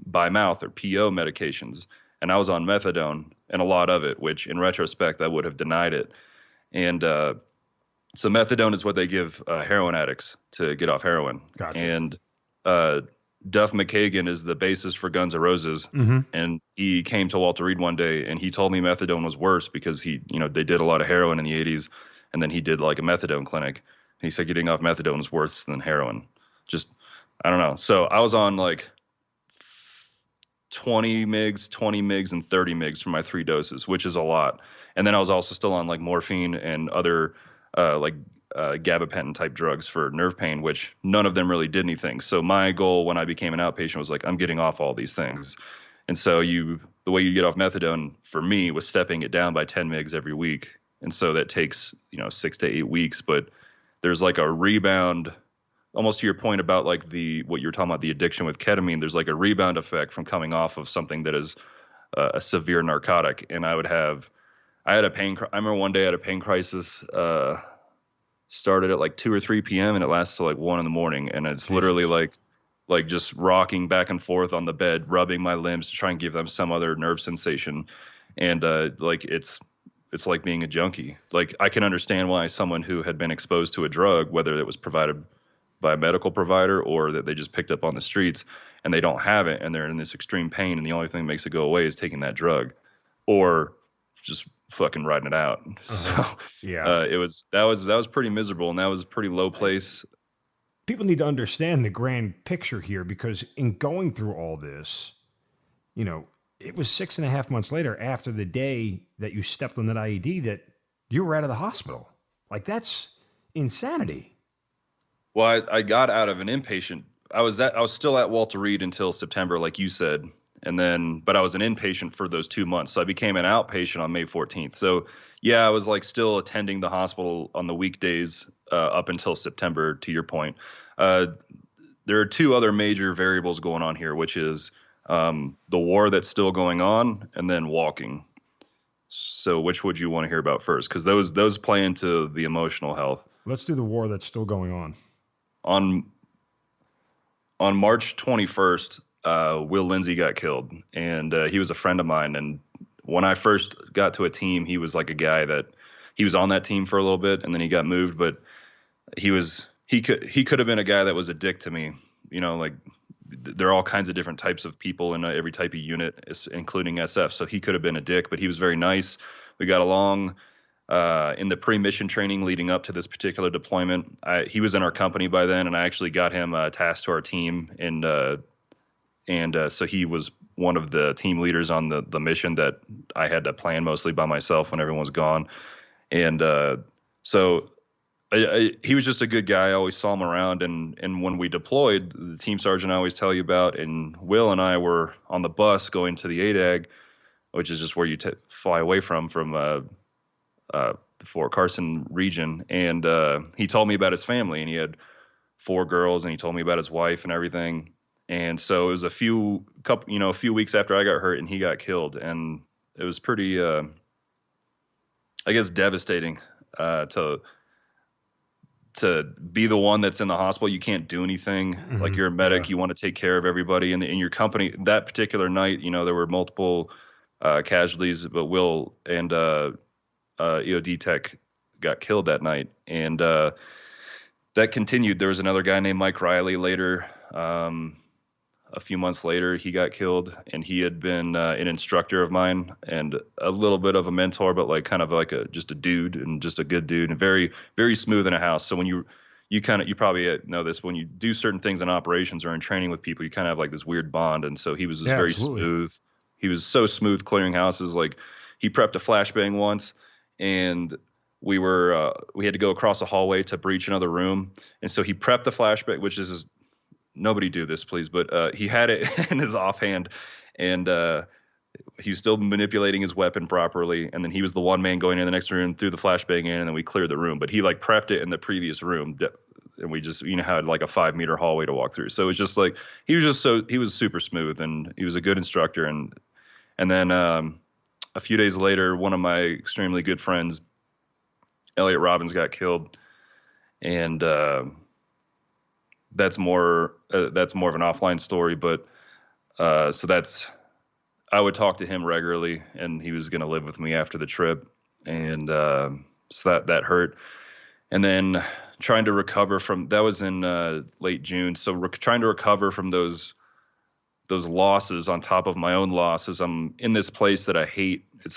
Speaker 3: by mouth or PO medications. And I was on methadone and a lot of it, which in retrospect I would have denied it. And so methadone is what they give heroin addicts to get off heroin.
Speaker 2: Gotcha.
Speaker 3: And Duff McKagan is the bassist for Guns N' Roses, and he came to Walter Reed one day and he told me methadone was worse because they did a lot of heroin in the 80s, and then he did like a methadone clinic. And he said getting off methadone is worse than heroin. Just, I don't know. So I was on like 20 mgs, and 30 mgs for my 3 doses, which is a lot. And then I was also still on like morphine and other gabapentin type drugs for nerve pain, which none of them really did anything. So my goal when I became an outpatient was like, I'm getting off all these things. And so the way you get off methadone for me was stepping it down by 10 mgs every week. And so that takes, 6 to 8 weeks, but there's like a rebound, almost to your point about like what you're talking about, the addiction with ketamine. There's like a rebound effect from coming off of something that is a severe narcotic. And I remember one day I had a pain crisis, started at like 2 or 3 p.m. and it lasts till like 1 a.m. And it's literally like just rocking back and forth on the bed, rubbing my limbs to try and give them some other nerve sensation. And like it's like being a junkie. Like I can understand why someone who had been exposed to a drug, whether it was provided by a medical provider or that they just picked up on the streets and they don't have it and they're in this extreme pain and the only thing that makes it go away is taking that drug or just fucking riding it out. So
Speaker 2: yeah,
Speaker 3: that was pretty miserable, and that was a pretty low place.
Speaker 2: People need to understand the grand picture here, because in going through all this, it was 6.5 months later after the day that you stepped on that IED that you were out of the hospital. Like, that's insanity.
Speaker 3: Well, I got out of an inpatient. I was still at Walter Reed until September, like you said. But I was an inpatient for those 2 months. So I became an outpatient on May 14th. So yeah, I was like still attending the hospital on the weekdays up until September, to your point. There are 2 other major variables going on here, which is the war that's still going on and then walking. So which would you want to hear about first? Because those play into the emotional health.
Speaker 2: Let's do the war that's still going on.
Speaker 3: On March 21st, Will Lindsay got killed, and he was a friend of mine. And when I first got to a team, he was like a guy that he was on that team for a little bit, and then he got moved. But he could have been a guy that was a dick to me. Like there are all kinds of different types of people in every type of unit, including SF. So he could have been a dick, but he was very nice. We got along. In the pre-mission training leading up to this particular deployment, he was in our company by then, and I actually got him tasked to our team, and so he was one of the team leaders on the mission that I had to plan mostly by myself when everyone was gone. And so he was just a good guy. I always saw him around. And when we deployed, the team sergeant I always tell you about, and Will and I were on the bus going to the ADAG, which is just where you fly away from the Fort Carson region. And he told me about his family, and he had 4 girls, and he told me about his wife and everything. And so it was a few weeks after I got hurt and he got killed. And it was pretty, I guess, devastating to be the one that's in the hospital. You can't do anything. Mm-hmm. Like, you're a medic, yeah. You want to take care of everybody in your company. That particular night, there were multiple casualties, but Will and EOD tech got killed that night. And that continued. There was another guy named Mike Riley later. A few months later, he got killed, and he had been an instructor of mine and a little bit of a mentor, but like kind of like just a dude, and just a good dude, and very, very smooth in a house. So when you probably know this, when you do certain things in operations or in training with people, you kind of have like this weird bond. And so he was just very absolutely. Smooth. He was so smooth clearing houses. Like, he prepped a flashbang once, and we had to go across a hallway to breach another room. And so he prepped the flashbang, which is, nobody do this, please. But he had it in his offhand, and he was still manipulating his weapon properly. And then he was the one man going in the next room, threw the flashbang in, and then we cleared the room. But he like prepped it in the previous room, and we just had like a 5-meter hallway to walk through. So it was just like he was super smooth, and he was a good instructor. And then a few days later, one of my extremely good friends, Elliot Robbins, got killed, and that's more of an offline story, but I would talk to him regularly, and he was going to live with me after the trip. And so that hurt. And then trying to recover from that was in late June. So trying to recover from those losses on top of my own losses. I'm in this place that I hate. It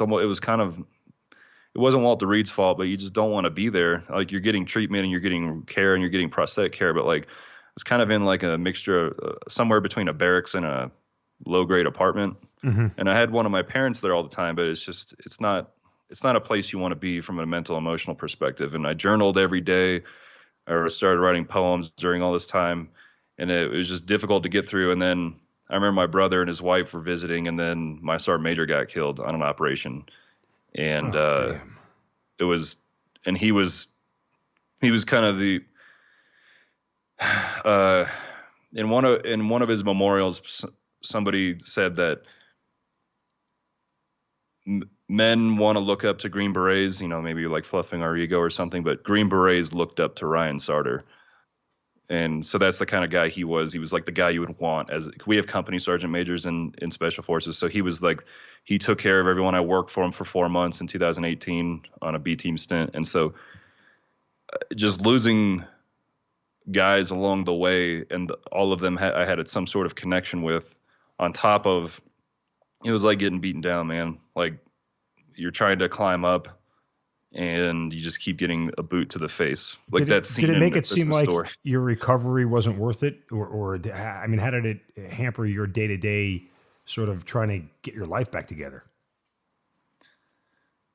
Speaker 3: wasn't Walter Reed's fault, but you just don't want to be there. Like, you're getting treatment and you're getting care and you're getting prosthetic care, but like, it's kind of in like a mixture somewhere between a barracks and a low-grade apartment. Mm-hmm. And I had one of my parents there all the time, but it's not a place you want to be from a mental, emotional perspective. And I journaled every day, or started writing poems during all this time, and it was just difficult to get through. And then I remember my brother and his wife were visiting, and then my sergeant major got killed on an operation. And it was, and he was kind of the in one of his memorials, somebody said that men want to look up to Green Berets, maybe like fluffing our ego or something, but Green Berets looked up to Ryan Sarter. And so that's the kind of guy he was. He was like the guy you would want. We have company sergeant majors in special forces. So he was like, he took care of everyone. I worked for him for 4 months in 2018 on a B team stint. And so just losing guys along the way, and all of them I had some sort of connection with, on top of, it was like getting beaten down, man. Like, you're trying to climb up and you just keep getting a boot to the face. Like, that scene.
Speaker 2: Did it make it seem like your recovery wasn't worth it? Or I mean, how did it hamper your day-to-day sort of trying to get your life back together?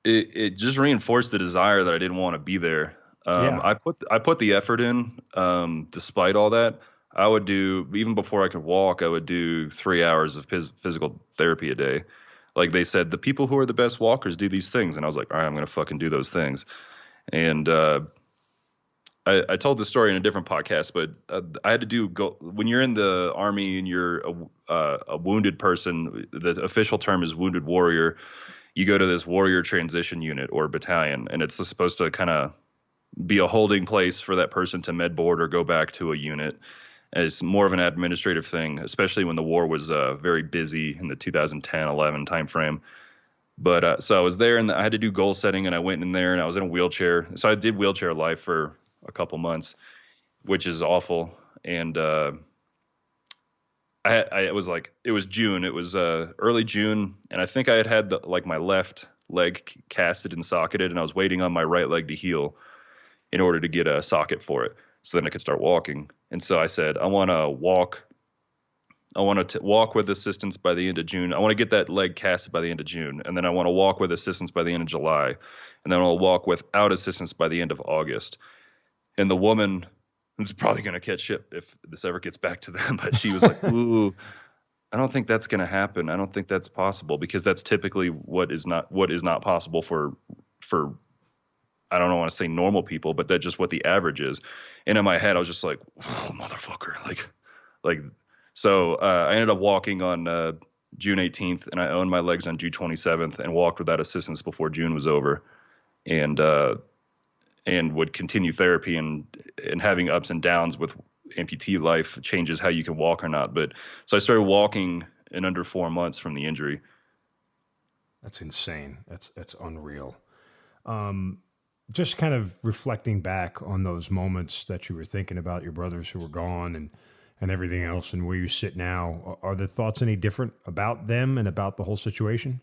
Speaker 3: It just reinforced the desire that I didn't want to be there. I put the effort in, despite all that. I would do, even before I could walk, I would do 3 hours of physical therapy a day. Like, they said, the people who are the best walkers do these things. And I was like, all right, I'm going to fucking do those things. And I told this story in a different podcast, but I had to when you're in the Army and you're a wounded person, the official term is wounded warrior. You go to this warrior transition unit or battalion, and it's supposed to kind of be a holding place for that person to med board or go back to a unit. And it's more of an administrative thing, especially when the war was very busy in the 2010-11 timeframe. But so I was there, and I had to do goal setting, and I went in there, and I was in a wheelchair. So I did wheelchair life for a couple months, which is awful. And it was June. It was early June, and I think I had my left leg casted and socketed, and I was waiting on my right leg to heal in order to get a socket for it, so then I could start walking. And so I said, I want to walk I want to walk with assistance by the end of June. I want to get that leg casted by the end of June. And then I want to walk with assistance by the end of July. And then I'll walk without assistance by the end of August. And the woman, who's probably going to catch shit if this ever gets back to them, but she was like, ooh, I don't think that's going to happen. I don't think that's possible, because that's typically what is not possible for I don't want to say normal people, but that's just what the average is. And in my head, I was just like, oh, motherfucker. So I ended up walking on June 18th, and I owned my legs on June 27th and walked without assistance before June was over, and would continue therapy, and having ups and downs with amputee life changes how you can walk or not. But so I started walking in under 4 months from the injury.
Speaker 2: That's insane. That's unreal. Just kind of reflecting back on those moments that you were thinking about your brothers who were gone and everything else, and where you sit now, are the thoughts any different about them and about the whole situation?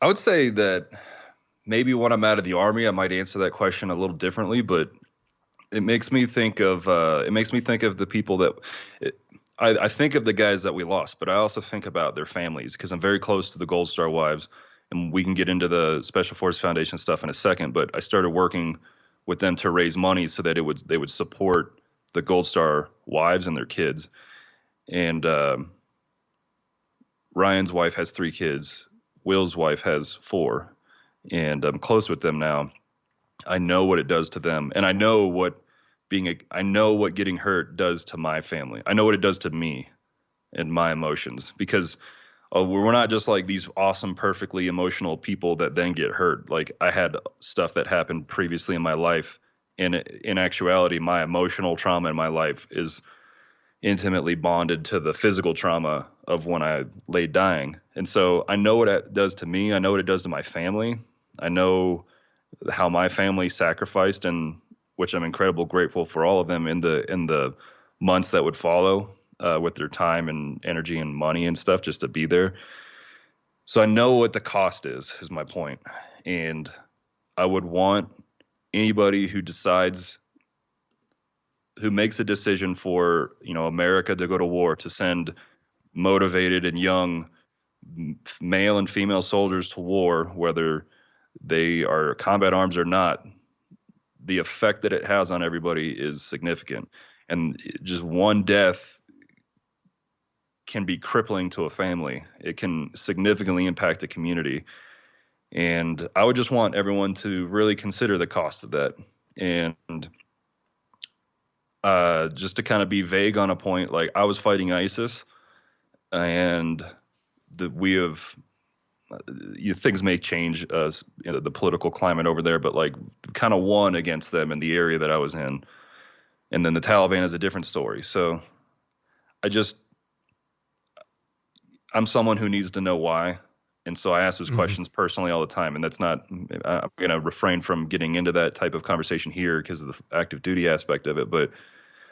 Speaker 3: I would say that maybe when I'm out of the Army, I might answer that question a little differently, but it makes me think of the people that I think of the guys that we lost, but I also think about their families, because I'm very close to the Gold Star wives, and we can get into the Special Forces Foundation stuff in a second. But I started working with them to raise money so that they would support the Gold Star wives and their kids. And Ryan's wife has 3 kids. Will's wife has 4, and I'm close with them now. I know what it does to them, and I know what getting hurt does to my family. I know what it does to me and my emotions, because we're not just like these awesome, perfectly emotional people that then get hurt. Like, I had stuff that happened previously in my life, and in actuality, my emotional trauma in my life is intimately bonded to the physical trauma of when I lay dying. And so I know what it does to me. I know what it does to my family. I know how my family sacrificed, and which I'm incredibly grateful for all of them in the months that would follow, with their time and energy and money and stuff just to be there. So I know what the cost is my point. And I would want anybody who makes a decision for, America to go to war, to send motivated and young male and female soldiers to war, whether they are combat arms or not, the effect that it has on everybody is significant. And just one death can be crippling to a family. It can significantly impact a community. And I would just want everyone to really consider the cost of that. And just to kind of be vague on a point, like, I was fighting ISIS, and things may change, the political climate over there, but like, kind of won against them in the area that I was in. And then the Taliban is a different story. So I'm someone who needs to know why. And so I ask those questions personally all the time. And I'm going to refrain from getting into that type of conversation here because of the active duty aspect of it. But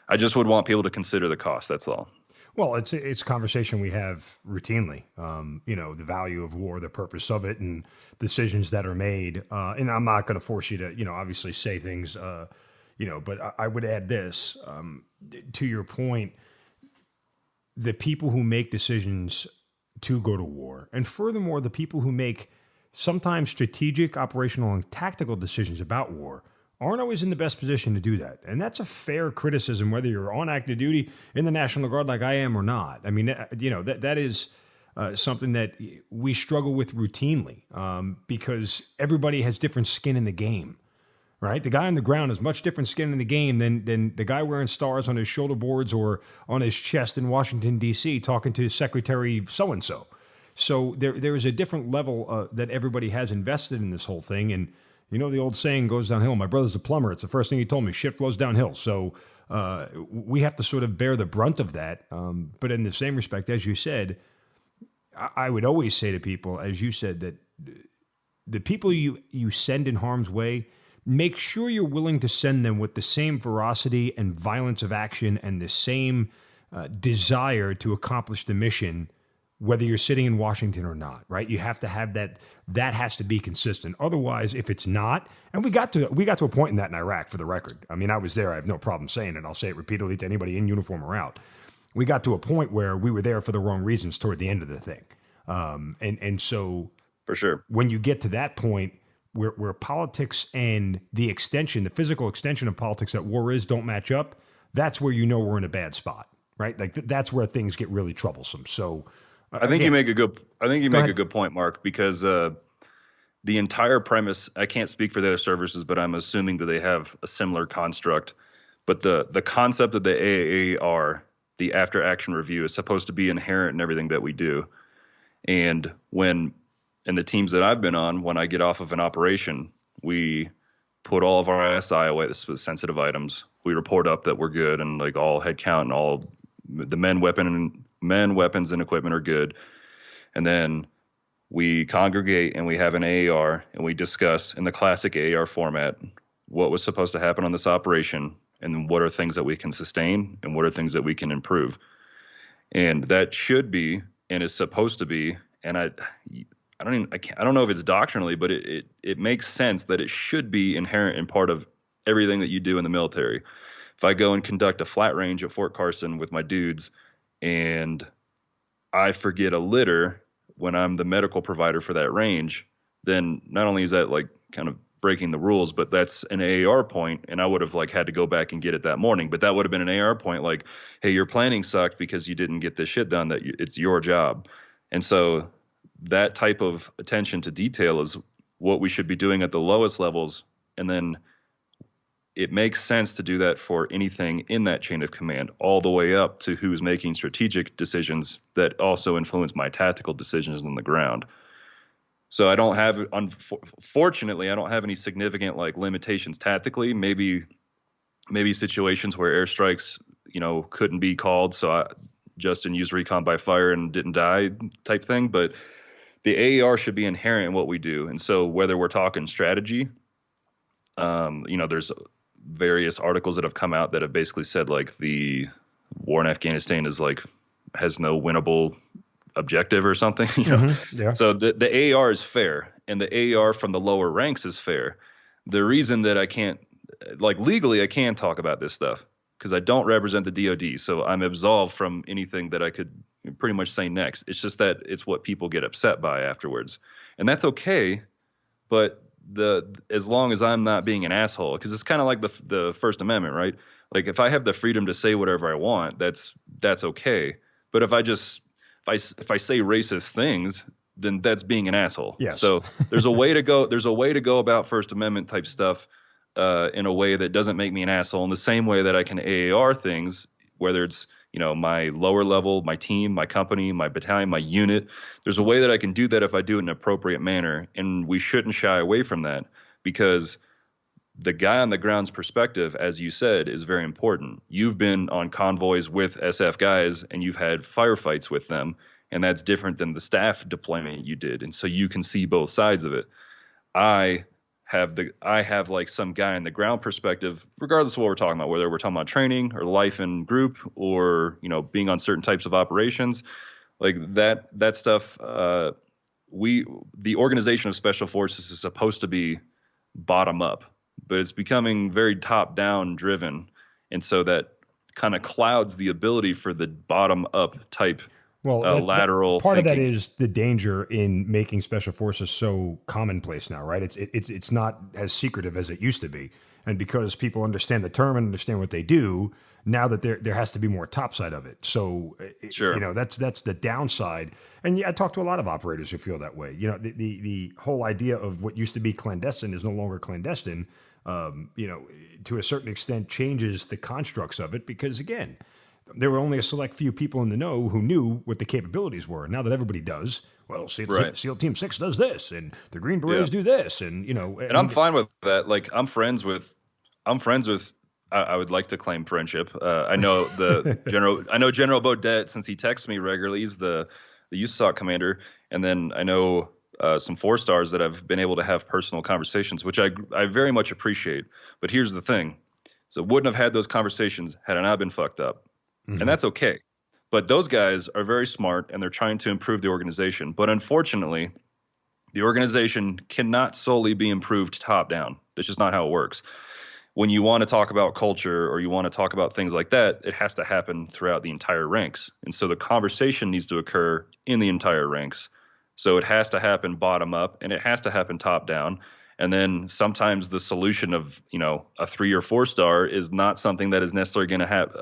Speaker 3: I just would want people to consider the cost. That's all.
Speaker 2: Well, it's a conversation we have routinely, the value of war, the purpose of it, and decisions that are made. And I'm not going to force you to, obviously say things, but I would add this, to your point, the people who make decisions to go to war, and furthermore, the people who make sometimes strategic, operational, and tactical decisions about war aren't always in the best position to do that. And that's a fair criticism, whether you're on active duty in the National Guard like I am or not. I mean, that is something that we struggle with routinely, because everybody has different skin in the game, right? The guy on the ground has much different skin in the game than the guy wearing stars on his shoulder boards or on his chest in Washington, D.C., talking to Secretary so-and-so. So there is a different level that everybody has invested in this whole thing. And the old saying goes downhill. My brother's a plumber. It's the first thing he told me. Shit flows downhill. So we have to sort of bear the brunt of that. But in the same respect, as you said, I would always say to people, as you said, that the people you send in harm's way, make sure you're willing to send them with the same ferocity and violence of action and the same desire to accomplish the mission whether you're sitting in Washington or not, right? You have to have that has to be consistent. Otherwise, if it's not, and we got to a point in that in Iraq, for the record. I mean, I was there. I have no problem saying it. I'll say it repeatedly to anybody in uniform or out. We got to a point where we were there for the wrong reasons toward the end of the thing. And so
Speaker 3: for sure,
Speaker 2: when you get to that point where politics and the physical extension of politics that war is don't match up, that's where you know we're in a bad spot, right? Like that's where things get really troublesome. So
Speaker 3: I think you make a good point, Mark, because the entire premise, I can't speak for the other services, but I'm assuming that they have a similar construct. But the concept of the AAR, the after action review, is supposed to be inherent in everything that we do. And in the teams that I've been on, when I get off of an operation, we put all of our SI away, the sensitive items. We report up that we're good, and like all head count and all the weapons and equipment are good. And then we congregate and we have an AAR and we discuss in the classic AAR format what was supposed to happen on this operation, and what are things that we can sustain and what are things that we can improve. And that should be and is supposed to be, and I don't know if it's doctrinally, but it makes sense that it should be inherent in part of everything that you do in the military. If I go and conduct a flat range at Fort Carson with my dudes and I forget a litter when I'm the medical provider for that range, then not only is that like kind of breaking the rules, but that's an AAR point, and I would have like had to go back and get it that morning. But that would have been an AAR point, like, hey, your planning sucked because you didn't get this shit done. It's your job. And so that type of attention to detail is what we should be doing at the lowest levels. And then it makes sense to do that for anything in that chain of command, all the way up to who's making strategic decisions that also influence my tactical decisions on the ground. So I don't have, unfortunately, I don't have any significant like limitations tactically. Maybe situations where airstrikes, couldn't be called. So Justin used recon by fire and didn't die type thing. But the AAR should be inherent in what we do. And so whether we're talking strategy, there's various articles that have come out that have basically said like the war in Afghanistan is like has no winnable objective or something.
Speaker 2: Yeah.
Speaker 3: So the AAR is fair, and the AAR from the lower ranks is fair. The reason that I can't, like legally, I can talk about this stuff because I don't represent the DoD, so I'm absolved from anything that I could pretty much say next. It's just that it's what people get upset by afterwards, and that's okay. But as long as I'm not being an asshole, because it's kind of like the First Amendment, right? Like if I have the freedom to say whatever I want, that's okay. But if I say racist things, then that's being an asshole.
Speaker 2: Yes.
Speaker 3: So there's a way to go. There's a way to go about First Amendment type stuff in a way that doesn't make me an asshole. In the same way that I can AAR things, whether it's my lower level, my team, my company, my battalion, my unit. There's a way that I can do that if I do it in an appropriate manner, and we shouldn't shy away from that because the guy on the ground's perspective, as you said, is very important. You've been on convoys with SF guys and you've had firefights with them, and that's different than the staff deployment you did. And so you can see both sides of it. I have like some guy in the ground perspective, regardless of what we're talking about, whether we're talking about training or life in group or, being on certain types of operations like that stuff. The organization of special forces is supposed to be bottom up, but it's becoming very top down driven. And so that kind of clouds the ability for the bottom up type lateral
Speaker 2: part
Speaker 3: thinking.
Speaker 2: of that is the danger in making special forces so commonplace now, right? It's not as secretive as it used to be, and because people understand the term and understand what they do, now that there has to be more topside of it. So
Speaker 3: Sure.
Speaker 2: That's the downside. And I talk to a lot of operators who feel that way. The whole idea of what used to be clandestine is no longer clandestine. To a certain extent, changes the constructs of it because again, there were only a select few people in the know who knew what the capabilities were. Now that everybody does, well, SEAL Team 6 does this, and the Green Berets do this, and
Speaker 3: And I'm fine with that. Like I'm friends with. I would like to claim friendship. I know General Baudet, since he texts me regularly. He's the USAC commander, and then I know some 4-stars that I've been able to have personal conversations, which I very much appreciate. But here's the thing: so wouldn't have had those conversations had I not been fucked up. Mm-hmm. And that's okay. But those guys are very smart and they're trying to improve the organization. But unfortunately, the organization cannot solely be improved top down. That's just not how it works. When you want to talk about culture or you want to talk about things like that, it has to happen throughout the entire ranks. And so the conversation needs to occur in the entire ranks. So it has to happen bottom up and it has to happen top down. And then sometimes the solution of, a 3 or 4 star is not something that is necessarily going to have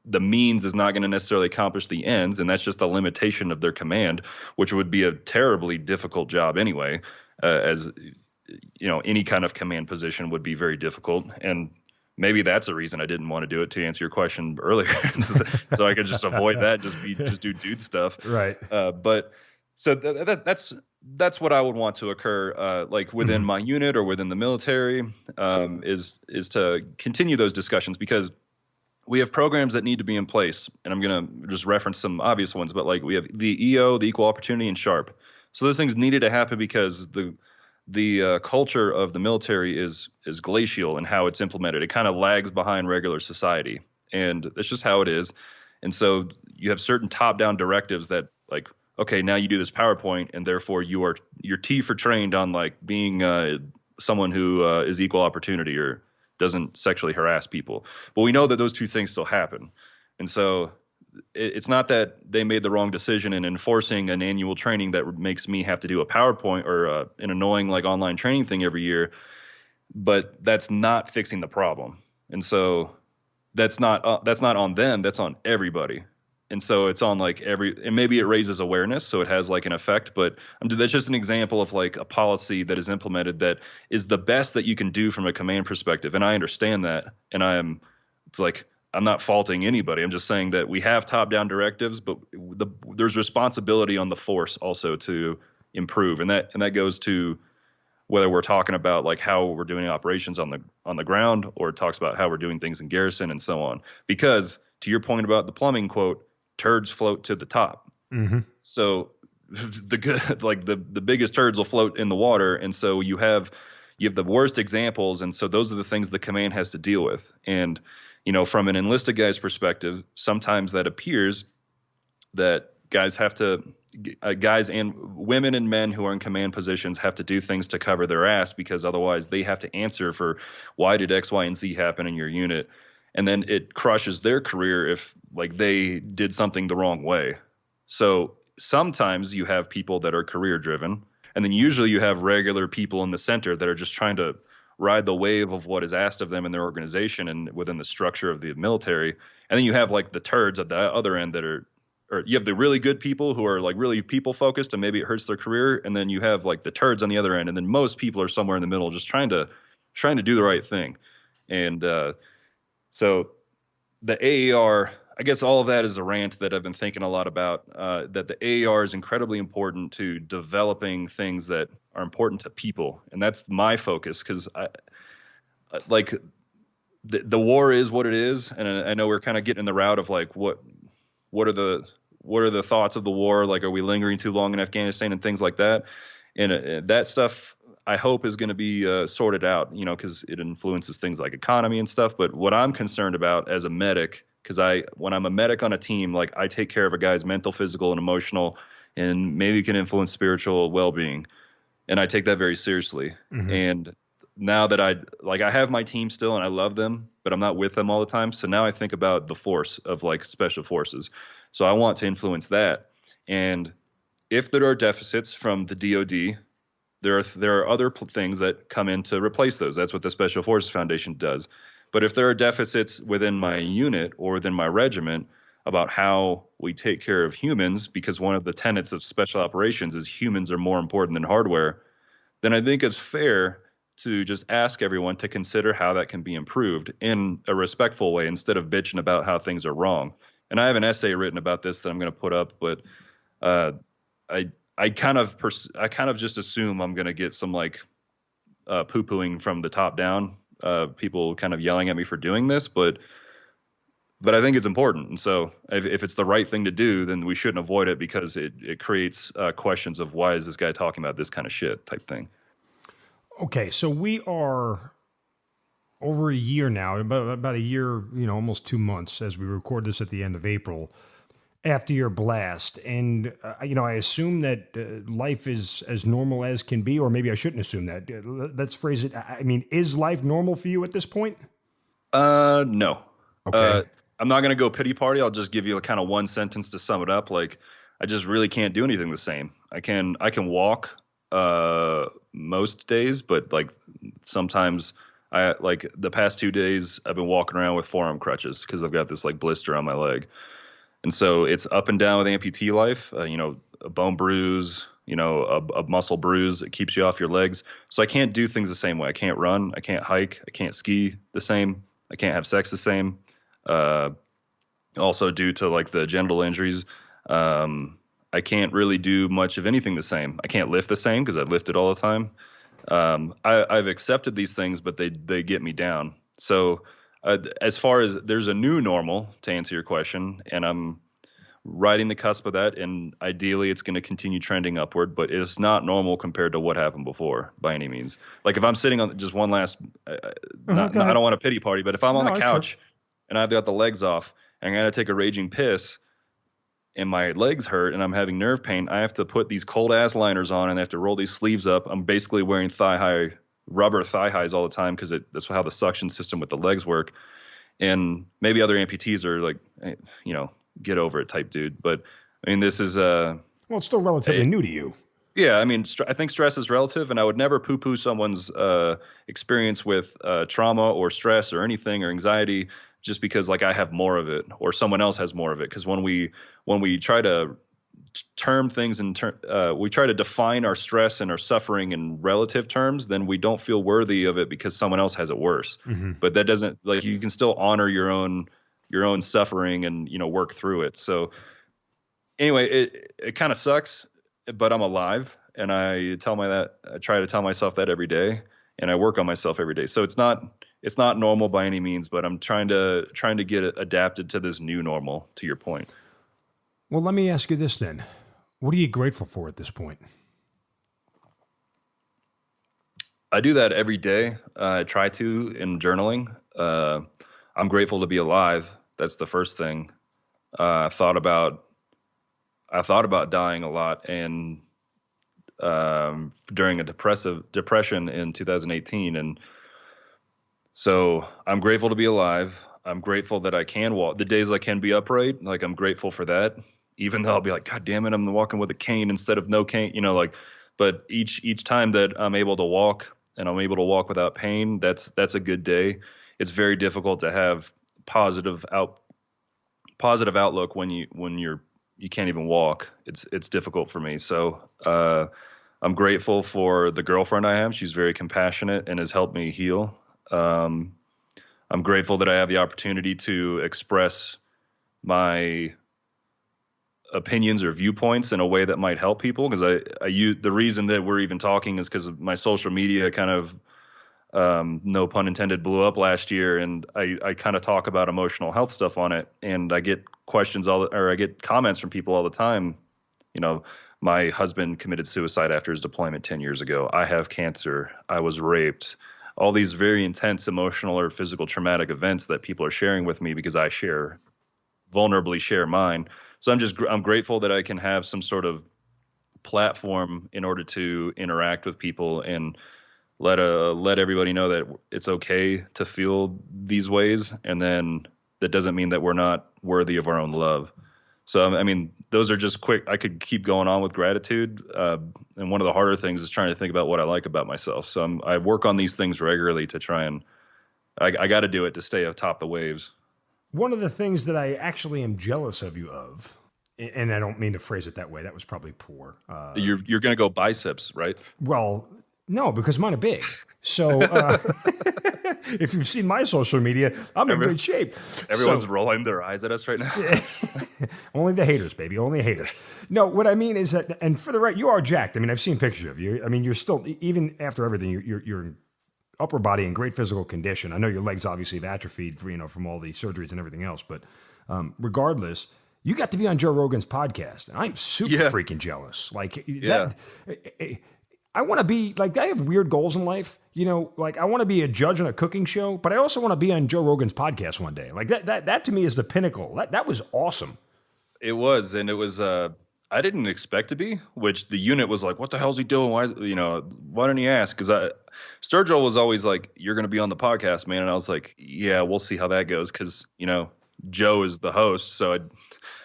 Speaker 3: the means is not going to necessarily accomplish the ends. And that's just a limitation of their command, which would be a terribly difficult job anyway, as any kind of command position would be very difficult. And maybe that's a reason I didn't want to do it, to answer your question earlier. So I could just avoid that, just do dude stuff.
Speaker 2: Right.
Speaker 3: But so that's what I would want to occur, like within my unit or within the military, is to continue those discussions, because we have programs that need to be in place. And I'm going to just reference some obvious ones, but like we have the EO, the Equal Opportunity, and SHARP. So those things needed to happen because the culture of the military is glacial in how it's implemented. It kind of lags behind regular society, and that's just how it is. And so you have certain top-down directives that, like, okay, now you do this PowerPoint, and therefore you're T for trained on like being someone who is equal opportunity or doesn't sexually harass people. But we know that those two things still happen, and so it's not that they made the wrong decision in enforcing an annual training that makes me have to do a PowerPoint or an annoying like online training thing every year, but that's not fixing the problem. And so that's not on them. That's on everybody. And so it's on like and maybe it raises awareness, so it has like an effect, but that's just an example of like a policy that is implemented that is the best that you can do from a command perspective. And I understand that. And I'm not faulting anybody. I'm just saying that we have top-down directives, but there's responsibility on the force also to improve. And that goes to whether we're talking about like how we're doing operations on the ground, or it talks about how we're doing things in garrison and so on. Because to your point about the plumbing quote, turds float to the top. Mm-hmm. So the biggest turds will float in the water. And so you have the worst examples. And so those are the things the command has to deal with. And from an enlisted guy's perspective, sometimes that appears that guys and women and men who are in command positions have to do things to cover their ass, because otherwise they have to answer for why did X, Y, and Z happen in your unit. And then it crushes their career if like they did something the wrong way. So sometimes you have people that are career driven, and then usually you have regular people in the center that are just trying to ride the wave of what is asked of them in their organization and within the structure of the military. And then you have like the turds at the other end or you have the really good people who are like really people focused and maybe it hurts their career. And then you have like the turds on the other end. And then most people are somewhere in the middle, just trying to do the right thing. And so the AAR, I guess all of that is a rant that I've been thinking a lot about, that the AAR is incredibly important to developing things that are important to people. And that's my focus, because the war is what it is. And I know we're kind of getting in the route of like, what are the thoughts of the war? Like, are we lingering too long in Afghanistan and things like that? And that stuff I hope is going to be sorted out, because it influences things like economy and stuff. But what I'm concerned about as a medic, because when I'm a medic on a team, like I take care of a guy's mental, physical, and emotional, and maybe can influence spiritual well-being. And I take that very seriously. Mm-hmm. And now that I have my team still and I love them, but I'm not with them all the time. So now I think about the force of like special forces. So I want to influence that. And if there are deficits from the DoD, there are other things that come in to replace those. That's what the Special Forces Foundation does. But if there are deficits within my unit or within my regiment about how we take care of humans, because one of the tenets of special operations is humans are more important than hardware, then I think it's fair to just ask everyone to consider how that can be improved in a respectful way instead of bitching about how things are wrong. And I have an essay written about this that I'm going to put up, but I kind of just assume I'm going to get some like poo-pooing from the top down, people kind of yelling at me for doing this, but I think it's important. And so if it's the right thing to do, then we shouldn't avoid it, because it creates questions of why is this guy talking about this kind of shit type thing.
Speaker 2: Okay, so we are over a year now, about a year, almost 2 months as we record this at the end of April. after your blast. And, I assume that life is as normal as can be, or maybe I shouldn't assume that. Let's phrase it. I mean, is life normal for you at this point?
Speaker 3: No.
Speaker 2: Okay.
Speaker 3: I'm not going to go pity party. I'll just give you a kind of one sentence to sum it up. Like, I just really can't do anything the same. I can walk, most days, but like sometimes like the past 2 days I've been walking around with forearm crutches because I've got this like blister on my leg. And so it's up and down with amputee life, a bone bruise, a muscle bruise. It keeps you off your legs. So I can't do things the same way. I can't run. I can't hike. I can't ski the same. I can't have sex the same. Also due to like the genital injuries, I can't really do much of anything the same. I can't lift the same because I lift it all the time. I've accepted these things, but they get me down. So as far as there's a new normal, to answer your question, and I'm riding the cusp of that, and ideally it's going to continue trending upward, but it's not normal compared to what happened before by any means. Like if I'm sitting on just one last, I don't want a pity party, but if I'm on the couch and I've got the legs off and I got to take a raging piss and my legs hurt and I'm having nerve pain, I have to put these cold ass liners on and I have to roll these sleeves up. I'm basically wearing rubber thigh highs all the time because that's how the suction system with the legs work. And maybe other amputees are like, get over it type dude. But I mean, this is
Speaker 2: well, it's still relatively new to you.
Speaker 3: Yeah, I mean, I think stress is relative, and I would never poo-poo someone's experience with trauma or stress or anything or anxiety just because like I have more of it or someone else has more of it. Because when we try to term things we try to define our stress and our suffering in relative terms, then we don't feel worthy of it because someone else has it worse. Mm-hmm. But that doesn't, like, you can still honor your own suffering and work through it. So anyway, it kind of sucks, but I'm alive, and I try to tell myself that every day, and I work on myself every day. So it's not normal by any means, but I'm trying to get it adapted to this new normal, to your point.
Speaker 2: Well, let me ask you this then. What are you grateful for at this point?
Speaker 3: I do that every day. I try to in journaling. I'm grateful to be alive. That's the first thing. I thought about dying a lot, and during a depression in 2018, and so I'm grateful to be alive. I'm grateful that I can walk. The days I can be upright, like I'm grateful for that. Even though I'll be like, God damn it, I'm walking with a cane instead of no cane, but each time that I'm able to walk and I'm able to walk without pain, that's a good day. It's very difficult to have positive outlook when you can't even walk. It's difficult for me. So I'm grateful for the girlfriend I have. She's very compassionate and has helped me heal. I'm grateful that I have the opportunity to express my opinions or viewpoints in a way that might help people, because I use the reason that we're even talking is because my social media kind of no pun intended blew up last year, and I kind of talk about emotional health stuff on it, and I get I get comments from people all the time. My husband committed suicide after his deployment 10 years ago. I have cancer. I was raped. All these very intense emotional or physical traumatic events that people are sharing with me because I vulnerably share mine. So I'm grateful that I can have some sort of platform in order to interact with people and let everybody know that it's okay to feel these ways, and then that doesn't mean that we're not worthy of our own love. So I mean, those are just quick. I could keep going on with gratitude, and one of the harder things is trying to think about what I like about myself. So I work on these things regularly to try and I got to do it to stay atop the waves.
Speaker 2: One of the things that I actually am jealous of you of, and I don't mean to phrase it that way, that was probably poor.
Speaker 3: You're going to go biceps, right?
Speaker 2: Well, no, because mine are big. So if you've seen my social media, I'm in good shape.
Speaker 3: Everyone's rolling their eyes at us right now.
Speaker 2: Only the haters, baby. Only haters. No, what I mean is that, and for the right, you are jacked. I mean, I've seen pictures of you. I mean, you're still, even after everything, you're in upper body in great physical condition. I know your legs obviously have atrophied from all the surgeries and everything else, but regardless, you got to be on Joe Rogan's podcast, and I'm super freaking jealous. Like that. I want to be like, I have weird goals in life, like I want to be a judge on a cooking show, but I also want to be on Joe Rogan's podcast one day. Like that to me is the pinnacle. That was awesome.
Speaker 3: It was, and it was. I didn't expect to be, which the unit was like, "What the hell's he doing? Why didn't he ask?" Because Sturgill was always like, "You're going to be on the podcast, man," and I was like, "Yeah, we'll see how that goes," because Joe is the host, so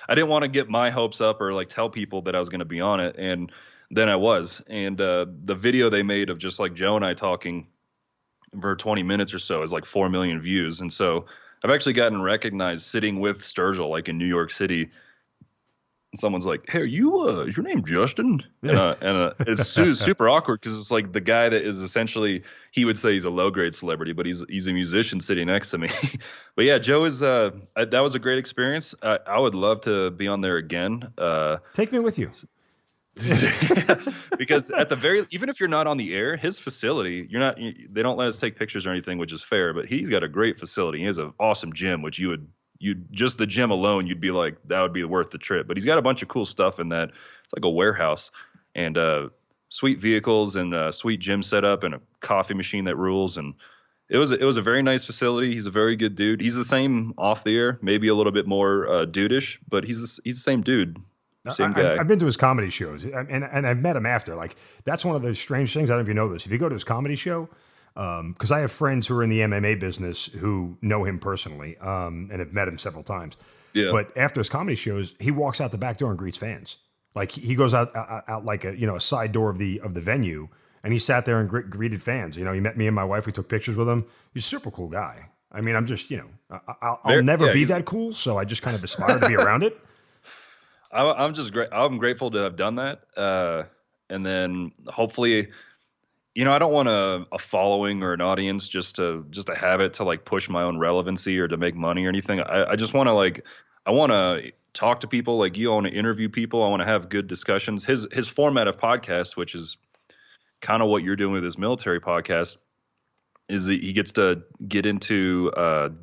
Speaker 3: I didn't want to get my hopes up or like tell people that I was going to be on it, and then I was. And the video they made of just like Joe and I talking for 20 minutes or so is like 4 million views, and so I've actually gotten recognized sitting with Sturgill, like in New York City. Someone's like, "Hey, is your name Justin?" And it's super awkward because it's like the guy that is essentially, he would say he's a low grade celebrity, but he's a musician sitting next to me. But yeah, Joe is that was a great experience. I would love to be on there again.
Speaker 2: Take me with you.
Speaker 3: Because even if you're not on the air, his facility, they don't let us take pictures or anything, which is fair, but he's got a great facility. He has an awesome gym, which you just the gym alone, you'd be like, that would be worth the trip. But he's got a bunch of cool stuff in that. It's like a warehouse, and sweet vehicles and sweet gym setup and a coffee machine that rules. And it was a very nice facility. He's a very good dude. He's the same off the air, maybe a little bit more dudish, but he's the same dude. Same guy.
Speaker 2: I've been to his comedy shows, and I've met him after. Like, that's one of those strange things. I don't know if you know this. If you go to his comedy show, because I have friends who are in the MMA business who know him personally, and have met him several times.
Speaker 3: Yeah.
Speaker 2: But after his comedy shows, he walks out the back door and greets fans. Like, he goes out like a side door of the venue, and he sat there and greeted fans. He met me and my wife. We took pictures with him. He's a super cool guy. I mean, I'm just I'll never be that cool, so I just kind of aspire to be around it.
Speaker 3: I'm just great. I'm grateful to have done that. And then hopefully, I don't want a following or an audience just to have it to like push my own relevancy or to make money or anything. I just want to I want to talk to people like you. I want to interview people. I want to have good discussions. His format of podcast, which is kind of what you're doing with his military podcast, is that he gets to get into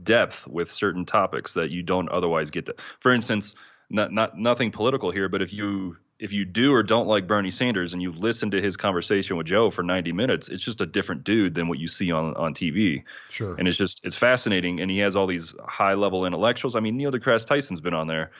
Speaker 3: depth with certain topics that you don't otherwise get to. For instance, nothing political here, but if you do or don't like Bernie Sanders and you listen to his conversation with Joe for 90 minutes, it's just a different dude than what you see on TV.
Speaker 2: Sure.
Speaker 3: And it's fascinating. And he has all these high level intellectuals. I mean, Neil deGrasse Tyson's been on there.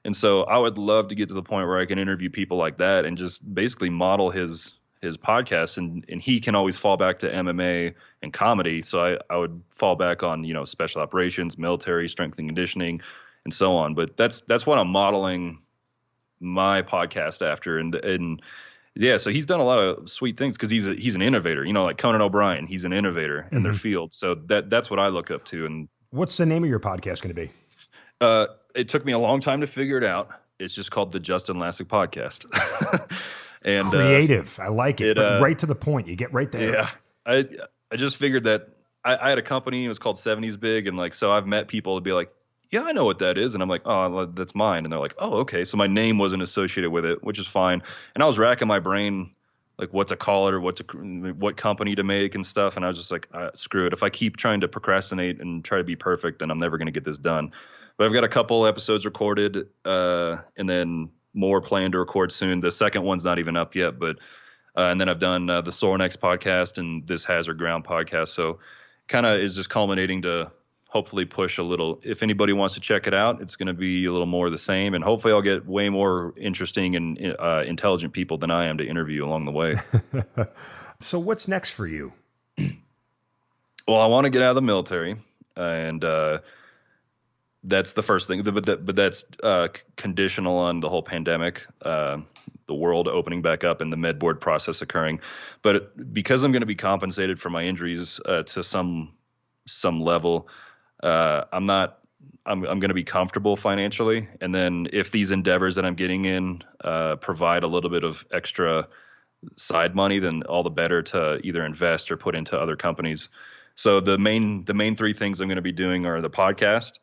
Speaker 3: And so I would love to get to the point where I can interview people like that and just basically model his podcast. And he can always fall back to MMA and comedy. So I would fall back on, special operations, military, strength and conditioning, and so on. But that's what I'm modeling my podcast after. And yeah, so he's done a lot of sweet things because he's an innovator, like Conan O'Brien, he's an innovator in their field. So that's what I look up to. And
Speaker 2: what's the name of your podcast going to be?
Speaker 3: It took me a long time to figure it out. It's just called the Justin Lascek Podcast. And
Speaker 2: creative. I like it. But right to the point. You get right there.
Speaker 3: Yeah. I just figured that I had a company, it was called 70s Big, and so I've met people to be like, yeah, I know what that is. And I'm like, oh, that's mine. And they're like, oh, okay. So my name wasn't associated with it, which is fine. And I was racking my brain, like what to call it or what company to make and stuff. And I was just like, screw it. If I keep trying to procrastinate and try to be perfect, then I'm never going to get this done. But I've got a couple episodes recorded, and then more planned to record soon. The second one's not even up yet, but and then I've done the Sorinex podcast and this Hazard Ground podcast. So kind of is just culminating to hopefully push a little. If anybody wants to check it out, it's going to be a little more of the same. And hopefully I'll get way more interesting and intelligent people than I am to interview along the way.
Speaker 2: So what's next for you?
Speaker 3: Well, I want to get out of the military, and that's the first thing. But that's conditional on the whole pandemic, the world opening back up and the med board process occurring. But because I'm going to be compensated for my injuries to some level, I'm going to be comfortable financially. And then if these endeavors that I'm getting in provide a little bit of extra side money, then all the better to either invest or put into other companies. So the main three things I'm going to be doing are the podcast,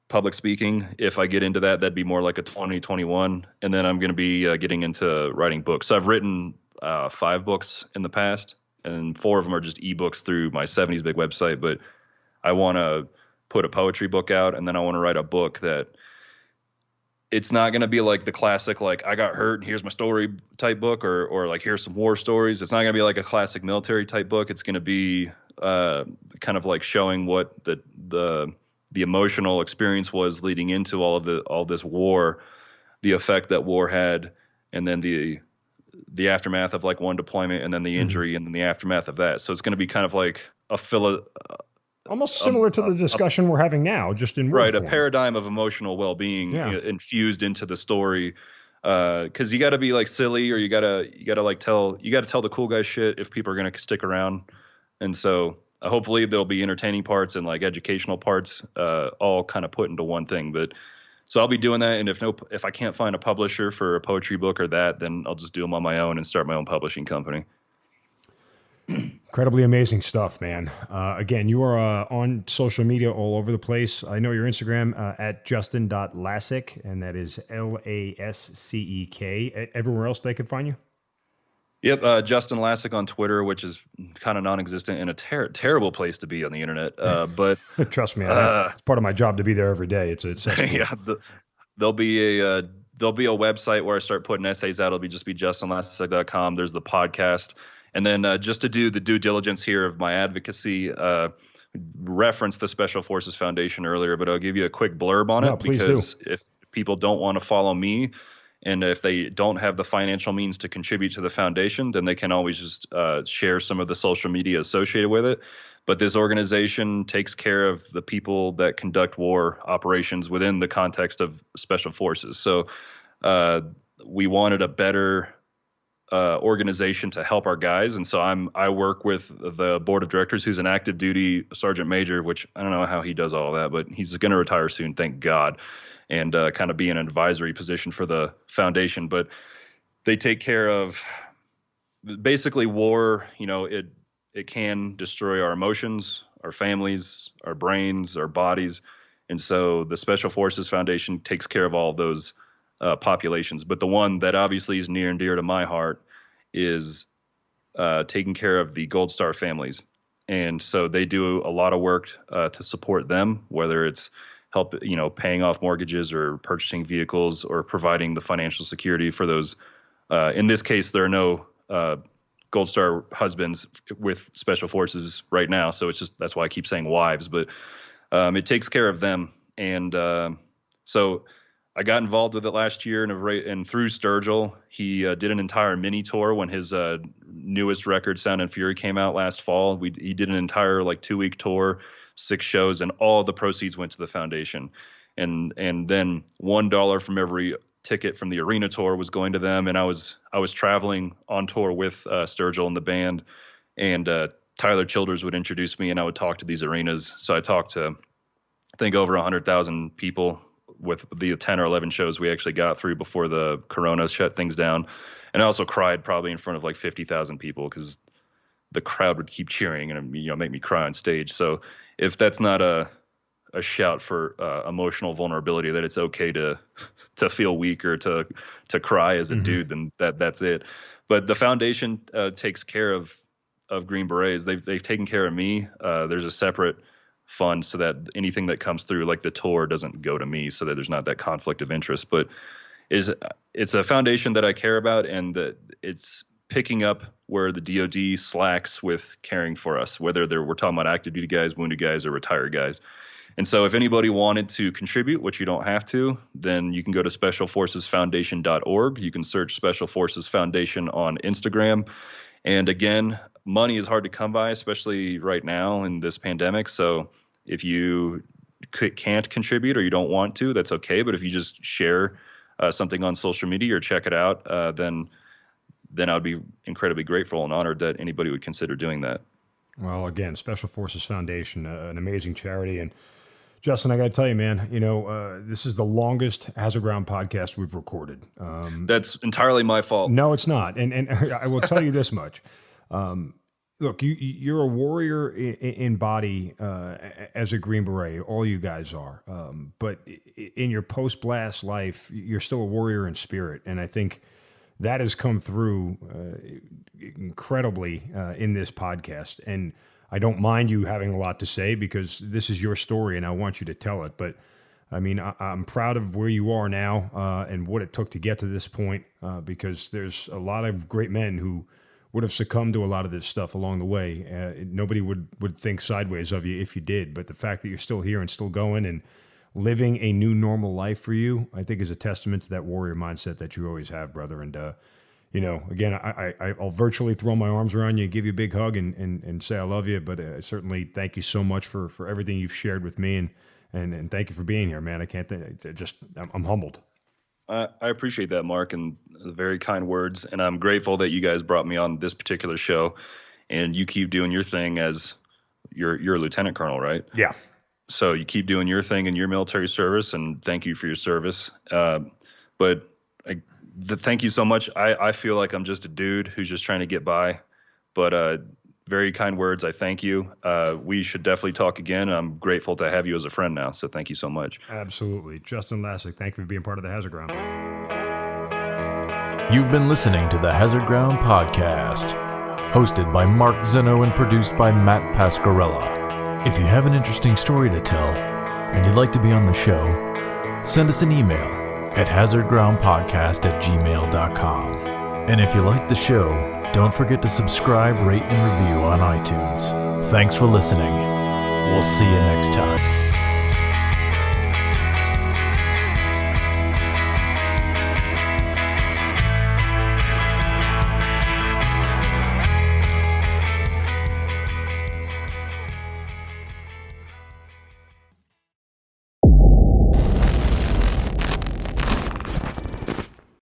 Speaker 3: public speaking. If I get into that, that'd be more like a 2021. And then I'm going to be getting into writing books. So I've written 5 books in the past, and 4 of them are just ebooks through my 70s Big website. But I want to put a poetry book out, and then I want to write a book that it's not going to be like the classic, like I got hurt and here's my story type book, or like here's some war stories. It's not going to be like a classic military type book. It's going to be kind of like showing what the the emotional experience was leading into all this war, the effect that war had, and then the aftermath of like one deployment, and then the injury, and then the aftermath of that. So it's going to be kind of like
Speaker 2: almost similar to the discussion we're having now, just in word
Speaker 3: right,
Speaker 2: form.
Speaker 3: a paradigm of emotional well-being infused into the story. Because you got to be like silly, or you gotta tell the cool guy shit if people are going to stick around. And so hopefully there'll be entertaining parts and like educational parts, all kind of put into one thing. But so I'll be doing that, and if I can't find a publisher for a poetry book or that, then I'll just do them on my own and start my own publishing company.
Speaker 2: Incredibly amazing stuff, man. Again, you are on social media all over the place. I know your Instagram at justin.lascek, and that is Lascek. Everywhere else they could find you?
Speaker 3: Yep, Justin Lascek on Twitter, which is kind of non-existent and a terrible place to be on the internet. But
Speaker 2: trust me, it's part of my job to be there every day. It's
Speaker 3: yeah. There'll be a website where I start putting essays out. It'll be justinlascek.com. There's the podcast, and then just to do the due diligence here of my advocacy, referenced the Special Forces Foundation earlier, but I'll give you a quick blurb on it because if people don't want to follow me, and if they don't have the financial means to contribute to the foundation, then they can always just share some of the social media associated with it. But this organization takes care of the people that conduct war operations within the context of special forces. So we wanted a better organization to help our guys. And so I work with the board of directors, who's an active duty sergeant major, which I don't know how he does all that, but he's going to retire soon, thank God. And kind of be in an advisory position for the foundation. But they take care of basically war. You know, it can destroy our emotions, our families, our brains, our bodies. And so the Special Forces Foundation takes care of all of those populations. But the one that obviously is near and dear to my heart is taking care of the Gold Star families. And so they do a lot of work to support them, whether it's help, paying off mortgages or purchasing vehicles or providing the financial security for those. In this case, there are no Gold Star husbands with Special Forces right now. So that's why I keep saying wives, but it takes care of them. And so I got involved with it last year, and through Sturgill, he did an entire mini tour when his newest record, Sound and Fury, came out last fall. He did an entire 2-week tour, 6 shows, and all of the proceeds went to the foundation. And then $1 from every ticket from the arena tour was going to them. And I was traveling on tour with Sturgill and the band, and Tyler Childers would introduce me, and I would talk to these arenas. So I talked to, I think, over 100,000 people with the 10 or 11 shows we actually got through before the corona shut things down. And I also cried probably in front of 50,000 people because the crowd would keep cheering and make me cry on stage. So if that's not a shout for emotional vulnerability, that it's okay to feel weak or to cry as a dude, then that's it. But the foundation takes care of Green Berets. They've taken care of me. There's a separate fund so that anything that comes through, like the tour, doesn't go to me, so that there's not that conflict of interest. But it's a foundation that I care about, and that it's picking up where the DoD slacks with caring for us, whether we're talking about active duty guys, wounded guys, or retired guys. And so if anybody wanted to contribute, which you don't have to, then you can go to specialforcesfoundation.org. You can search Special Forces Foundation on Instagram. And again, money is hard to come by, especially right now in this pandemic. So if you can't contribute or you don't want to, that's okay. But if you just share something on social media or check it out, then I would be incredibly grateful and honored that anybody would consider doing that.
Speaker 2: Well, again, Special Forces Foundation, an amazing charity. And Justin, I got to tell you, man, this is the longest Hazard Ground podcast we've recorded.
Speaker 3: That's entirely my fault.
Speaker 2: No, it's not. And I will tell you this much. Look, you're a warrior in body as a Green Beret. All you guys are. But in your post-blast life, you're still a warrior in spirit. And I think that has come through incredibly in this podcast. And I don't mind you having a lot to say because this is your story and I want you to tell it. But I mean, I'm proud of where you are now and what it took to get to this point because there's a lot of great men who would have succumbed to a lot of this stuff along the way. Nobody would think sideways of you if you did. But the fact that you're still here and still going and living a new normal life for you, I think is a testament to that warrior mindset that you always have, brother. And, again, I'll virtually throw my arms around you and give you a big hug and say I love you. But certainly thank you so much for everything you've shared with me. And thank you for being here, man. I can't I'm humbled.
Speaker 3: I appreciate that, Mark, and the very kind words. And I'm grateful that you guys brought me on this particular show. And you keep doing your thing as you're a lieutenant colonel, right?
Speaker 2: Yeah.
Speaker 3: So you keep doing your thing in your military service, and thank you for your service. But thank you so much. I feel like I'm just a dude who's just trying to get by. But very kind words. I thank you. We should definitely talk again. I'm grateful to have you as a friend now. So thank you so much.
Speaker 2: Absolutely. Justin Lascek, thank you for being part of the Hazard Ground.
Speaker 1: You've been listening to the Hazard Ground Podcast, hosted by Mark Zeno and produced by Matt Pasquarella. If you have an interesting story to tell and you'd like to be on the show, send us an email at hazardgroundpodcast@gmail.com. And if you like the show, don't forget to subscribe, rate, and review on iTunes. Thanks for listening. We'll see you next time.